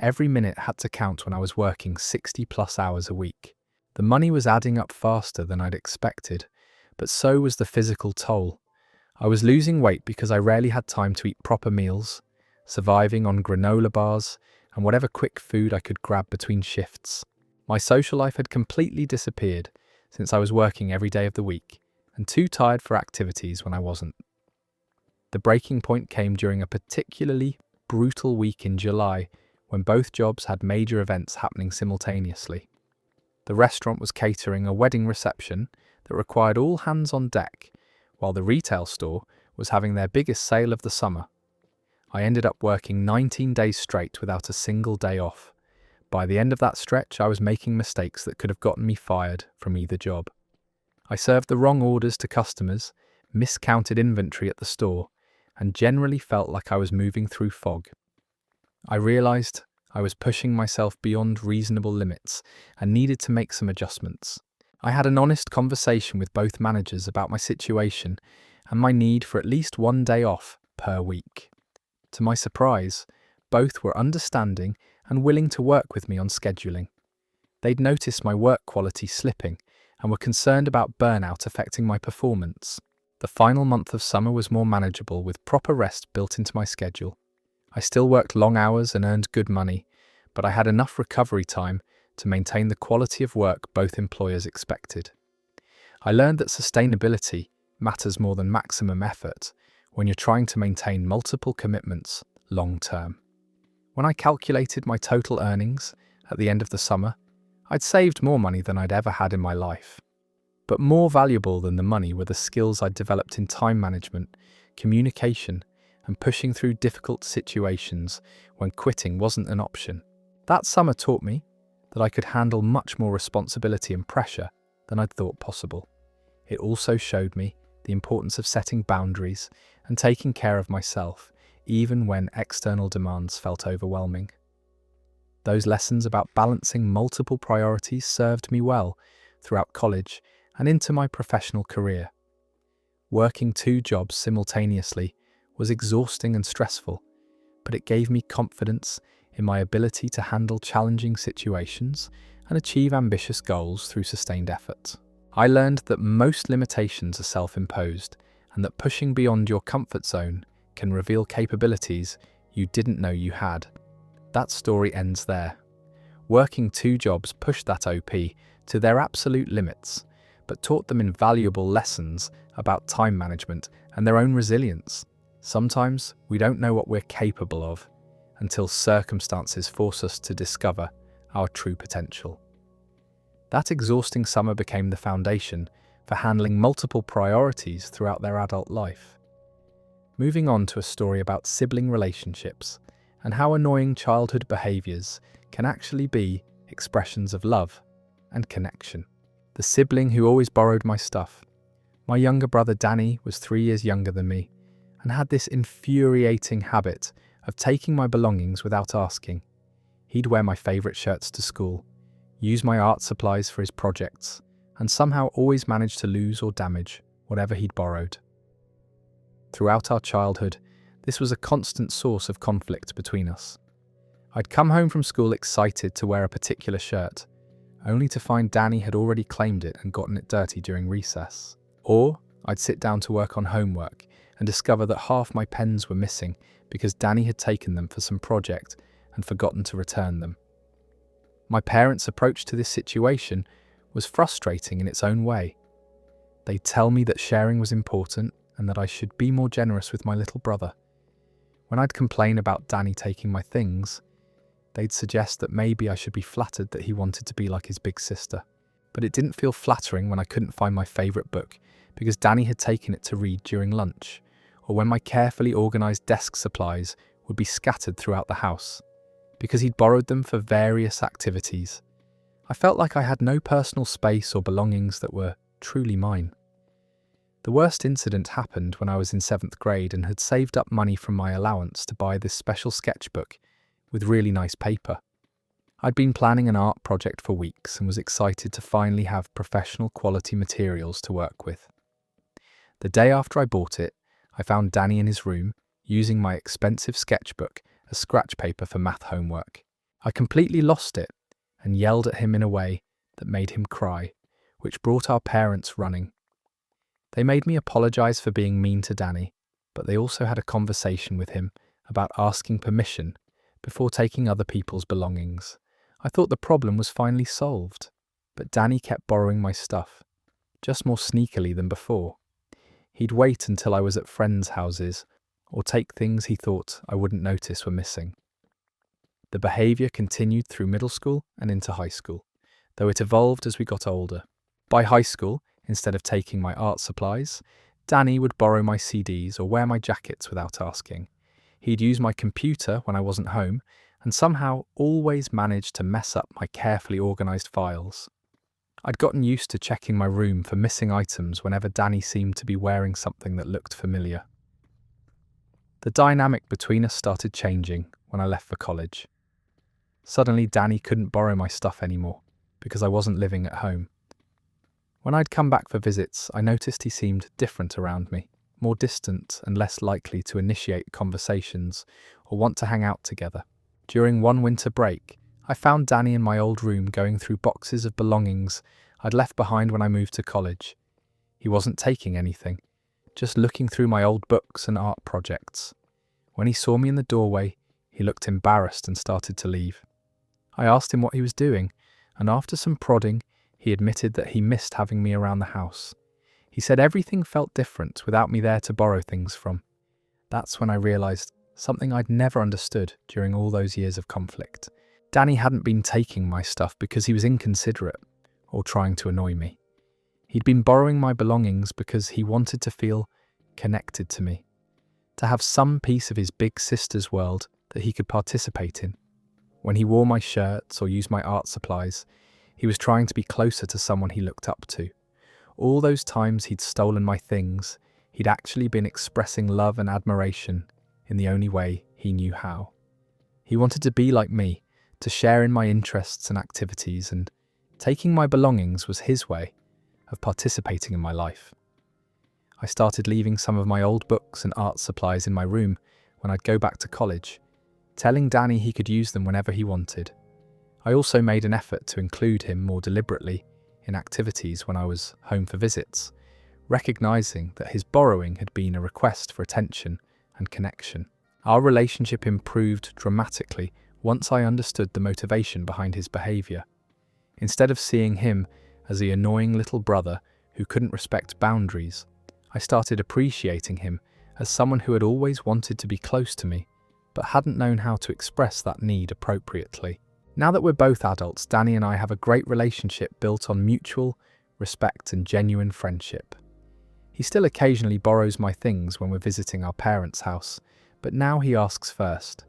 Every minute had to count when I was working 60+ hours a week. The money was adding up faster than I'd expected, but so was the physical toll. I was losing weight because I rarely had time to eat proper meals, surviving on granola bars and whatever quick food I could grab between shifts. My social life had completely disappeared since I was working every day of the week and too tired for activities when I wasn't. The breaking point came during a particularly brutal week in July when both jobs had major events happening simultaneously. The restaurant was catering a wedding reception that required all hands on deck, while the retail store was having their biggest sale of the summer. I ended up working 19 days straight without a single day off. By the end of that stretch, I was making mistakes that could have gotten me fired from either job. I served the wrong orders to customers, miscounted inventory at the store, and generally felt like I was moving through fog. I realized I was pushing myself beyond reasonable limits and needed to make some adjustments. I had an honest conversation with both managers about my situation and my need for at least one day off per week. To my surprise, both were understanding and willing to work with me on scheduling. They'd noticed my work quality slipping and were concerned about burnout affecting my performance. The final month of summer was more manageable with proper rest built into my schedule. I still worked long hours and earned good money, but I had enough recovery time to maintain the quality of work both employers expected. I learned that sustainability matters more than maximum effort when you're trying to maintain multiple commitments long term. When I calculated my total earnings at the end of the summer, I'd saved more money than I'd ever had in my life. But more valuable than the money were the skills I'd developed in time management, communication, and pushing through difficult situations when quitting wasn't an option. That summer taught me that I could handle much more responsibility and pressure than I'd thought possible. It also showed me the importance of setting boundaries and taking care of myself, even when external demands felt overwhelming. Those lessons about balancing multiple priorities served me well throughout college and into my professional career. Working 2 jobs simultaneously was exhausting and stressful, but it gave me confidence in my ability to handle challenging situations and achieve ambitious goals through sustained effort. I learned that most limitations are self-imposed and that pushing beyond your comfort zone can reveal capabilities you didn't know you had. That story ends there. Working 2 jobs pushed that OP to their absolute limits, but taught them invaluable lessons about time management and their own resilience. Sometimes we don't know what we're capable of until circumstances force us to discover our true potential. That exhausting summer became the foundation for handling multiple priorities throughout their adult life. Moving on to a story about sibling relationships and how annoying childhood behaviours can actually be expressions of love and connection. The sibling who always borrowed my stuff. My younger brother Danny was 3 years younger than me and had this infuriating habit of taking my belongings without asking. He'd wear my favourite shirts to school, use my art supplies for his projects, and somehow always manage to lose or damage whatever he'd borrowed. Throughout our childhood, this was a constant source of conflict between us. I'd come home from school excited to wear a particular shirt, only to find Danny had already claimed it and gotten it dirty during recess. Or I'd sit down to work on homework and discover that half my pens were missing because Danny had taken them for some project and forgotten to return them. My parents' approach to this situation was frustrating in its own way. They'd tell me that sharing was important and that I should be more generous with my little brother. When I'd complain about Danny taking my things, they'd suggest that maybe I should be flattered that he wanted to be like his big sister. But it didn't feel flattering when I couldn't find my favourite book because Danny had taken it to read during lunch, or when my carefully organised desk supplies would be scattered throughout the house, because he'd borrowed them for various activities. I felt like I had no personal space or belongings that were truly mine. The worst incident happened when I was in 7th grade and had saved up money from my allowance to buy this special sketchbook with really nice paper. I'd been planning an art project for weeks and was excited to finally have professional quality materials to work with. The day after I bought it, I found Danny in his room using my expensive sketchbook as scratch paper for math homework. I completely lost it and yelled at him in a way that made him cry, which brought our parents running. They made me apologise for being mean to Danny, but they also had a conversation with him about asking permission before taking other people's belongings. I thought the problem was finally solved, but Danny kept borrowing my stuff, just more sneakily than before. He'd wait until I was at friends' houses or take things he thought I wouldn't notice were missing. The behaviour continued through middle school and into high school, though it evolved as we got older. By high school, instead of taking my art supplies, Danny would borrow my CDs or wear my jackets without asking. He'd use my computer when I wasn't home and somehow always managed to mess up my carefully organised files. I'd gotten used to checking my room for missing items whenever Danny seemed to be wearing something that looked familiar. The dynamic between us started changing when I left for college. Suddenly, Danny couldn't borrow my stuff anymore because I wasn't living at home. When I'd come back for visits, I noticed he seemed different around me, more distant and less likely to initiate conversations or want to hang out together. During one winter break, I found Danny in my old room going through boxes of belongings I'd left behind when I moved to college. He wasn't taking anything, just looking through my old books and art projects. When he saw me in the doorway, he looked embarrassed and started to leave. I asked him what he was doing, and after some prodding, he admitted that he missed having me around the house. He said everything felt different without me there to borrow things from. That's when I realised something I'd never understood during all those years of conflict. Danny hadn't been taking my stuff because he was inconsiderate or trying to annoy me. He'd been borrowing my belongings because he wanted to feel connected to me, to have some piece of his big sister's world that he could participate in. When he wore my shirts or used my art supplies, he was trying to be closer to someone he looked up to. All those times he'd stolen my things, he'd actually been expressing love and admiration in the only way he knew how. He wanted to be like me, to share in my interests and activities, and taking my belongings was his way of participating in my life. I started leaving some of my old books and art supplies in my room when I'd go back to college, telling Danny he could use them whenever he wanted. I also made an effort to include him more deliberately in activities when I was home for visits, recognizing that his borrowing had been a request for attention and connection. Our relationship improved dramatically once I understood the motivation behind his behavior. Instead of seeing him as the annoying little brother who couldn't respect boundaries, I started appreciating him as someone who had always wanted to be close to me, but hadn't known how to express that need appropriately. Now that we're both adults, Danny and I have a great relationship built on mutual respect and genuine friendship. He still occasionally borrows my things when we're visiting our parents' house, but now he asks first.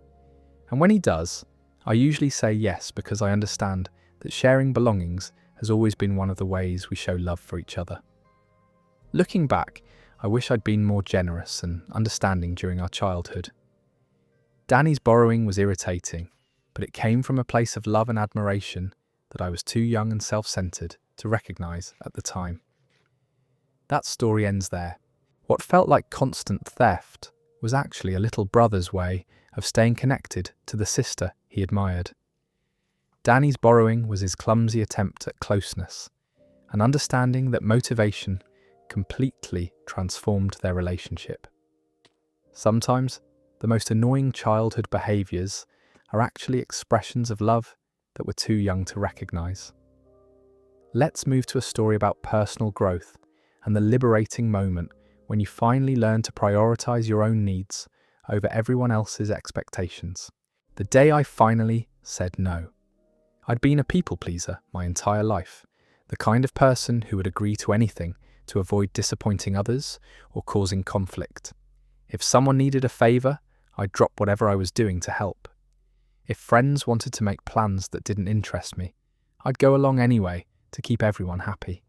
And when he does, I usually say yes because I understand that sharing belongings has always been one of the ways we show love for each other. Looking back, I wish I'd been more generous and understanding during our childhood. Danny's borrowing was irritating, but it came from a place of love and admiration that I was too young and self-centered to recognize at the time. That story ends there. What felt like constant theft was actually a little brother's way of staying connected to the sister he admired. Danny's borrowing was his clumsy attempt at closeness, an understanding that motivation completely transformed their relationship. Sometimes, the most annoying childhood behaviors are actually expressions of love that we're too young to recognize. Let's move to a story about personal growth and the liberating moment when you finally learn to prioritize your own needs over everyone else's expectations. The day I finally said no. I'd been a people pleaser my entire life, the kind of person who would agree to anything to avoid disappointing others or causing conflict. If someone needed a favor, I'd drop whatever I was doing to help. If friends wanted to make plans that didn't interest me, I'd go along anyway to keep everyone happy.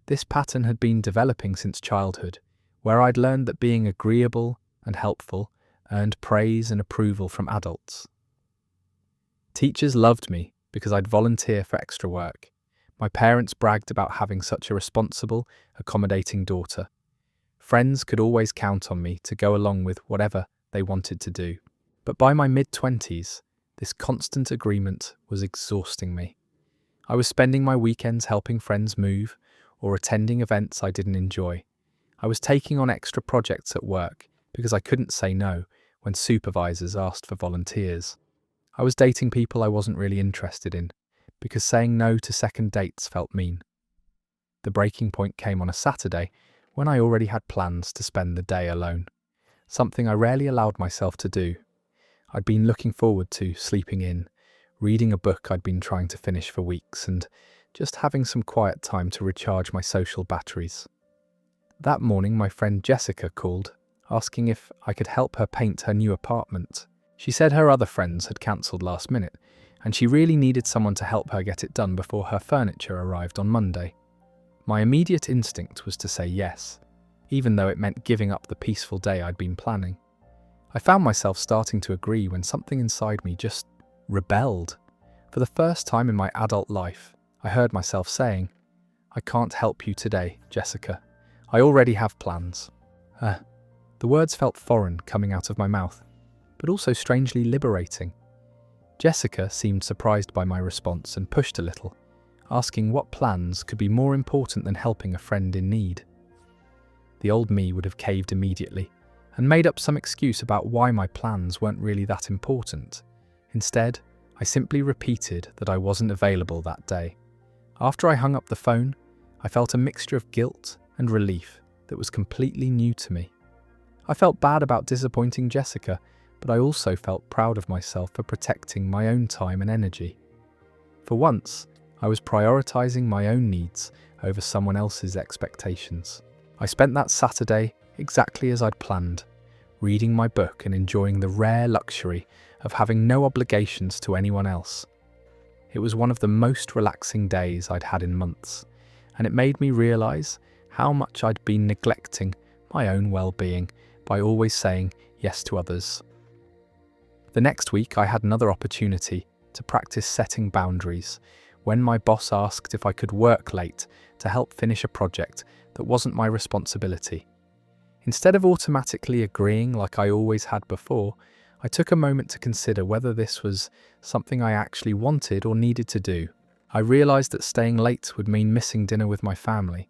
This pattern had been developing since childhood, where I'd learned that being agreeable and helpful earned praise and approval from adults. Teachers loved me because I'd volunteer for extra work. My parents bragged about having such a responsible, accommodating daughter. Friends could always count on me to go along with whatever they wanted to do. But by my mid-20s, this constant agreement was exhausting me. I was spending my weekends helping friends move or attending events I didn't enjoy. I was taking on extra projects at work because I couldn't say no when supervisors asked for volunteers. I was dating people I wasn't really interested in because saying no to second dates felt mean. The breaking point came on a Saturday when I already had plans to spend the day alone, something I rarely allowed myself to do. I'd been looking forward to sleeping in, reading a book I'd been trying to finish for weeks, and just having some quiet time to recharge my social batteries. That morning, my friend Jessica called, asking if I could help her paint her new apartment. She said her other friends had cancelled last minute, and she really needed someone to help her get it done before her furniture arrived on Monday. My immediate instinct was to say yes, even though it meant giving up the peaceful day I'd been planning. I found myself starting to agree when something inside me just rebelled. For the first time in my adult life, I heard myself saying, "I can't help you today, Jessica. I already have plans." The words felt foreign coming out of my mouth, but also strangely liberating. Jessica seemed surprised by my response and pushed a little, asking what plans could be more important than helping a friend in need. The old me would have caved immediately and made up some excuse about why my plans weren't really that important. Instead, I simply repeated that I wasn't available that day. After I hung up the phone, I felt a mixture of guilt and relief that was completely new to me. I felt bad about disappointing Jessica, but I also felt proud of myself for protecting my own time and energy. For once, I was prioritizing my own needs over someone else's expectations. I spent that Saturday exactly as I'd planned, reading my book and enjoying the rare luxury of having no obligations to anyone else. It was one of the most relaxing days I'd had in months, and it made me realize how much I'd been neglecting my own well-being by always saying yes to others. The next week, I had another opportunity to practice setting boundaries when my boss asked if I could work late to help finish a project that wasn't my responsibility. Instead of automatically agreeing like I always had before, I took a moment to consider whether this was something I actually wanted or needed to do. I realized that staying late would mean missing dinner with my family,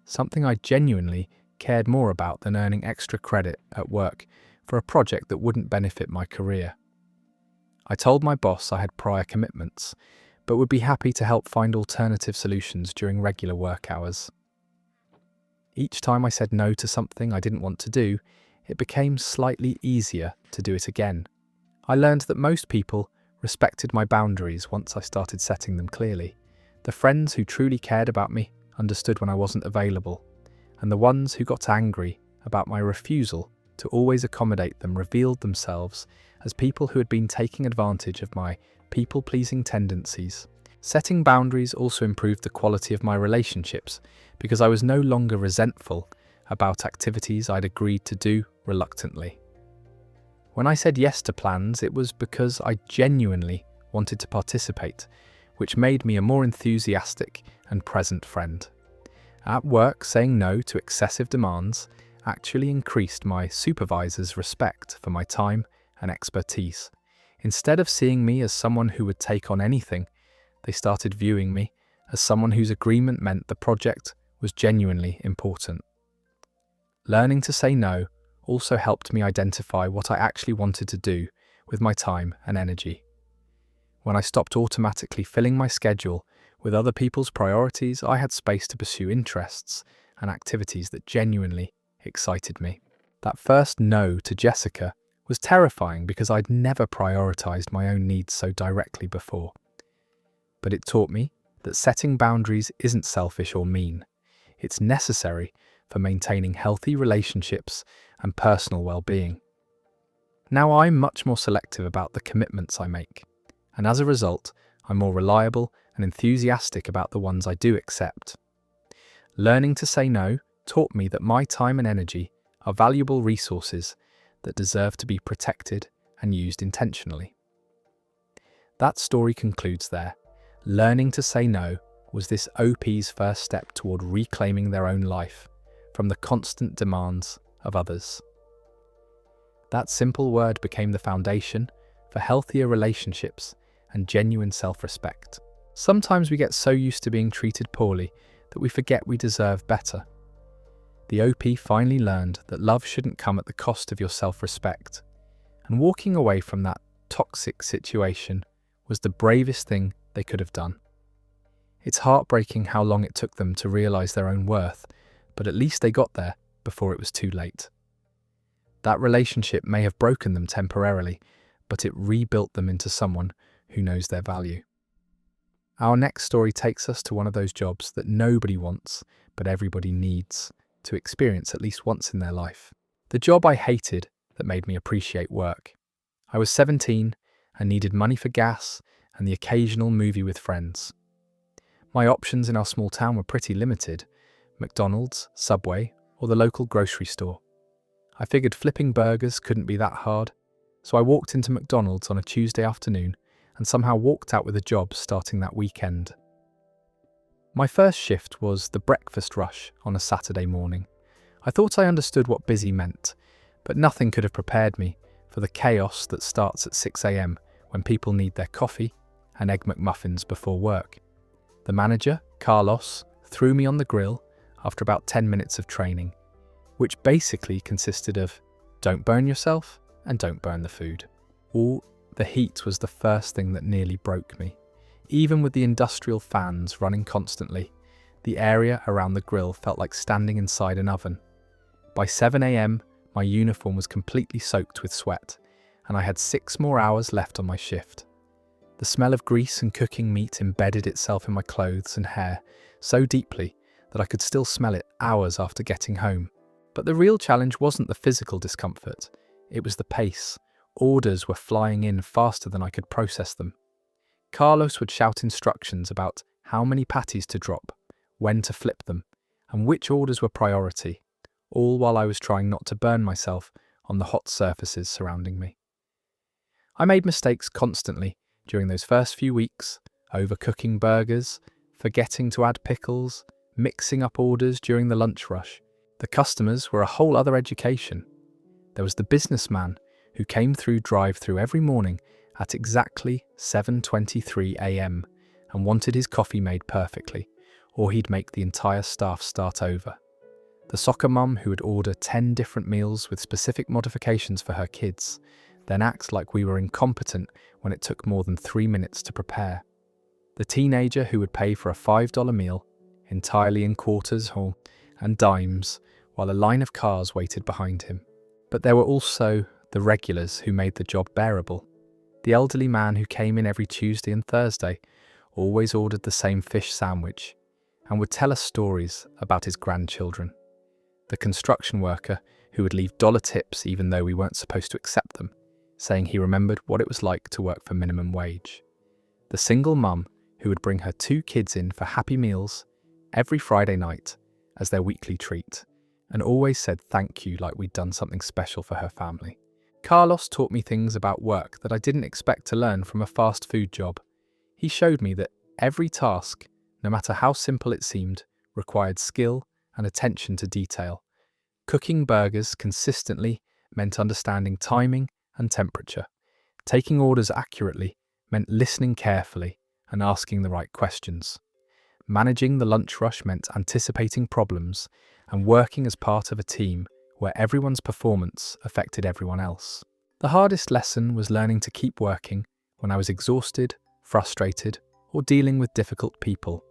something I genuinely cared more about than earning extra credit at work for a project that wouldn't benefit my career. I told my boss I had prior commitments, but would be happy to help find alternative solutions during regular work hours. Each time I said no to something I didn't want to do, it became slightly easier to do it again. I learned that most people respected my boundaries once I started setting them clearly. The friends who truly cared about me understood when I wasn't available, and the ones who got angry about my refusal to always accommodate them revealed themselves as people who had been taking advantage of my people-pleasing tendencies. Setting boundaries also improved the quality of my relationships because I was no longer resentful about activities I'd agreed to do reluctantly. When I said yes to plans, it was because I genuinely wanted to participate, which made me a more enthusiastic and present friend. At work, saying no to excessive demands actually increased my supervisor's respect for my time and expertise. Instead of seeing me as someone who would take on anything, they started viewing me as someone whose agreement meant the project was genuinely important. Learning to say no also helped me identify what I actually wanted to do with my time and energy. When I stopped automatically filling my schedule with other people's priorities, I had space to pursue interests and activities that genuinely excited me. That first no to Jessica was terrifying because I'd never prioritized my own needs so directly before. But it taught me that setting boundaries isn't selfish or mean. It's necessary for maintaining healthy relationships and personal well-being. Now I'm much more selective about the commitments I make, and as a result, I'm more reliable and enthusiastic about the ones I do accept. Learning to say no taught me that my time and energy are valuable resources that deserve to be protected and used intentionally. That story concludes there. Learning to say no was this OP's first step toward reclaiming their own life from the constant demands of others. That simple word became the foundation for healthier relationships and genuine self-respect. Sometimes we get so used to being treated poorly that we forget we deserve better. The OP finally learned that love shouldn't come at the cost of your self-respect, and walking away from that toxic situation was the bravest thing they could have done. It's heartbreaking how long it took them to realize their own worth, but at least they got there before it was too late. That relationship may have broken them temporarily, but it rebuilt them into someone who knows their value. Our next story takes us to one of those jobs that nobody wants, but everybody needs to experience at least once in their life. The job I hated that made me appreciate work. I was 17 and needed money for gas and the occasional movie with friends. My options in our small town were pretty limited: McDonald's, Subway, or the local grocery store. I figured flipping burgers couldn't be that hard, so I walked into McDonald's on a Tuesday afternoon and somehow walked out with a job starting that weekend. My first shift was the breakfast rush on a Saturday morning. I thought I understood what busy meant, but nothing could have prepared me for the chaos that starts at 6 a.m. when people need their coffee and Egg McMuffins before work. The manager, Carlos, threw me on the grill after about 10 minutes of training, which basically consisted of don't burn yourself and don't burn the food. The heat was the first thing that nearly broke me. Even with the industrial fans running constantly, The area around the grill felt like standing inside an oven. By 7 a.m, my uniform was completely soaked with sweat, and I had 6 more hours left on my shift. The smell of grease and cooking meat embedded itself in my clothes and hair so deeply that I could still smell it hours after getting home. But the real challenge wasn't the physical discomfort, it was the pace. Orders were flying in faster than I could process them. Carlos would shout instructions about how many patties to drop, when to flip them, and which orders were priority, all while I was trying not to burn myself on the hot surfaces surrounding me. I made mistakes constantly during those first few weeks, overcooking burgers, forgetting to add pickles, mixing up orders during the lunch rush. The customers were a whole other education. There was the businessman who came through drive-through every morning at exactly 7:23 a.m. and wanted his coffee made perfectly, or he'd make the entire staff start over. The soccer mum who would order 10 different meals with specific modifications for her kids, then act like we were incompetent when it took more than 3 minutes to prepare. The teenager who would pay for a $5 meal, entirely in quarters and dimes, while a line of cars waited behind him. But there were also the regulars who made the job bearable. The elderly man who came in every Tuesday and Thursday, always ordered the same fish sandwich, and would tell us stories about his grandchildren. The construction worker who would leave dollar tips even though we weren't supposed to accept them, saying he remembered what it was like to work for minimum wage. The single mum who would bring her 2 kids in for Happy Meals every Friday night as their weekly treat, and always said thank you like we'd done something special for her family. Carlos taught me things about work that I didn't expect to learn from a fast food job. He showed me that every task, no matter how simple it seemed, required skill and attention to detail. Cooking burgers consistently meant understanding timing and temperature. Taking orders accurately meant listening carefully and asking the right questions. Managing the lunch rush meant anticipating problems and working as part of a team where everyone's performance affected everyone else. The hardest lesson was learning to keep working when I was exhausted, frustrated, or dealing with difficult people.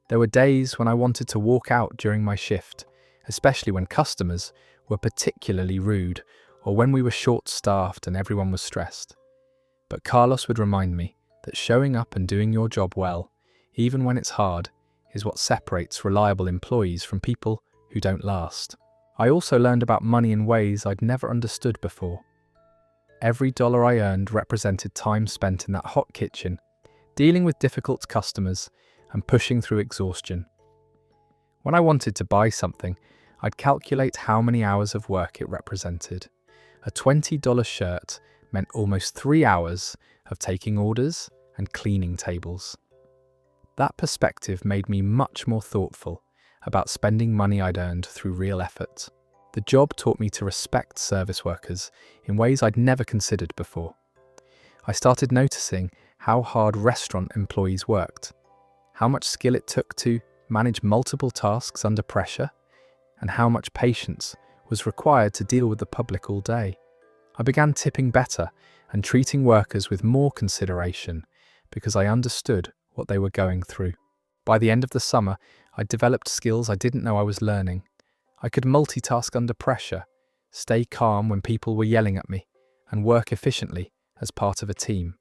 There were days when I wanted to walk out during my shift, especially when customers were particularly rude or when we were short-staffed and everyone was stressed. But Carlos would remind me that showing up and doing your job well, even when it's hard, is what separates reliable employees from people who don't last. I also learned about money in ways I'd never understood before. Every dollar I earned represented time spent in that hot kitchen, dealing with difficult customers and pushing through exhaustion. When I wanted to buy something, I'd calculate how many hours of work it represented. A $20 shirt meant almost 3 hours of taking orders and cleaning tables. That perspective made me much more thoughtful about spending money I'd earned through real effort. The job taught me to respect service workers in ways I'd never considered before. I started noticing how hard restaurant employees worked, how much skill it took to manage multiple tasks under pressure, and how much patience was required to deal with the public all day. I began tipping better and treating workers with more consideration because I understood what they were going through. By the end of the summer, I'd developed skills I didn't know I was learning. I could multitask under pressure, stay calm when people were yelling at me, and work efficiently as part of a team.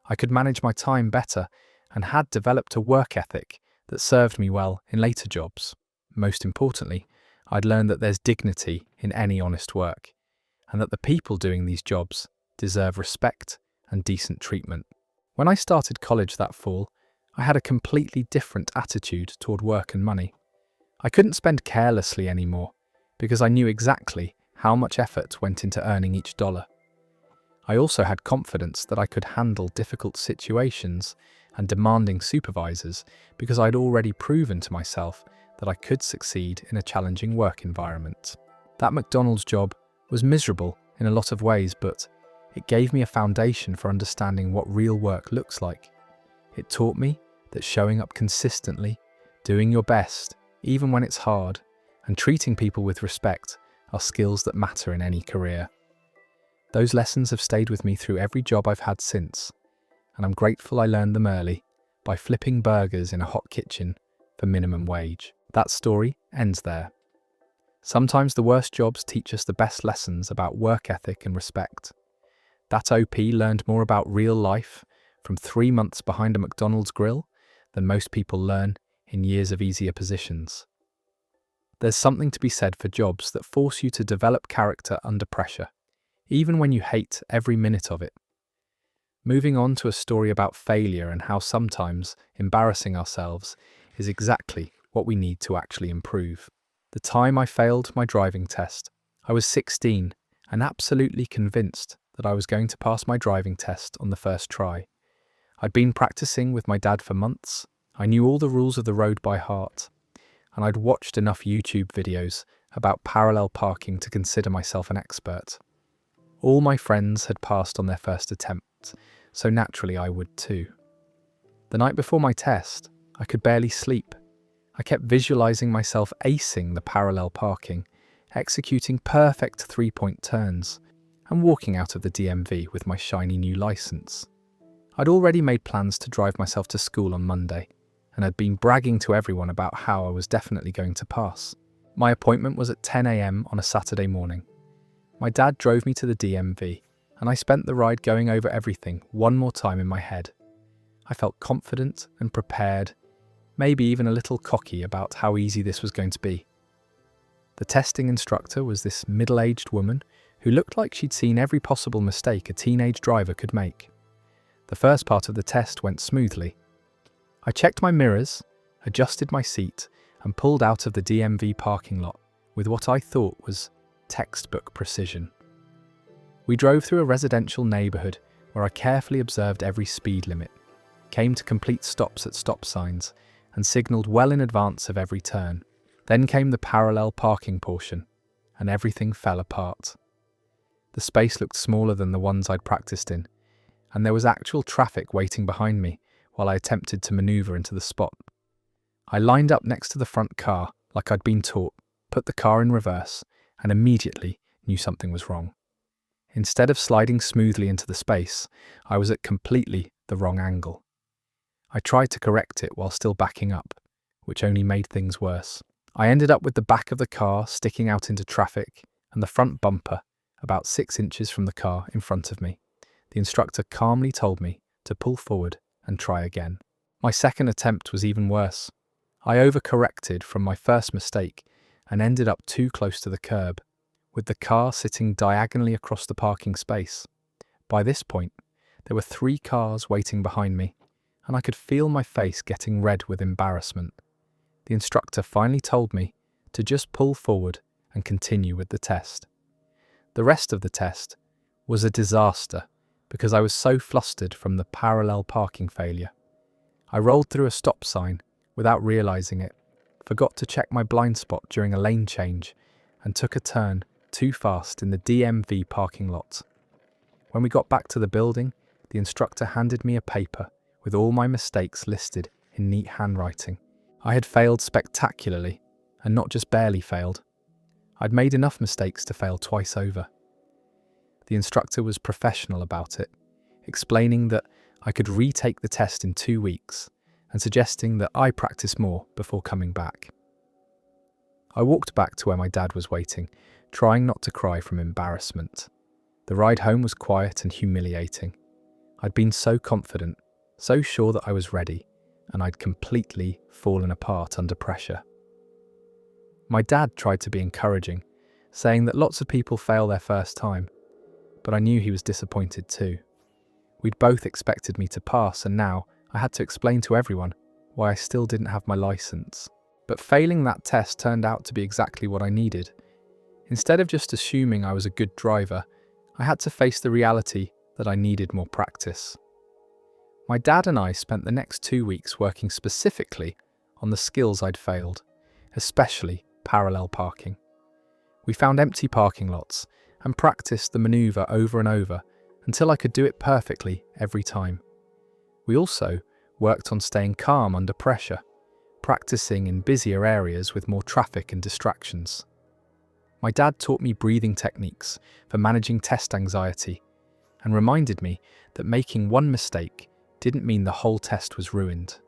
I could manage my time better and had developed a work ethic that served me well in later jobs. Most importantly, I'd learned that there's dignity in any honest work, and that the people doing these jobs deserve respect and decent treatment. When I started college that fall, I had a completely different attitude toward work and money. I couldn't spend carelessly anymore because I knew exactly how much effort went into earning each dollar. I also had confidence that I could handle difficult situations and demanding supervisors because I'd already proven to myself that I could succeed in a challenging work environment. That McDonald's job was miserable in a lot of ways, but it gave me a foundation for understanding what real work looks like. It taught me that showing up consistently, doing your best, even when it's hard, and treating people with respect are skills that matter in any career. Those lessons have stayed with me through every job I've had since, and I'm grateful I learned them early by flipping burgers in a hot kitchen for minimum wage. That story ends there. Sometimes the worst jobs teach us the best lessons about work ethic and respect. That OP learned more about real life from 3 months behind a McDonald's grill than most people learn in years of easier positions. There's something to be said for jobs that force you to develop character under pressure, even when you hate every minute of it. Moving on to a story about failure and how sometimes embarrassing ourselves is exactly what we need to actually improve. The time I failed my driving test, I was 16 and absolutely convinced that I was going to pass my driving test on the first try. I'd been practicing with my dad for months. I knew all the rules of the road by heart, and I'd watched enough YouTube videos about parallel parking to consider myself an expert. All my friends had passed on their first attempt, so naturally I would too. The night before my test, I could barely sleep. I kept visualizing myself acing the parallel parking, executing perfect three-point turns, and walking out of the DMV with my shiny new license. I'd already made plans to drive myself to school on Monday, and had been bragging to everyone about how I was definitely going to pass. My appointment was at 10 a.m. on a Saturday morning. My dad drove me to the DMV, and I spent the ride going over everything one more time in my head. I felt confident and prepared, maybe even a little cocky about how easy this was going to be. The testing instructor was this middle-aged woman who looked like she'd seen every possible mistake a teenage driver could make. The first part of the test went smoothly. I checked my mirrors, adjusted my seat, and pulled out of the DMV parking lot with what I thought was textbook precision. We drove through a residential neighbourhood where I carefully observed every speed limit, came to complete stops at stop signs, and signalled well in advance of every turn. Then came the parallel parking portion, and everything fell apart. The space looked smaller than the ones I'd practiced in, and there was actual traffic waiting behind me while I attempted to manoeuvre into the spot. I lined up next to the front car like I'd been taught, put the car in reverse, and immediately knew something was wrong. Instead of sliding smoothly into the space, I was at completely the wrong angle. I tried to correct it while still backing up, which only made things worse. I ended up with the back of the car sticking out into traffic and the front bumper about 6 inches from the car in front of me. The instructor calmly told me to pull forward and try again. My second attempt was even worse. I overcorrected from my first mistake and ended up too close to the curb, with the car sitting diagonally across the parking space. By this point, there were 3 cars waiting behind me, and I could feel my face getting red with embarrassment. The instructor finally told me to just pull forward and continue with the test. The rest of the test was a disaster because I was so flustered from the parallel parking failure. I rolled through a stop sign without realising it, forgot to check my blind spot during a lane change, and took a turn too fast in the DMV parking lot. When we got back to the building, the instructor handed me a paper with all my mistakes listed in neat handwriting. I had failed spectacularly, and not just barely failed. I'd made enough mistakes to fail twice over. The instructor was professional about it, explaining that I could retake the test in 2 weeks and suggesting that I practice more before coming back. I walked back to where my dad was waiting, trying not to cry from embarrassment. The ride home was quiet and humiliating. I'd been so confident, so sure that I was ready, and I'd completely fallen apart under pressure. My dad tried to be encouraging, saying that lots of people fail their first time, but I knew he was disappointed too. We'd both expected me to pass, and now I had to explain to everyone why I still didn't have my license. But failing that test turned out to be exactly what I needed. Instead of just assuming I was a good driver, I had to face the reality that I needed more practice. My dad and I spent the next 2 weeks working specifically on the skills I'd failed, especially parallel parking. We found empty parking lots and practiced the manoeuvre over and over until I could do it perfectly every time. We also worked on staying calm under pressure, practicing in busier areas with more traffic and distractions. My dad taught me breathing techniques for managing test anxiety and reminded me that making one mistake didn't mean the whole test was ruined.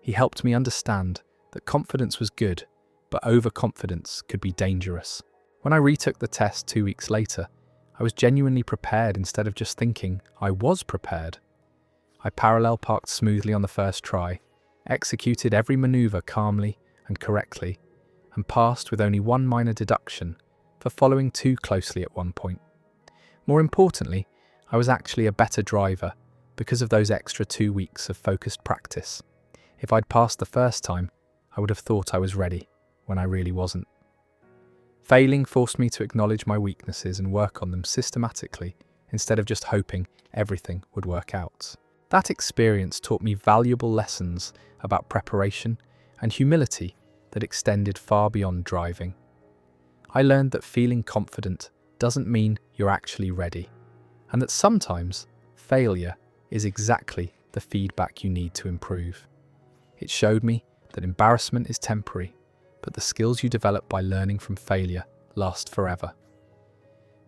He helped me understand that confidence was good, but overconfidence could be dangerous. When I retook the test 2 weeks later, I was genuinely prepared instead of just thinking I was prepared. I parallel parked smoothly on the first try, executed every maneuver calmly and correctly, and passed with only one minor deduction for following too closely at one point. More importantly, I was actually a better driver because of those extra 2 weeks of focused practice. If I'd passed the first time, I would have thought I was ready when I really wasn't. Failing forced me to acknowledge my weaknesses and work on them systematically instead of just hoping everything would work out. That experience taught me valuable lessons about preparation and humility that extended far beyond driving. I learned that feeling confident doesn't mean you're actually ready, and that sometimes failure is exactly the feedback you need to improve. It showed me that embarrassment is temporary, but the skills you develop by learning from failure last forever.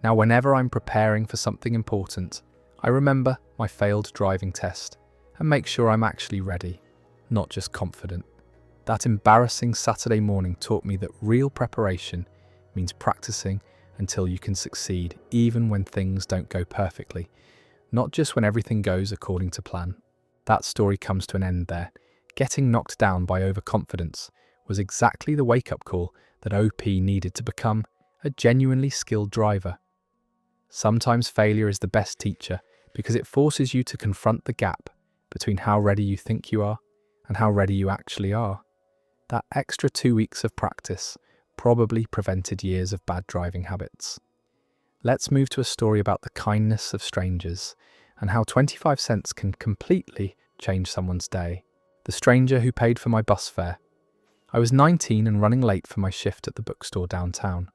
Now, whenever I'm preparing for something important, I remember my failed driving test and make sure I'm actually ready, not just confident. That embarrassing Saturday morning taught me that real preparation means practicing until you can succeed, even when things don't go perfectly, not just when everything goes according to plan. That story comes to an end there. Getting knocked down by overconfidence was exactly the wake-up call that OP needed to become a genuinely skilled driver. Sometimes failure is the best teacher because it forces you to confront the gap between how ready you think you are and how ready you actually are. That extra 2 weeks of practice probably prevented years of bad driving habits. Let's move to a story about the kindness of strangers and how 25 cents can completely change someone's day. The stranger who paid for my bus fare. I was 19 and running late for my shift at the bookstore downtown.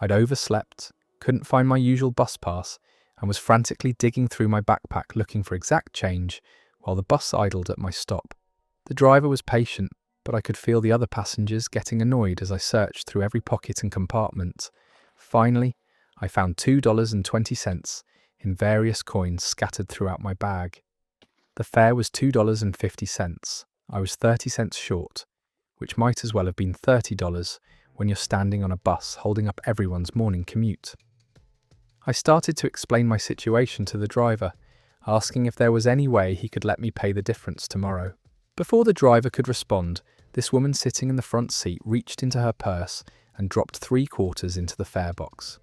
I'd overslept, couldn't find my usual bus pass, and was frantically digging through my backpack looking for exact change while the bus idled at my stop. The driver was patient, but I could feel the other passengers getting annoyed as I searched through every pocket and compartment. Finally, I found $2.20 in various coins scattered throughout my bag. The fare was $2.50. I was 30 cents short, which might as well have been $30 when you're standing on a bus holding up everyone's morning commute. I started to explain my situation to the driver, asking if there was any way he could let me pay the difference tomorrow. Before the driver could respond, this woman sitting in the front seat reached into her purse and dropped 3 quarters into the fare box.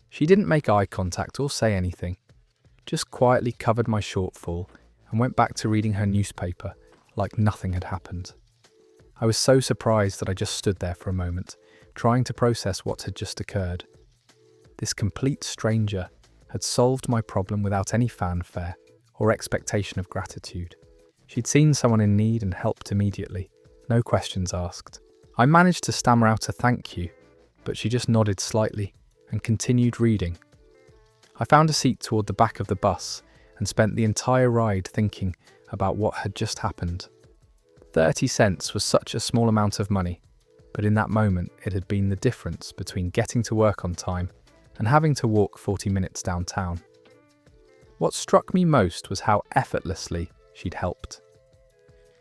She didn't make eye contact or say anything, just quietly covered my shortfall and went back to reading her newspaper like nothing had happened. I was so surprised that I just stood there for a moment, trying to process what had just occurred. This complete stranger had solved my problem without any fanfare or expectation of gratitude. She'd seen someone in need and helped immediately, no questions asked. I managed to stammer out a thank you, but she just nodded slightly and continued reading. I found a seat toward the back of the bus and spent the entire ride thinking about what had just happened. 30 cents was such a small amount of money, but in that moment it had been the difference between getting to work on time and having to walk 40 minutes downtown. What struck me most was how effortlessly she'd helped.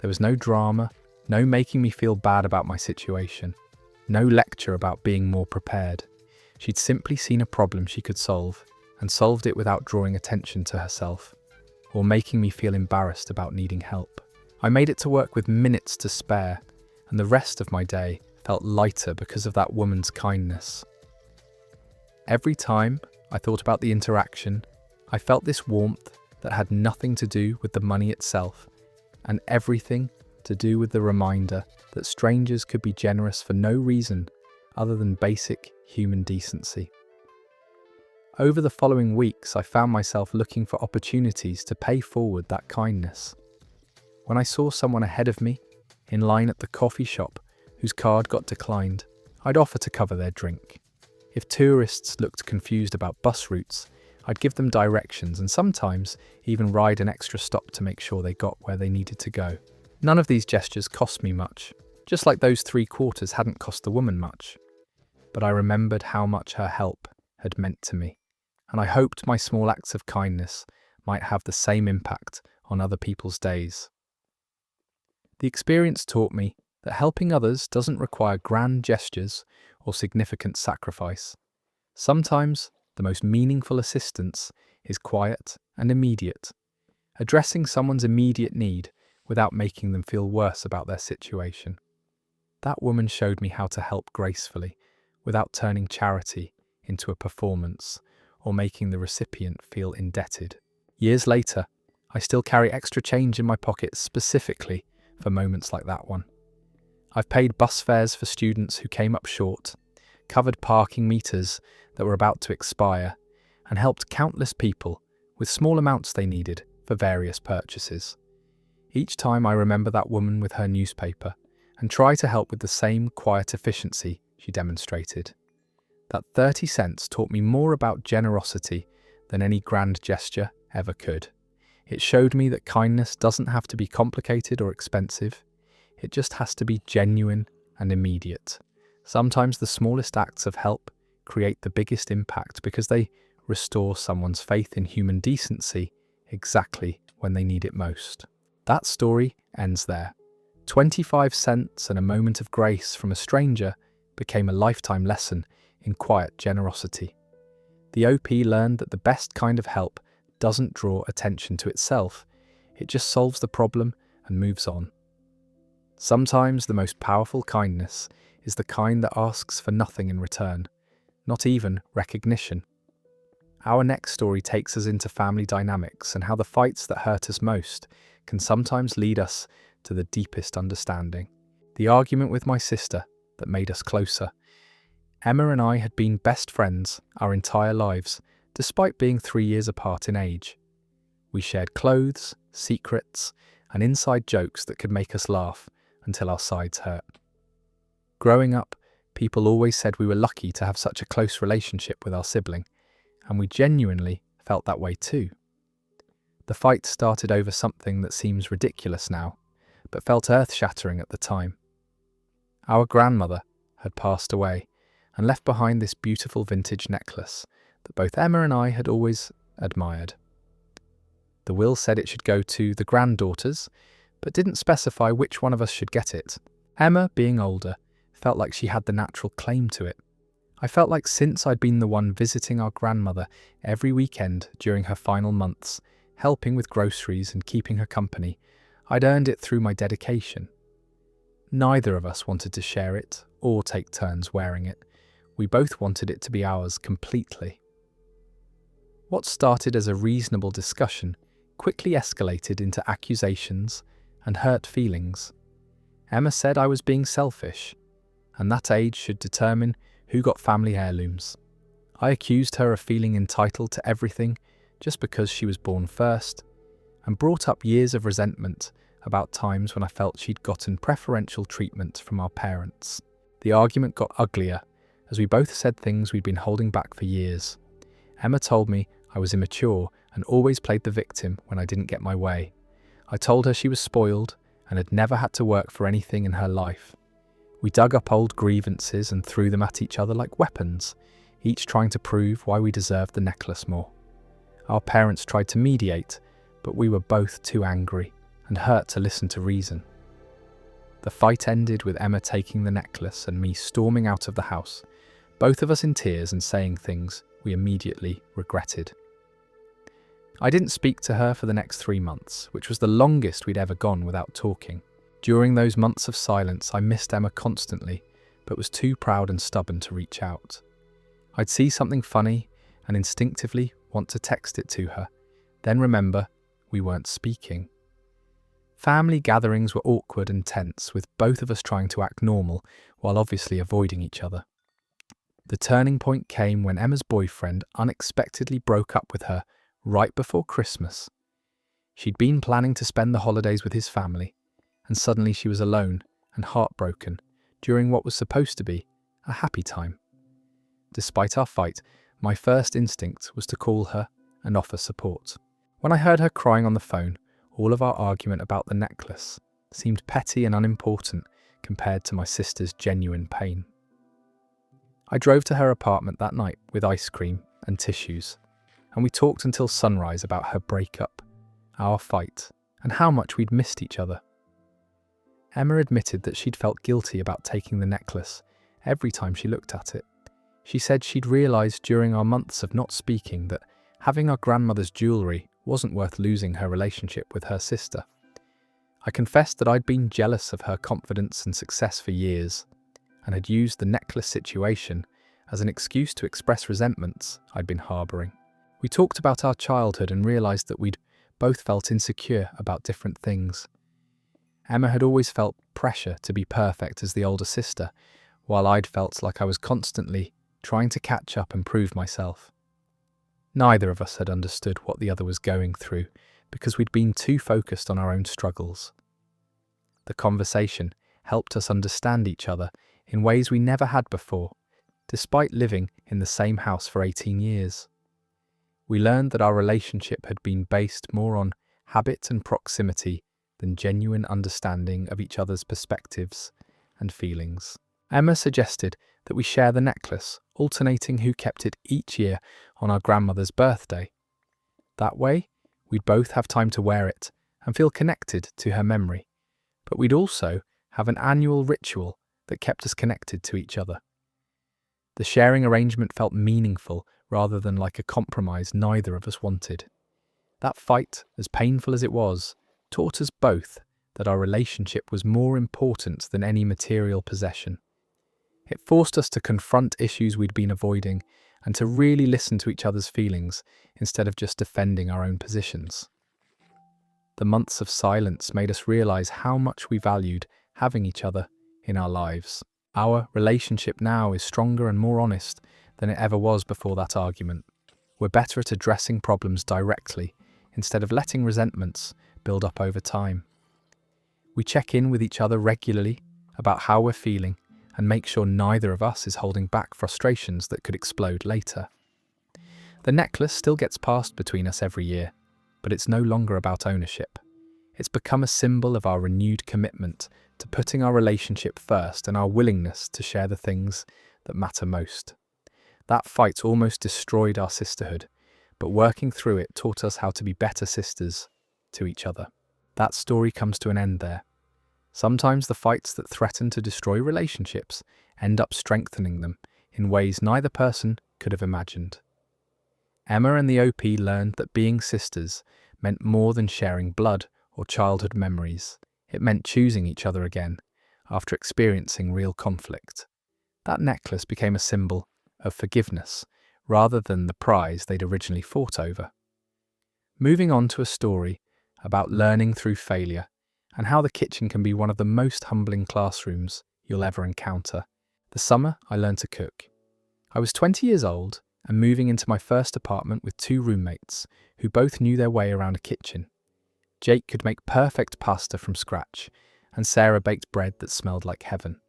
There was no drama, no making me feel bad about my situation, no lecture about being more prepared. She'd simply seen a problem she could solve and solved it without drawing attention to herself or making me feel embarrassed about needing help. I made it to work with minutes to spare, and the rest of my day felt lighter because of that woman's kindness. Every time I thought about the interaction, I felt this warmth that had nothing to do with the money itself, and everything to do with the reminder that strangers could be generous for no reason other than basic human decency. Over the following weeks, I found myself looking for opportunities to pay forward that kindness. When I saw someone ahead of me, in line at the coffee shop, whose card got declined, I'd offer to cover their drink. If tourists looked confused about bus routes, I'd give them directions and sometimes even ride an extra stop to make sure they got where they needed to go. None of these gestures cost me much, just like those 3 quarters hadn't cost the woman much. But I remembered how much her help had meant to me, and I hoped my small acts of kindness might have the same impact on other people's days. The experience taught me that helping others doesn't require grand gestures or significant sacrifice. Sometimes the most meaningful assistance is quiet and immediate, addressing someone's immediate need without making them feel worse about their situation. That woman showed me how to help gracefully, without turning charity into a performance or making the recipient feel indebted. Years later, I still carry extra change in my pocket specifically for moments like that one. I've paid bus fares for students who came up short, covered parking meters that were about to expire, and helped countless people with small amounts they needed for various purchases. Each time I remember that woman with her newspaper and try to help with the same quiet efficiency she demonstrated. That 30 cents taught me more about generosity than any grand gesture ever could. It showed me that kindness doesn't have to be complicated or expensive. It just has to be genuine and immediate. Sometimes the smallest acts of help create the biggest impact because they restore someone's faith in human decency exactly when they need it most. That story ends there. 25 cents and a moment of grace from a stranger became a lifetime lesson in quiet generosity. The OP learned that the best kind of help doesn't draw attention to itself. It just solves the problem and moves on. Sometimes the most powerful kindness is the kind that asks for nothing in return, not even recognition. Our next story takes us into family dynamics and how the fights that hurt us most can sometimes lead us to the deepest understanding. The argument with my sister that made us closer. Emma and I had been best friends our entire lives, despite being 3 years apart in age. We shared clothes, secrets, and inside jokes that could make us laugh until our sides hurt. Growing up, people always said we were lucky to have such a close relationship with our sibling, and we genuinely felt that way too. The fight started over something that seems ridiculous now, but felt earth-shattering at the time. Our grandmother had passed away and left behind this beautiful vintage necklace that both Emma and I had always admired. The will said it should go to the granddaughters, but didn't specify which one of us should get it. Emma, being older, felt like she had the natural claim to it. I felt like since I'd been the one visiting our grandmother every weekend during her final months, helping with groceries and keeping her company, I'd earned it through my dedication. Neither of us wanted to share it or take turns wearing it. We both wanted it to be ours completely. What started as a reasonable discussion quickly escalated into accusations and hurt feelings. Emma said I was being selfish, and that age should determine who got family heirlooms. I accused her of feeling entitled to everything just because she was born first, and brought up years of resentment about times when I felt she'd gotten preferential treatment from our parents. The argument got uglier as we both said things we'd been holding back for years. Emma told me I was immature and always played the victim when I didn't get my way. I told her she was spoiled and had never had to work for anything in her life. We dug up old grievances and threw them at each other like weapons, each trying to prove why we deserved the necklace more. Our parents tried to mediate, but we were both too angry and hurt to listen to reason. The fight ended with Emma taking the necklace and me storming out of the house, both of us in tears and saying things we immediately regretted. I didn't speak to her for the next 3 months, which was the longest we'd ever gone without talking. During those months of silence, I missed Emma constantly, but was too proud and stubborn to reach out. I'd see something funny and instinctively want to text it to her, then remember we weren't speaking. Family gatherings were awkward and tense, with both of us trying to act normal while obviously avoiding each other. The turning point came when Emma's boyfriend unexpectedly broke up with her right before Christmas. She'd been planning to spend the holidays with his family, and suddenly she was alone and heartbroken during what was supposed to be a happy time. Despite our fight, my first instinct was to call her and offer support. When I heard her crying on the phone, all of our argument about the necklace seemed petty and unimportant compared to my sister's genuine pain. I drove to her apartment that night with ice cream and tissues, and we talked until sunrise about her breakup, our fight, and how much we'd missed each other. Emma admitted that she'd felt guilty about taking the necklace every time she looked at it. She said she'd realised during our months of not speaking that having our grandmother's jewellery wasn't worth losing her relationship with her sister. I confessed that I'd been jealous of her confidence and success for years, and had used the necklace situation as an excuse to express resentments I'd been harbouring. We talked about our childhood and realised that we'd both felt insecure about different things. Emma had always felt pressure to be perfect as the older sister, while I'd felt like I was constantly trying to catch up and prove myself. Neither of us had understood what the other was going through because we'd been too focused on our own struggles. The conversation helped us understand each other in ways we never had before, despite living in the same house for 18 years. We learned that our relationship had been based more on habit and proximity than genuine understanding of each other's perspectives and feelings. Emma suggested that we share the necklace, alternating who kept it each year on our grandmother's birthday. That way, we'd both have time to wear it and feel connected to her memory, but we'd also have an annual ritual that kept us connected to each other. The sharing arrangement felt meaningful rather than like a compromise neither of us wanted. That fight, as painful as it was, taught us both that our relationship was more important than any material possession. It forced us to confront issues we'd been avoiding and to really listen to each other's feelings instead of just defending our own positions. The months of silence made us realize how much we valued having each other in our lives. Our relationship now is stronger and more honest than it ever was before that argument. We're better at addressing problems directly instead of letting resentments build up over time. We check in with each other regularly about how we're feeling and make sure neither of us is holding back frustrations that could explode later. The necklace still gets passed between us every year, but it's no longer about ownership. It's become a symbol of our renewed commitment to putting our relationship first and our willingness to share the things that matter most. That fight almost destroyed our sisterhood, but working through it taught us how to be better sisters to each other. That story comes to an end there. Sometimes the fights that threaten to destroy relationships end up strengthening them in ways neither person could have imagined. Emma and the OP learned that being sisters meant more than sharing blood or childhood memories. It meant choosing each other again after experiencing real conflict. That necklace became a symbol of forgiveness rather than the prize they'd originally fought over. Moving on to a story about learning through failure and how the kitchen can be one of the most humbling classrooms you'll ever encounter. The summer I learned to cook. I was 20 years old and moving into my first apartment with two roommates who both knew their way around a kitchen. Jake could make perfect pasta from scratch, and Sarah baked bread that smelled like heaven.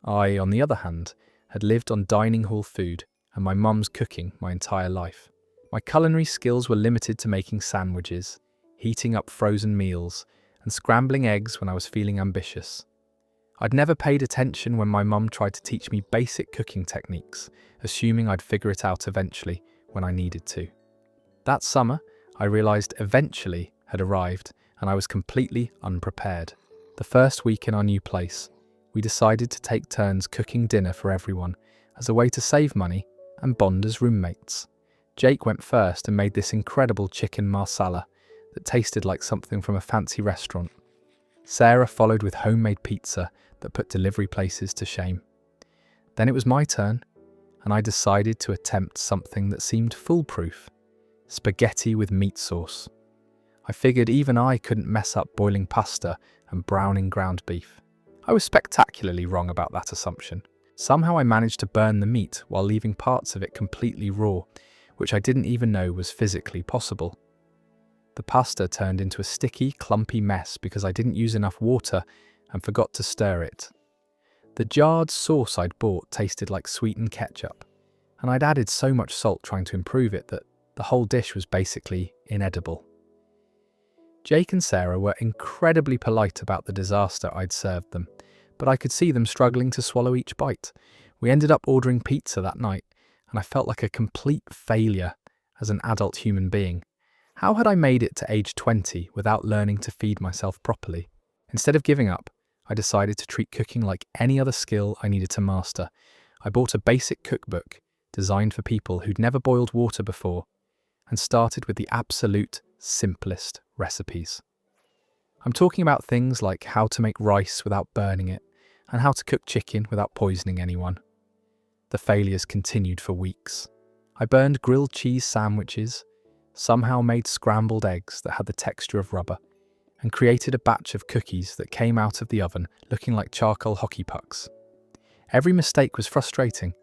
I, on the other hand, had lived on dining hall food and my mum's cooking my entire life. My culinary skills were limited to making sandwiches, heating up frozen meals, and scrambling eggs when I was feeling ambitious. I'd never paid attention when my mum tried to teach me basic cooking techniques, assuming I'd figure it out eventually when I needed to. That summer, I realised eventually had arrived and I was completely unprepared. The first week in our new place, we decided to take turns cooking dinner for everyone as a way to save money and bond as roommates. Jake went first and made this incredible chicken marsala that tasted like something from a fancy restaurant. Sarah followed with homemade pizza that put delivery places to shame. Then it was my turn, and I decided to attempt something that seemed foolproof: spaghetti with meat sauce. I figured even I couldn't mess up boiling pasta and browning ground beef. I was spectacularly wrong about that assumption. Somehow I managed to burn the meat while leaving parts of it completely raw, which I didn't even know was physically possible. The pasta turned into a sticky, clumpy mess because I didn't use enough water and forgot to stir it. The jarred sauce I'd bought tasted like sweetened ketchup, and I'd added so much salt trying to improve it that the whole dish was basically inedible. Jake and Sarah were incredibly polite about the disaster I'd served them, but I could see them struggling to swallow each bite. We ended up ordering pizza that night, and I felt like a complete failure as an adult human being. How had I made it to age 20 without learning to feed myself properly? Instead of giving up, I decided to treat cooking like any other skill I needed to master. I bought a basic cookbook designed for people who'd never boiled water before and started with the absolute simplest recipes. I'm talking about things like how to make rice without burning it and how to cook chicken without poisoning anyone. The failures continued for weeks. I burned grilled cheese sandwiches, somehow made scrambled eggs that had the texture of rubber, and created a batch of cookies that came out of the oven looking like charcoal hockey pucks. Every mistake was frustrating,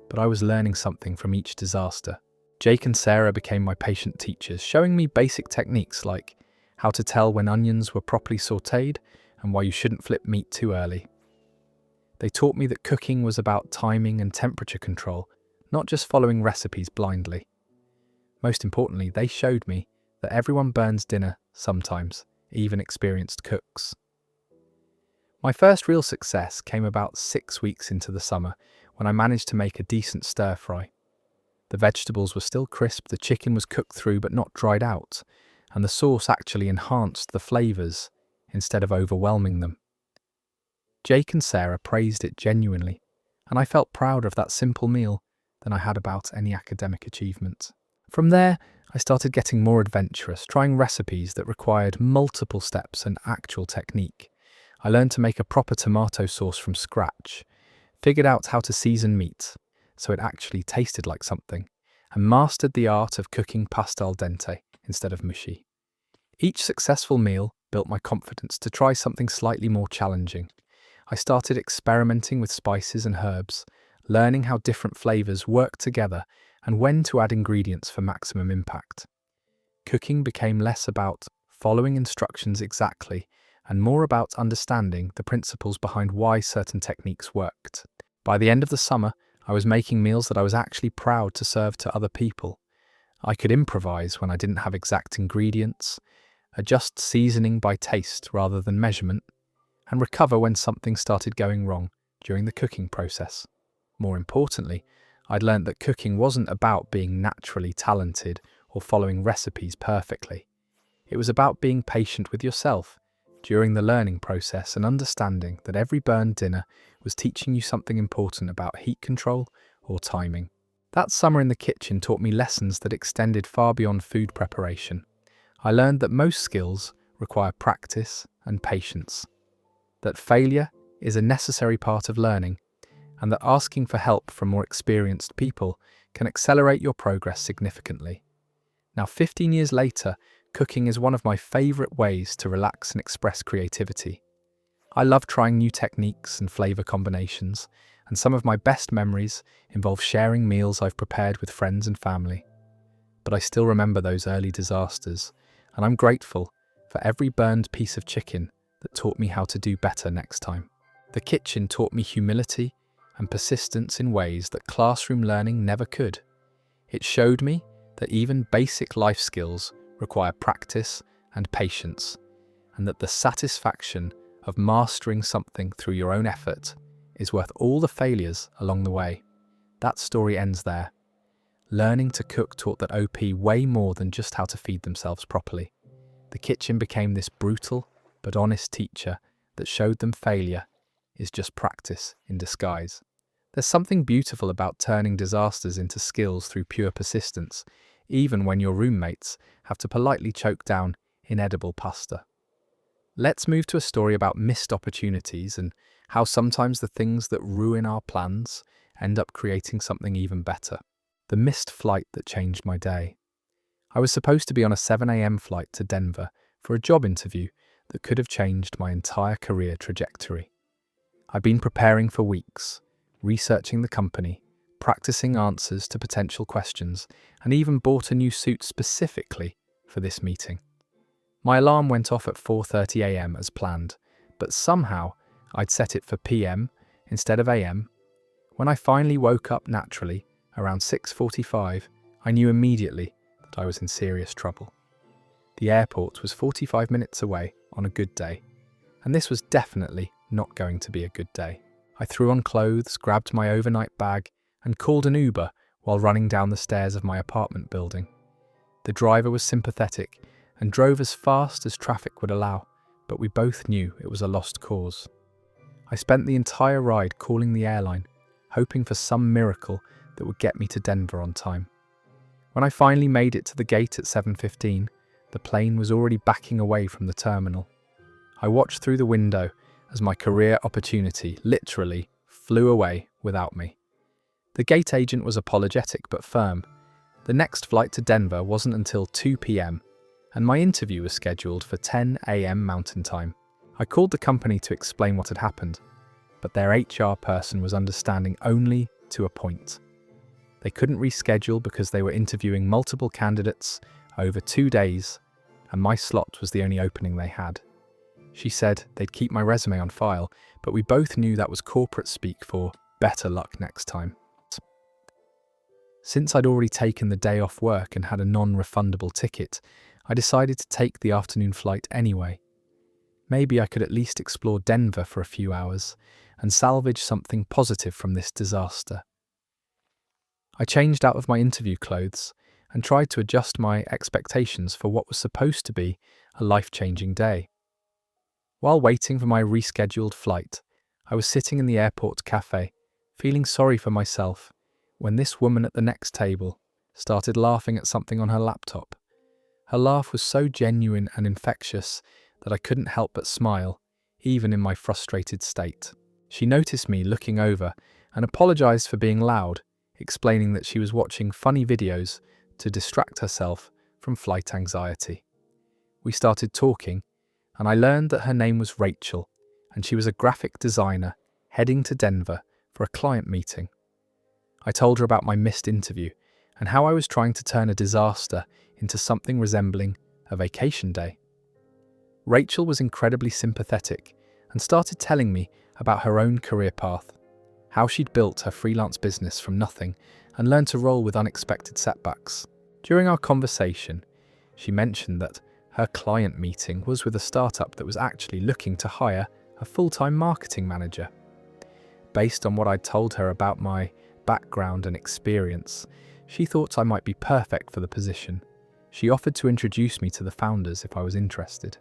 but I was learning something from each disaster. Jake and Sarah became my patient teachers, showing me basic techniques like how to tell when onions were properly sautéed and why you shouldn't flip meat too early. They taught me that cooking was about timing and temperature control, not just following recipes blindly. Most importantly, they showed me that everyone burns dinner sometimes, even experienced cooks. My first real success came about 6 weeks into the summer when I managed to make a decent stir-fry. The vegetables were still crisp, the chicken was cooked through but not dried out, and the sauce actually enhanced the flavours instead of overwhelming them. Jake and Sarah praised it genuinely, and I felt prouder of that simple meal than I had about any academic achievement. From there, I started getting more adventurous, trying recipes that required multiple steps and actual technique. I learned to make a proper tomato sauce from scratch, figured out how to season meat so it actually tasted like something, and mastered the art of cooking pasta al dente instead of mushy. Each successful meal built my confidence to try something slightly more challenging. I started experimenting with spices and herbs, learning how different flavours work together and when to add ingredients for maximum impact. Cooking became less about following instructions exactly and more about understanding the principles behind why certain techniques worked. By the end of the summer, I was making meals that I was actually proud to serve to other people. I could improvise when I didn't have exact ingredients, adjust seasoning by taste rather than measurement, and recover when something started going wrong during the cooking process. More importantly, I'd learned that cooking wasn't about being naturally talented or following recipes perfectly. It was about being patient with yourself during the learning process and understanding that every burned dinner was teaching you something important about heat control or timing. That summer in the kitchen taught me lessons that extended far beyond food preparation. I learned that most skills require practice and patience, that failure is a necessary part of learning, and that asking for help from more experienced people can accelerate your progress significantly. Now, 15 years later, cooking is one of my favourite ways to relax and express creativity. I love trying new techniques and flavour combinations, and some of my best memories involve sharing meals I've prepared with friends and family. But I still remember those early disasters, and I'm grateful for every burned piece of chicken that taught me how to do better next time. The kitchen taught me humility and persistence in ways that classroom learning never could. It showed me that even basic life skills require practice and patience, and that the satisfaction of mastering something through your own effort is worth all the failures along the way. That story ends there. Learning to cook taught that OP way more than just how to feed themselves properly. The kitchen became this brutal but honest teacher that showed them failure is just practice in disguise. There's something beautiful about turning disasters into skills through pure persistence, even when your roommates have to politely choke down inedible pasta. Let's move to a story about missed opportunities and how sometimes the things that ruin our plans end up creating something even better. The missed flight that changed my day. I was supposed to be on a 7 a.m. flight to Denver for a job interview that could have changed my entire career trajectory. I'd been preparing for weeks, researching the company, practicing answers to potential questions, and even bought a new suit specifically for this meeting. My alarm went off at 4:30 a.m. as planned, but somehow I'd set it for PM instead of AM. When I finally woke up naturally, around 6:45, I knew immediately that I was in serious trouble. The airport was 45 minutes away on a good day, and this was definitely not going to be a good day. I threw on clothes, grabbed my overnight bag, and called an Uber while running down the stairs of my apartment building. The driver was sympathetic and drove as fast as traffic would allow, but we both knew it was a lost cause. I spent the entire ride calling the airline, hoping for some miracle that would get me to Denver on time. When I finally made it to the gate at 7:15, the plane was already backing away from the terminal. I watched through the window as my career opportunity literally flew away without me. The gate agent was apologetic but firm. The next flight to Denver wasn't until 2 p.m, and my interview was scheduled for 10 a.m. Mountain Time. I called the company to explain what had happened, but their HR person was understanding only to a point. They couldn't reschedule because they were interviewing multiple candidates over 2 days, and my slot was the only opening they had. She said they'd keep my resume on file, but we both knew that was corporate speak for better luck next time. Since I'd already taken the day off work and had a non-refundable ticket, I decided to take the afternoon flight anyway. Maybe I could at least explore Denver for a few hours and salvage something positive from this disaster. I changed out of my interview clothes and tried to adjust my expectations for what was supposed to be a life-changing day. While waiting for my rescheduled flight, I was sitting in the airport cafe, feeling sorry for myself, when this woman at the next table started laughing at something on her laptop. Her laugh was so genuine and infectious that I couldn't help but smile, even in my frustrated state. She noticed me looking over and apologized for being loud, explaining that she was watching funny videos to distract herself from flight anxiety. We started talking, and I learned that her name was Rachel, and she was a graphic designer heading to Denver for a client meeting. I told her about my missed interview and how I was trying to turn a disaster into something resembling a vacation day. Rachel was incredibly sympathetic and started telling me about her own career path, how she'd built her freelance business from nothing and learned to roll with unexpected setbacks. During our conversation, she mentioned that her client meeting was with a startup that was actually looking to hire a full-time marketing manager. Based on what I'd told her about my background and experience, she thought I might be perfect for the position. She offered to introduce me to the founders if I was interested.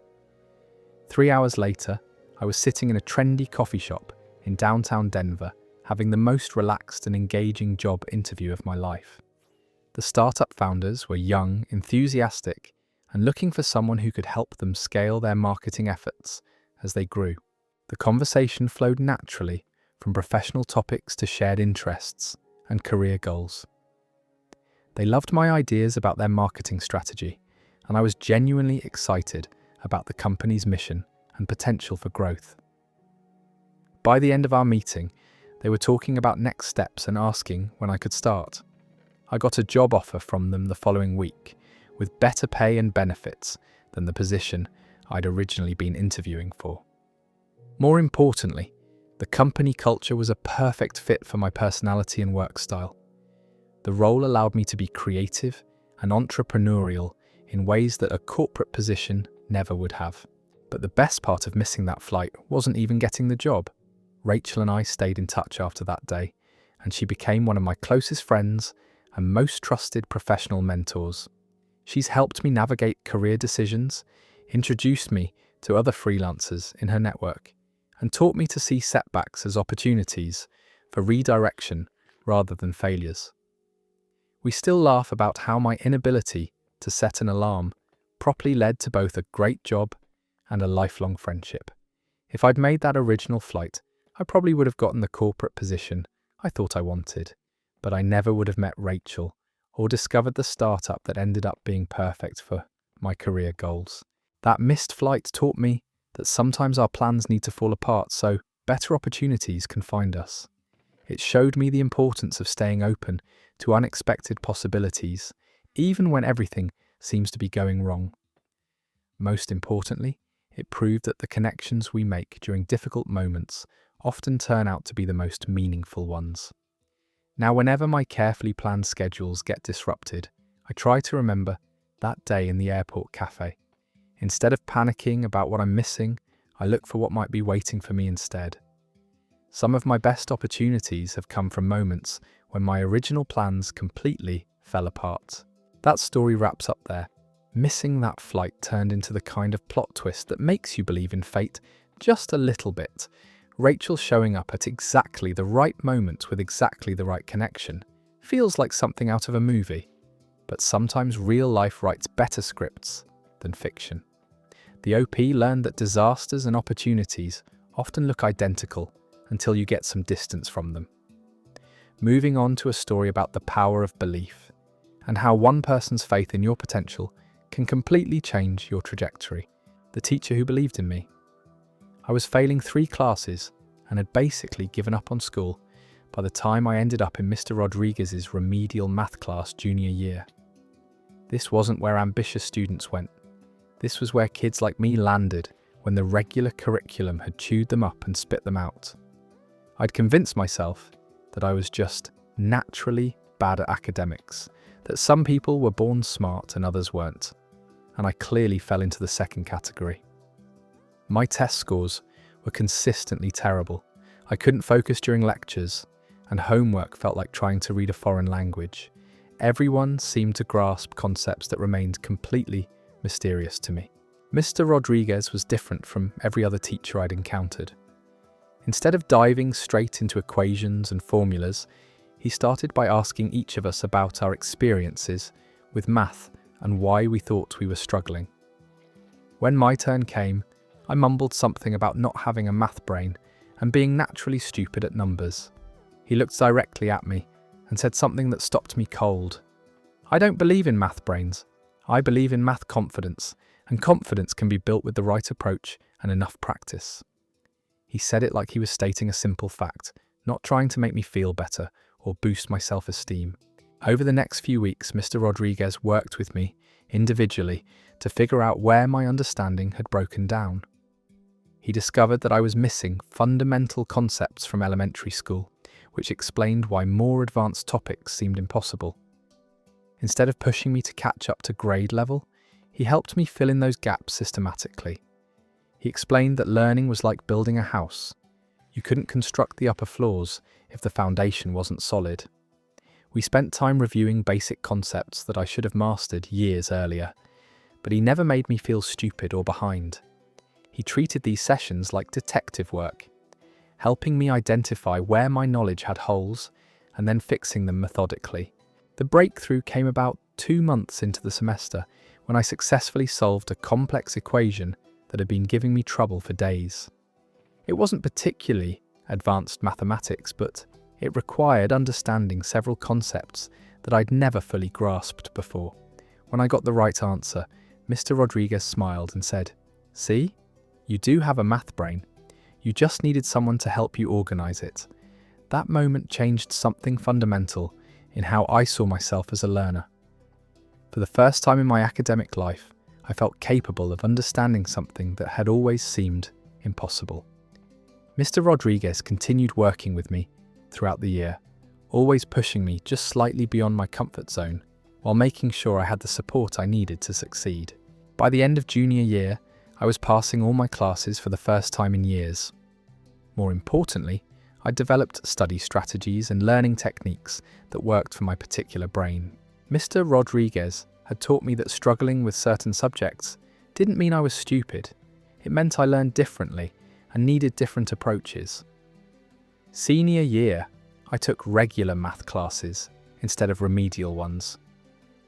3 hours later, I was sitting in a trendy coffee shop in downtown Denver, having the most relaxed and engaging job interview of my life. The startup founders were young, enthusiastic, and looking for someone who could help them scale their marketing efforts as they grew. The conversation flowed naturally from professional topics to shared interests and career goals. They loved my ideas about their marketing strategy, and I was genuinely excited about the company's mission and potential for growth. By the end of our meeting, they were talking about next steps and asking when I could start. I got a job offer from them the following week, with better pay and benefits than the position I'd originally been interviewing for. More importantly, the company culture was a perfect fit for my personality and work style. The role allowed me to be creative and entrepreneurial in ways that a corporate position never would have. But the best part of missing that flight wasn't even getting the job. Rachel and I stayed in touch after that day, and she became one of my closest friends and most trusted professional mentors. She's helped me navigate career decisions, introduced me to other freelancers in her network, and taught me to see setbacks as opportunities for redirection rather than failures. We still laugh about how my inability to set an alarm properly led to both a great job and a lifelong friendship. If I'd made that original flight, I probably would have gotten the corporate position I thought I wanted, but I never would have met Rachel or discovered the startup that ended up being perfect for my career goals. That missed flight taught me that sometimes our plans need to fall apart so better opportunities can find us. It showed me the importance of staying open to unexpected possibilities, even when everything seems to be going wrong. Most importantly, it proved that the connections we make during difficult moments often turn out to be the most meaningful ones. Now, whenever my carefully planned schedules get disrupted, I try to remember that day in the airport cafe. Instead of panicking about what I'm missing, I look for what might be waiting for me instead. Some of my best opportunities have come from moments when my original plans completely fell apart. That story wraps up there. Missing that flight turned into the kind of plot twist that makes you believe in fate just a little bit. Rachel showing up at exactly the right moment with exactly the right connection feels like something out of a movie, but sometimes real life writes better scripts than fiction. The OP learned that disasters and opportunities often look identical until you get some distance from them. Moving on to a story about the power of belief and how one person's faith in your potential can completely change your trajectory. The teacher who believed in me. I was failing 3 classes and had basically given up on school by the time I ended up in Mr. Rodriguez's remedial math class junior year. This wasn't where ambitious students went. This was where kids like me landed when the regular curriculum had chewed them up and spit them out. I'd convinced myself that I was just naturally bad at academics, that some people were born smart and others weren't, and I clearly fell into the second category. My test scores were consistently terrible. I couldn't focus during lectures, and homework felt like trying to read a foreign language. Everyone seemed to grasp concepts that remained completely mysterious to me. Mr. Rodriguez was different from every other teacher I'd encountered. Instead of diving straight into equations and formulas, he started by asking each of us about our experiences with math and why we thought we were struggling. When my turn came, I mumbled something about not having a math brain and being naturally stupid at numbers. He looked directly at me and said something that stopped me cold. I don't believe in math brains. I believe in math confidence, and confidence can be built with the right approach and enough practice. He said it like he was stating a simple fact, not trying to make me feel better or boost my self-esteem. Over the next few weeks, Mr. Rodriguez worked with me individually to figure out where my understanding had broken down. He discovered that I was missing fundamental concepts from elementary school, which explained why more advanced topics seemed impossible. Instead of pushing me to catch up to grade level, he helped me fill in those gaps systematically. He explained that learning was like building a house. You couldn't construct the upper floors if the foundation wasn't solid. We spent time reviewing basic concepts that I should have mastered years earlier, but he never made me feel stupid or behind. He treated these sessions like detective work, helping me identify where my knowledge had holes and then fixing them methodically. The breakthrough came about 2 months into the semester when I successfully solved a complex equation that had been giving me trouble for days. It wasn't particularly advanced mathematics, but it required understanding several concepts that I'd never fully grasped before. When I got the right answer, Mr. Rodriguez smiled and said, "See, you do have a math brain. You just needed someone to help you organize it." That moment changed something fundamental in how I saw myself as a learner. For the first time in my academic life, I felt capable of understanding something that had always seemed impossible. Mr. Rodriguez continued working with me throughout the year, always pushing me just slightly beyond my comfort zone, while making sure I had the support I needed to succeed. By the end of junior year, I was passing all my classes for the first time in years. More importantly, I developed study strategies and learning techniques that worked for my particular brain. Mr. Rodriguez had taught me that struggling with certain subjects didn't mean I was stupid. It meant I learned differently and needed different approaches. Senior year, I took regular math classes instead of remedial ones.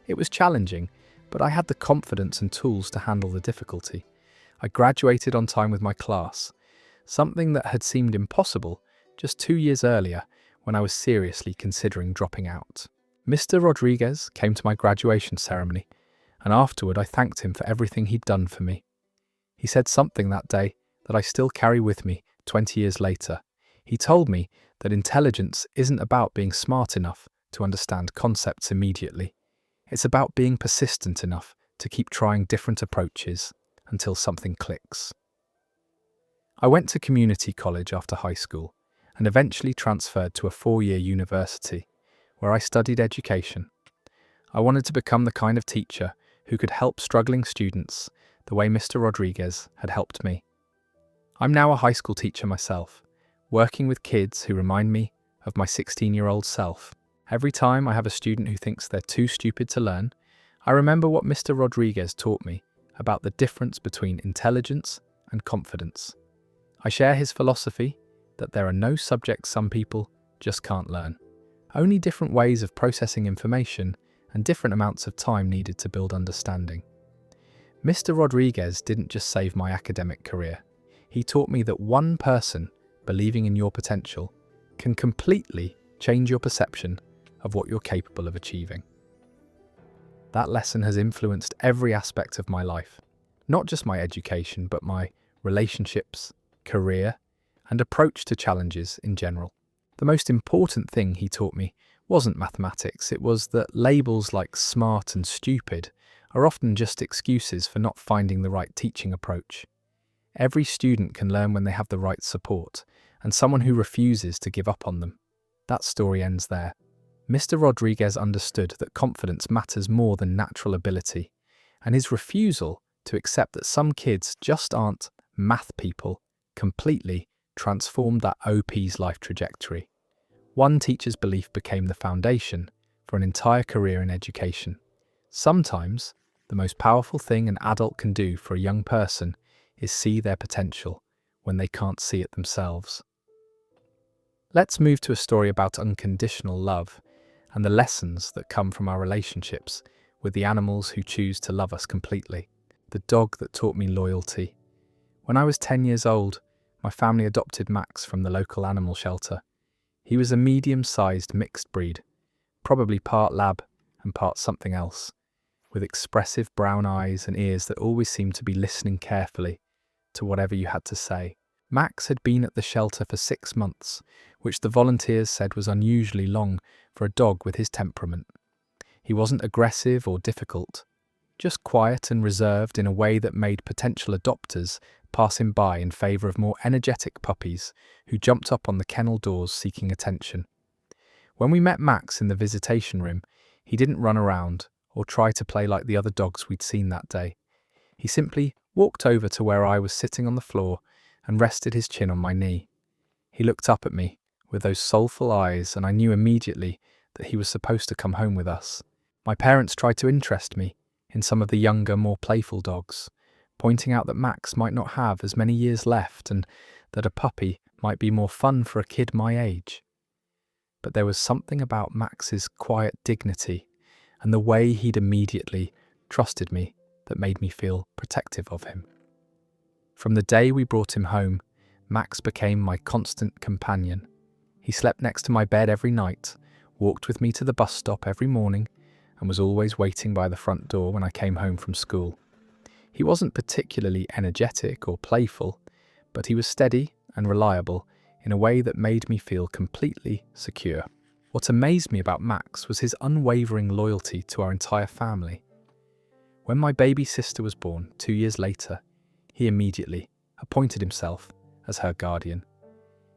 It was challenging, but I had the confidence and tools to handle the difficulty. I graduated on time with my class, something that had seemed impossible just 2 years earlier when I was seriously considering dropping out. Mr. Rodriguez came to my graduation ceremony, and afterward I thanked him for everything he'd done for me. He said something that day that I still carry with me 20 years later. He told me that intelligence isn't about being smart enough to understand concepts immediately. It's about being persistent enough to keep trying different approaches until something clicks. I went to community college after high school and eventually transferred to a 4-year university where I studied education. I wanted to become the kind of teacher who could help struggling students the way Mr. Rodriguez had helped me. I'm now a high school teacher myself, working with kids who remind me of my 16-year-old self. Every time I have a student who thinks they're too stupid to learn, I remember what Mr. Rodriguez taught me about the difference between intelligence and confidence. I share his philosophy that there are no subjects some people just can't learn. Only different ways of processing information and different amounts of time needed to build understanding. Mr. Rodriguez didn't just save my academic career. He taught me that one person believing in your potential can completely change your perception of what you're capable of achieving. That lesson has influenced every aspect of my life, not just my education, but my relationships, career, and approach to challenges in general. The most important thing he taught me wasn't mathematics. It was that labels like smart and stupid are often just excuses for not finding the right teaching approach. Every student can learn when they have the right support, and someone who refuses to give up on them. That story ends there. Mr. Rodriguez understood that confidence matters more than natural ability, and his refusal to accept that some kids just aren't math people completely transformed that OP's life trajectory. One teacher's belief became the foundation for an entire career in education. Sometimes, the most powerful thing an adult can do for a young person is see their potential when they can't see it themselves. Let's move to a story about unconditional love and the lessons that come from our relationships with the animals who choose to love us completely. The dog that taught me loyalty. When I was 10 years old, my family adopted Max from the local animal shelter. He was a medium-sized mixed breed, probably part lab and part something else, with expressive brown eyes and ears that always seemed to be listening carefully to whatever you had to say. Max had been at the shelter for 6 months, which the volunteers said was unusually long for a dog with his temperament. He wasn't aggressive or difficult, just quiet and reserved in a way that made potential adopters pass him by in favour of more energetic puppies who jumped up on the kennel doors seeking attention. When we met Max in the visitation room, he didn't run around or try to play like the other dogs we'd seen that day. He simply walked over to where I was sitting on the floor and rested his chin on my knee. He looked up at me with those soulful eyes, and I knew immediately that he was supposed to come home with us. My parents tried to interest me in some of the younger, more playful dogs, pointing out that Max might not have as many years left and that a puppy might be more fun for a kid my age. But there was something about Max's quiet dignity and the way he'd immediately trusted me that made me feel protective of him. From the day we brought him home, Max became my constant companion. He slept next to my bed every night, walked with me to the bus stop every morning, and was always waiting by the front door when I came home from school. He wasn't particularly energetic or playful, but he was steady and reliable in a way that made me feel completely secure. What amazed me about Max was his unwavering loyalty to our entire family. When my baby sister was born 2 years later, he immediately appointed himself as her guardian.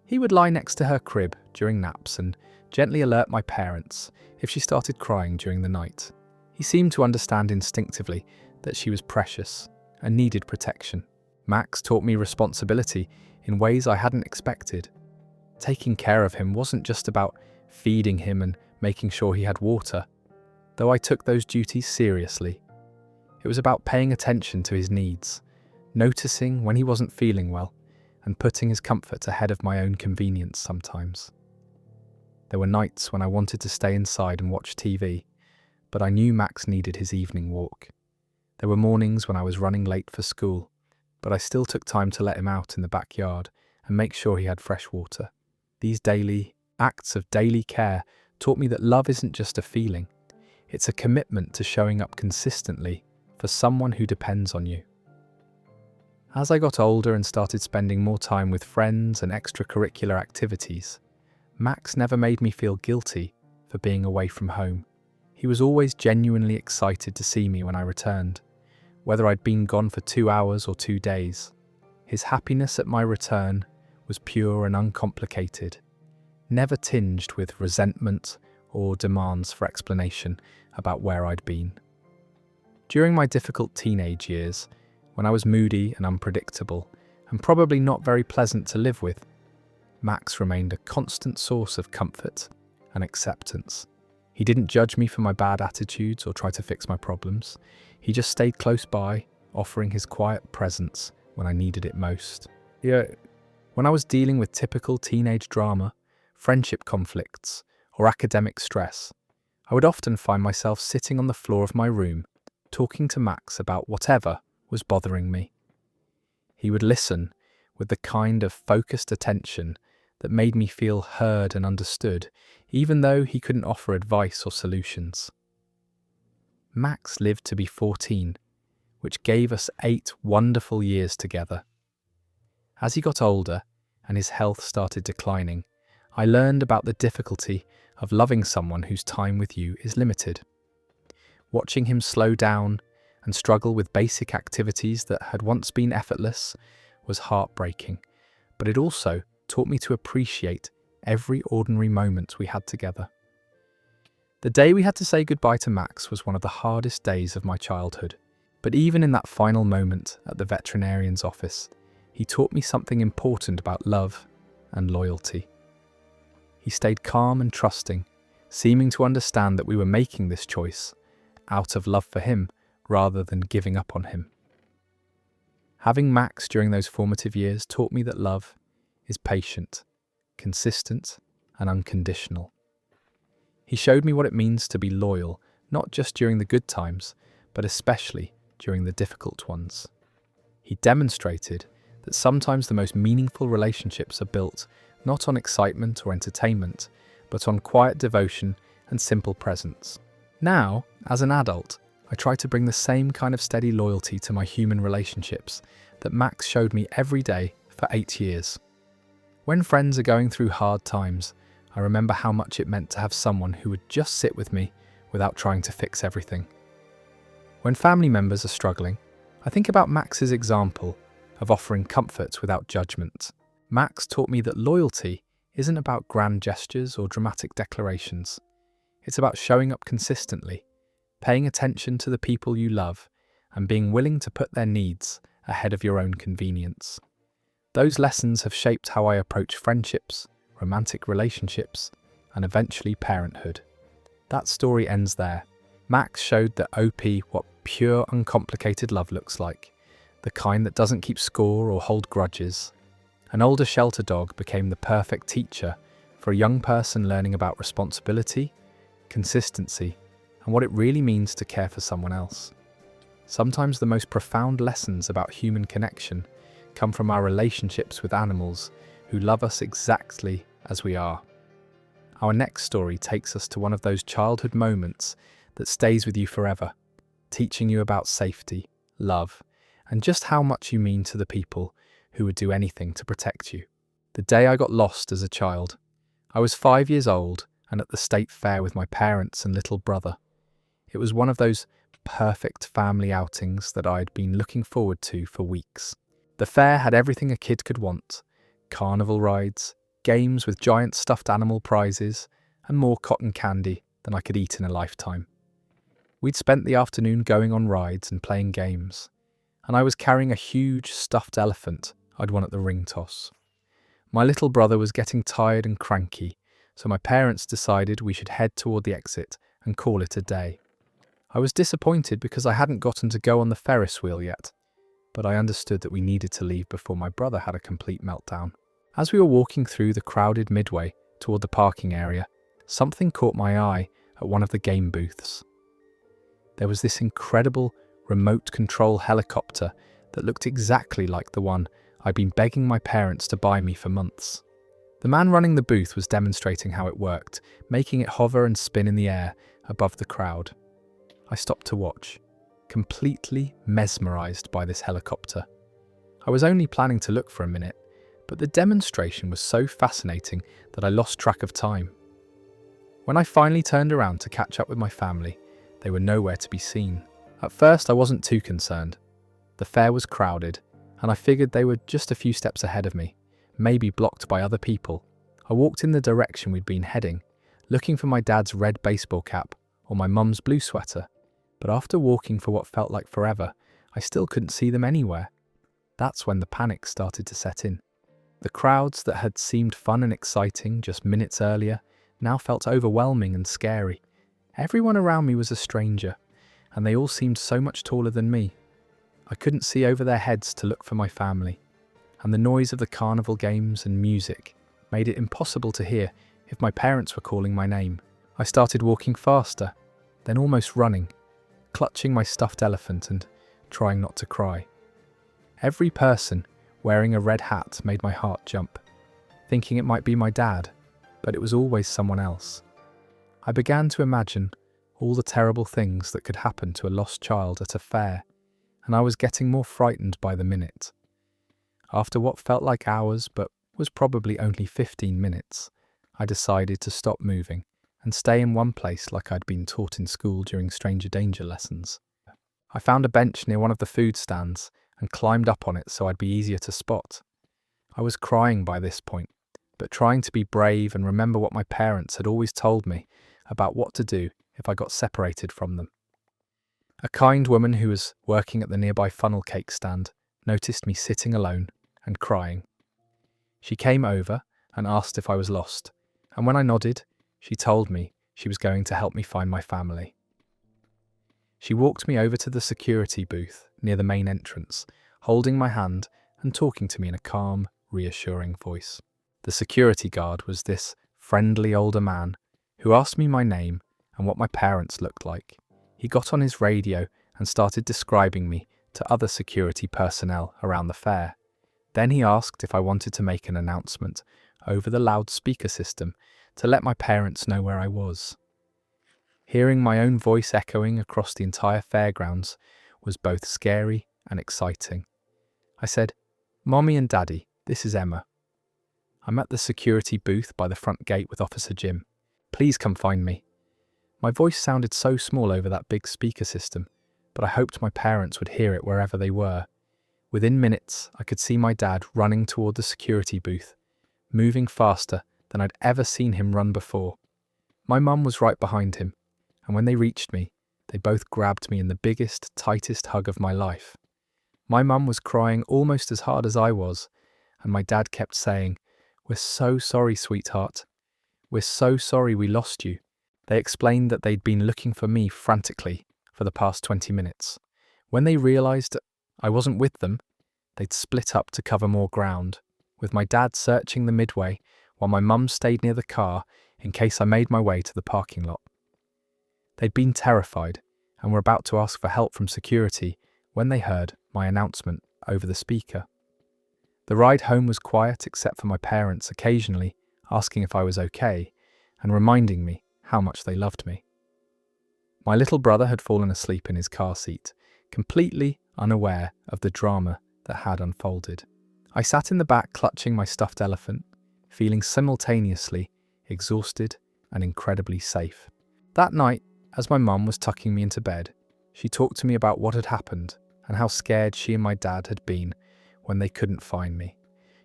He would lie next to her crib during naps and gently alert my parents if she started crying during the night. He seemed to understand instinctively that she was precious and needed protection. Max taught me responsibility in ways I hadn't expected. Taking care of him wasn't just about feeding him and making sure he had water, though I took those duties seriously. It was about paying attention to his needs, noticing when he wasn't feeling well, and putting his comfort ahead of my own convenience sometimes. There were nights when I wanted to stay inside and watch TV, but I knew Max needed his evening walk. There were mornings when I was running late for school, but I still took time to let him out in the backyard and make sure he had fresh water. These daily acts of daily care taught me that love isn't just a feeling, it's a commitment to showing up consistently for someone who depends on you. As I got older and started spending more time with friends and extracurricular activities, Max never made me feel guilty for being away from home. He was always genuinely excited to see me when I returned, whether I'd been gone for 2 hours or 2 days. His happiness at my return was pure and uncomplicated, never tinged with resentment or demands for explanation about where I'd been. During my difficult teenage years, when I was moody and unpredictable, and probably not very pleasant to live with, Max remained a constant source of comfort and acceptance. He didn't judge me for my bad attitudes or try to fix my problems. He just stayed close by, offering his quiet presence when I needed it most. When I was dealing with typical teenage drama, friendship conflicts, or academic stress, I would often find myself sitting on the floor of my room, talking to Max about whatever was bothering me. He would listen with the kind of focused attention that made me feel heard and understood, even though he couldn't offer advice or solutions. Max lived to be 14, which gave us 8 wonderful years together. As he got older and his health started declining, I learned about the difficulty of loving someone whose time with you is limited. Watching him slow down and struggle with basic activities that had once been effortless was heartbreaking, but it also taught me to appreciate every ordinary moment we had together. The day we had to say goodbye to Max was one of the hardest days of my childhood, but even in that final moment at the veterinarian's office, he taught me something important about love and loyalty. He stayed calm and trusting, seeming to understand that we were making this choice out of love for him rather than giving up on him. Having Max during those formative years taught me that love is patient, consistent, and unconditional. He showed me what it means to be loyal, not just during the good times, but especially during the difficult ones. He demonstrated that sometimes the most meaningful relationships are built not on excitement or entertainment, but on quiet devotion and simple presence. Now, as an adult, I try to bring the same kind of steady loyalty to my human relationships that Max showed me every day for 8 years. When friends are going through hard times, I remember how much it meant to have someone who would just sit with me without trying to fix everything. When family members are struggling, I think about Max's example of offering comfort without judgment. Max taught me that loyalty isn't about grand gestures or dramatic declarations. It's about showing up consistently, paying attention to the people you love, and being willing to put their needs ahead of your own convenience. Those lessons have shaped how I approach friendships, romantic relationships, and eventually parenthood. That story ends there. Max showed that OP what pure, uncomplicated love looks like, the kind that doesn't keep score or hold grudges. An older shelter dog became the perfect teacher for a young person learning about responsibility, consistency, and what it really means to care for someone else. Sometimes the most profound lessons about human connection come from our relationships with animals who love us exactly as we are. Our next story takes us to one of those childhood moments that stays with you forever, teaching you about safety, love, and just how much you mean to the people who would do anything to protect you. The day I got lost as a child. I was 5 years old and at the state fair with my parents and little brother. It was one of those perfect family outings that I'd been looking forward to for weeks. The fair had everything a kid could want: carnival rides, games with giant stuffed animal prizes, and more cotton candy than I could eat in a lifetime. We'd spent the afternoon going on rides and playing games, and I was carrying a huge stuffed elephant I'd won at the ring toss. My little brother was getting tired and cranky, so my parents decided we should head toward the exit and call it a day. I was disappointed because I hadn't gotten to go on the Ferris wheel yet, but I understood that we needed to leave before my brother had a complete meltdown. As we were walking through the crowded midway toward the parking area, something caught my eye at one of the game booths. There was this incredible remote control helicopter that looked exactly like the one I'd been begging my parents to buy me for months. The man running the booth was demonstrating how it worked, making it hover and spin in the air above the crowd. I stopped to watch, completely mesmerized by this helicopter. I was only planning to look for a minute, but the demonstration was so fascinating that I lost track of time. When I finally turned around to catch up with my family, they were nowhere to be seen. At first, I wasn't too concerned. The fair was crowded, and I figured they were just a few steps ahead of me, maybe blocked by other people. I walked in the direction we'd been heading, looking for my dad's red baseball cap or my mum's blue sweater, but after walking for what felt like forever, I still couldn't see them anywhere. That's when the panic started to set in. The crowds that had seemed fun and exciting just minutes earlier now felt overwhelming and scary. Everyone around me was a stranger, and they all seemed so much taller than me. I couldn't see over their heads to look for my family, and the noise of the carnival games and music made it impossible to hear if my parents were calling my name. I started walking faster, then almost running, clutching my stuffed elephant and trying not to cry. Every person wearing a red hat made my heart jump, thinking it might be my dad, but it was always someone else. I began to imagine all the terrible things that could happen to a lost child at a fair, and I was getting more frightened by the minute. After what felt like hours but was probably only 15 minutes, I decided to stop moving and stay in one place like I'd been taught in school during stranger danger lessons. I found a bench near one of the food stands and climbed up on it so I'd be easier to spot. I was crying by this point, but trying to be brave and remember what my parents had always told me about what to do if I got separated from them. A kind woman who was working at the nearby funnel cake stand noticed me sitting alone and crying. She came over and asked if I was lost, and when I nodded, she told me she was going to help me find my family. She walked me over to the security booth near the main entrance, holding my hand and talking to me in a calm, reassuring voice. The security guard was this friendly older man who asked me my name and what my parents looked like. He got on his radio and started describing me to other security personnel around the fair. Then he asked if I wanted to make an announcement over the loudspeaker system to let my parents know where I was. Hearing my own voice echoing across the entire fairgrounds was both scary and exciting. I said, "Mommy and Daddy, this is Emma. I'm at the security booth by the front gate with Officer Jim. Please come find me." My voice sounded so small over that big speaker system, but I hoped my parents would hear it wherever they were. Within minutes, I could see my dad running toward the security booth, moving faster than I'd ever seen him run before. My mum was right behind him, and when they reached me, they both grabbed me in the biggest, tightest hug of my life. My mum was crying almost as hard as I was, and my dad kept saying, "We're so sorry, sweetheart. We're so sorry we lost you." They explained that they'd been looking for me frantically for the past 20 minutes. When they realised I wasn't with them, they'd split up to cover more ground, with my dad searching the midway while my mum stayed near the car in case I made my way to the parking lot. They'd been terrified and were about to ask for help from security when they heard my announcement over the speaker. The ride home was quiet except for my parents occasionally asking if I was okay and reminding me how much they loved me. My little brother had fallen asleep in his car seat, completely unaware of the drama that had unfolded. I sat in the back clutching my stuffed elephant, feeling simultaneously exhausted and incredibly safe. That night, as my mum was tucking me into bed, she talked to me about what had happened and how scared she and my dad had been when they couldn't find me.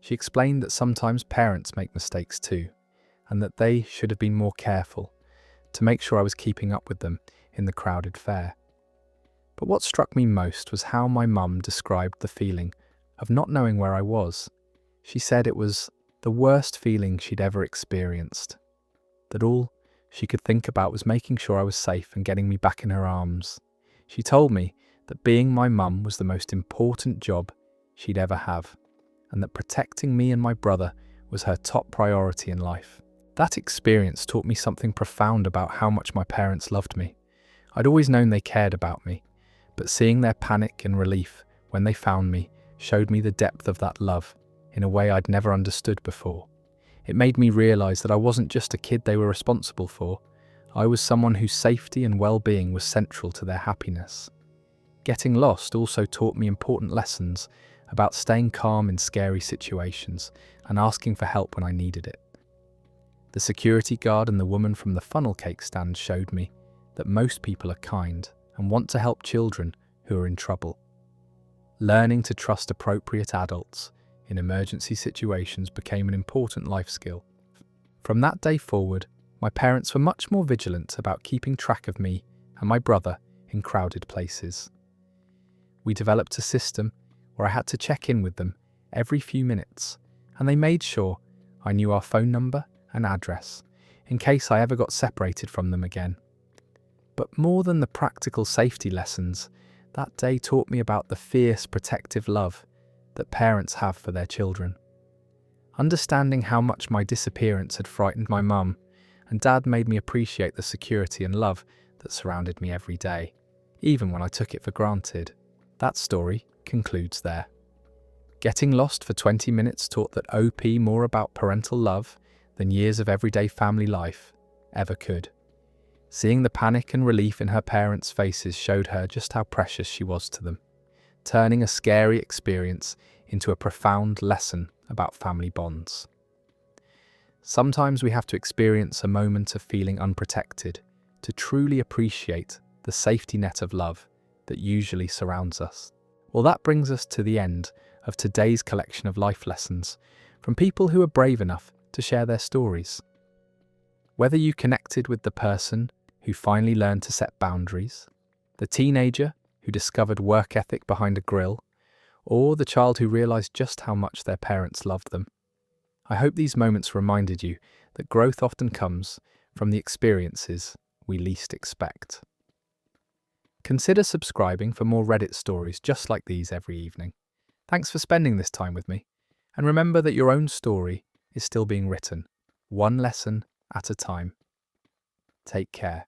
She explained that sometimes parents make mistakes too, and that they should have been more careful to make sure I was keeping up with them in the crowded fair. But what struck me most was how my mum described the feeling of not knowing where I was. She said it was the worst feeling she'd ever experienced, that all she could think about was making sure I was safe and getting me back in her arms. She told me that being my mum was the most important job she'd ever have, and that protecting me and my brother was her top priority in life. That experience taught me something profound about how much my parents loved me. I'd always known they cared about me, but seeing their panic and relief when they found me showed me the depth of that love in a way I'd never understood before. It made me realise that I wasn't just a kid they were responsible for, I was someone whose safety and well-being was central to their happiness. Getting lost also taught me important lessons about staying calm in scary situations and asking for help when I needed it. The security guard and the woman from the funnel cake stand showed me that most people are kind and want to help children who are in trouble. Learning to trust appropriate adults in emergency situations became an important life skill. From that day forward, my parents were much more vigilant about keeping track of me and my brother in crowded places. We developed a system where I had to check in with them every few minutes, and they made sure I knew our phone number and address in case I ever got separated from them again. But more than the practical safety lessons, that day taught me about the fierce protective love that parents have for their children. Understanding how much my disappearance had frightened my mum and dad made me appreciate the security and love that surrounded me every day, even when I took it for granted. That story concludes there. Getting lost for 20 minutes taught that OP more about parental love than years of everyday family life ever could. Seeing the panic and relief in her parents' faces showed her just how precious she was to them, turning a scary experience into a profound lesson about family bonds. Sometimes we have to experience a moment of feeling unprotected to truly appreciate the safety net of love that usually surrounds us. Well, that brings us to the end of today's collection of life lessons from people who are brave enough to share their stories. Whether you connected with the person who finally learned to set boundaries, the teenager who discovered work ethic behind a grill, or the child who realized just how much their parents loved them, I hope these moments reminded you that growth often comes from the experiences we least expect. Consider subscribing for more Reddit stories just like these every evening. Thanks for spending this time with me, and remember that your own story is still being written, one lesson at a time. Take care.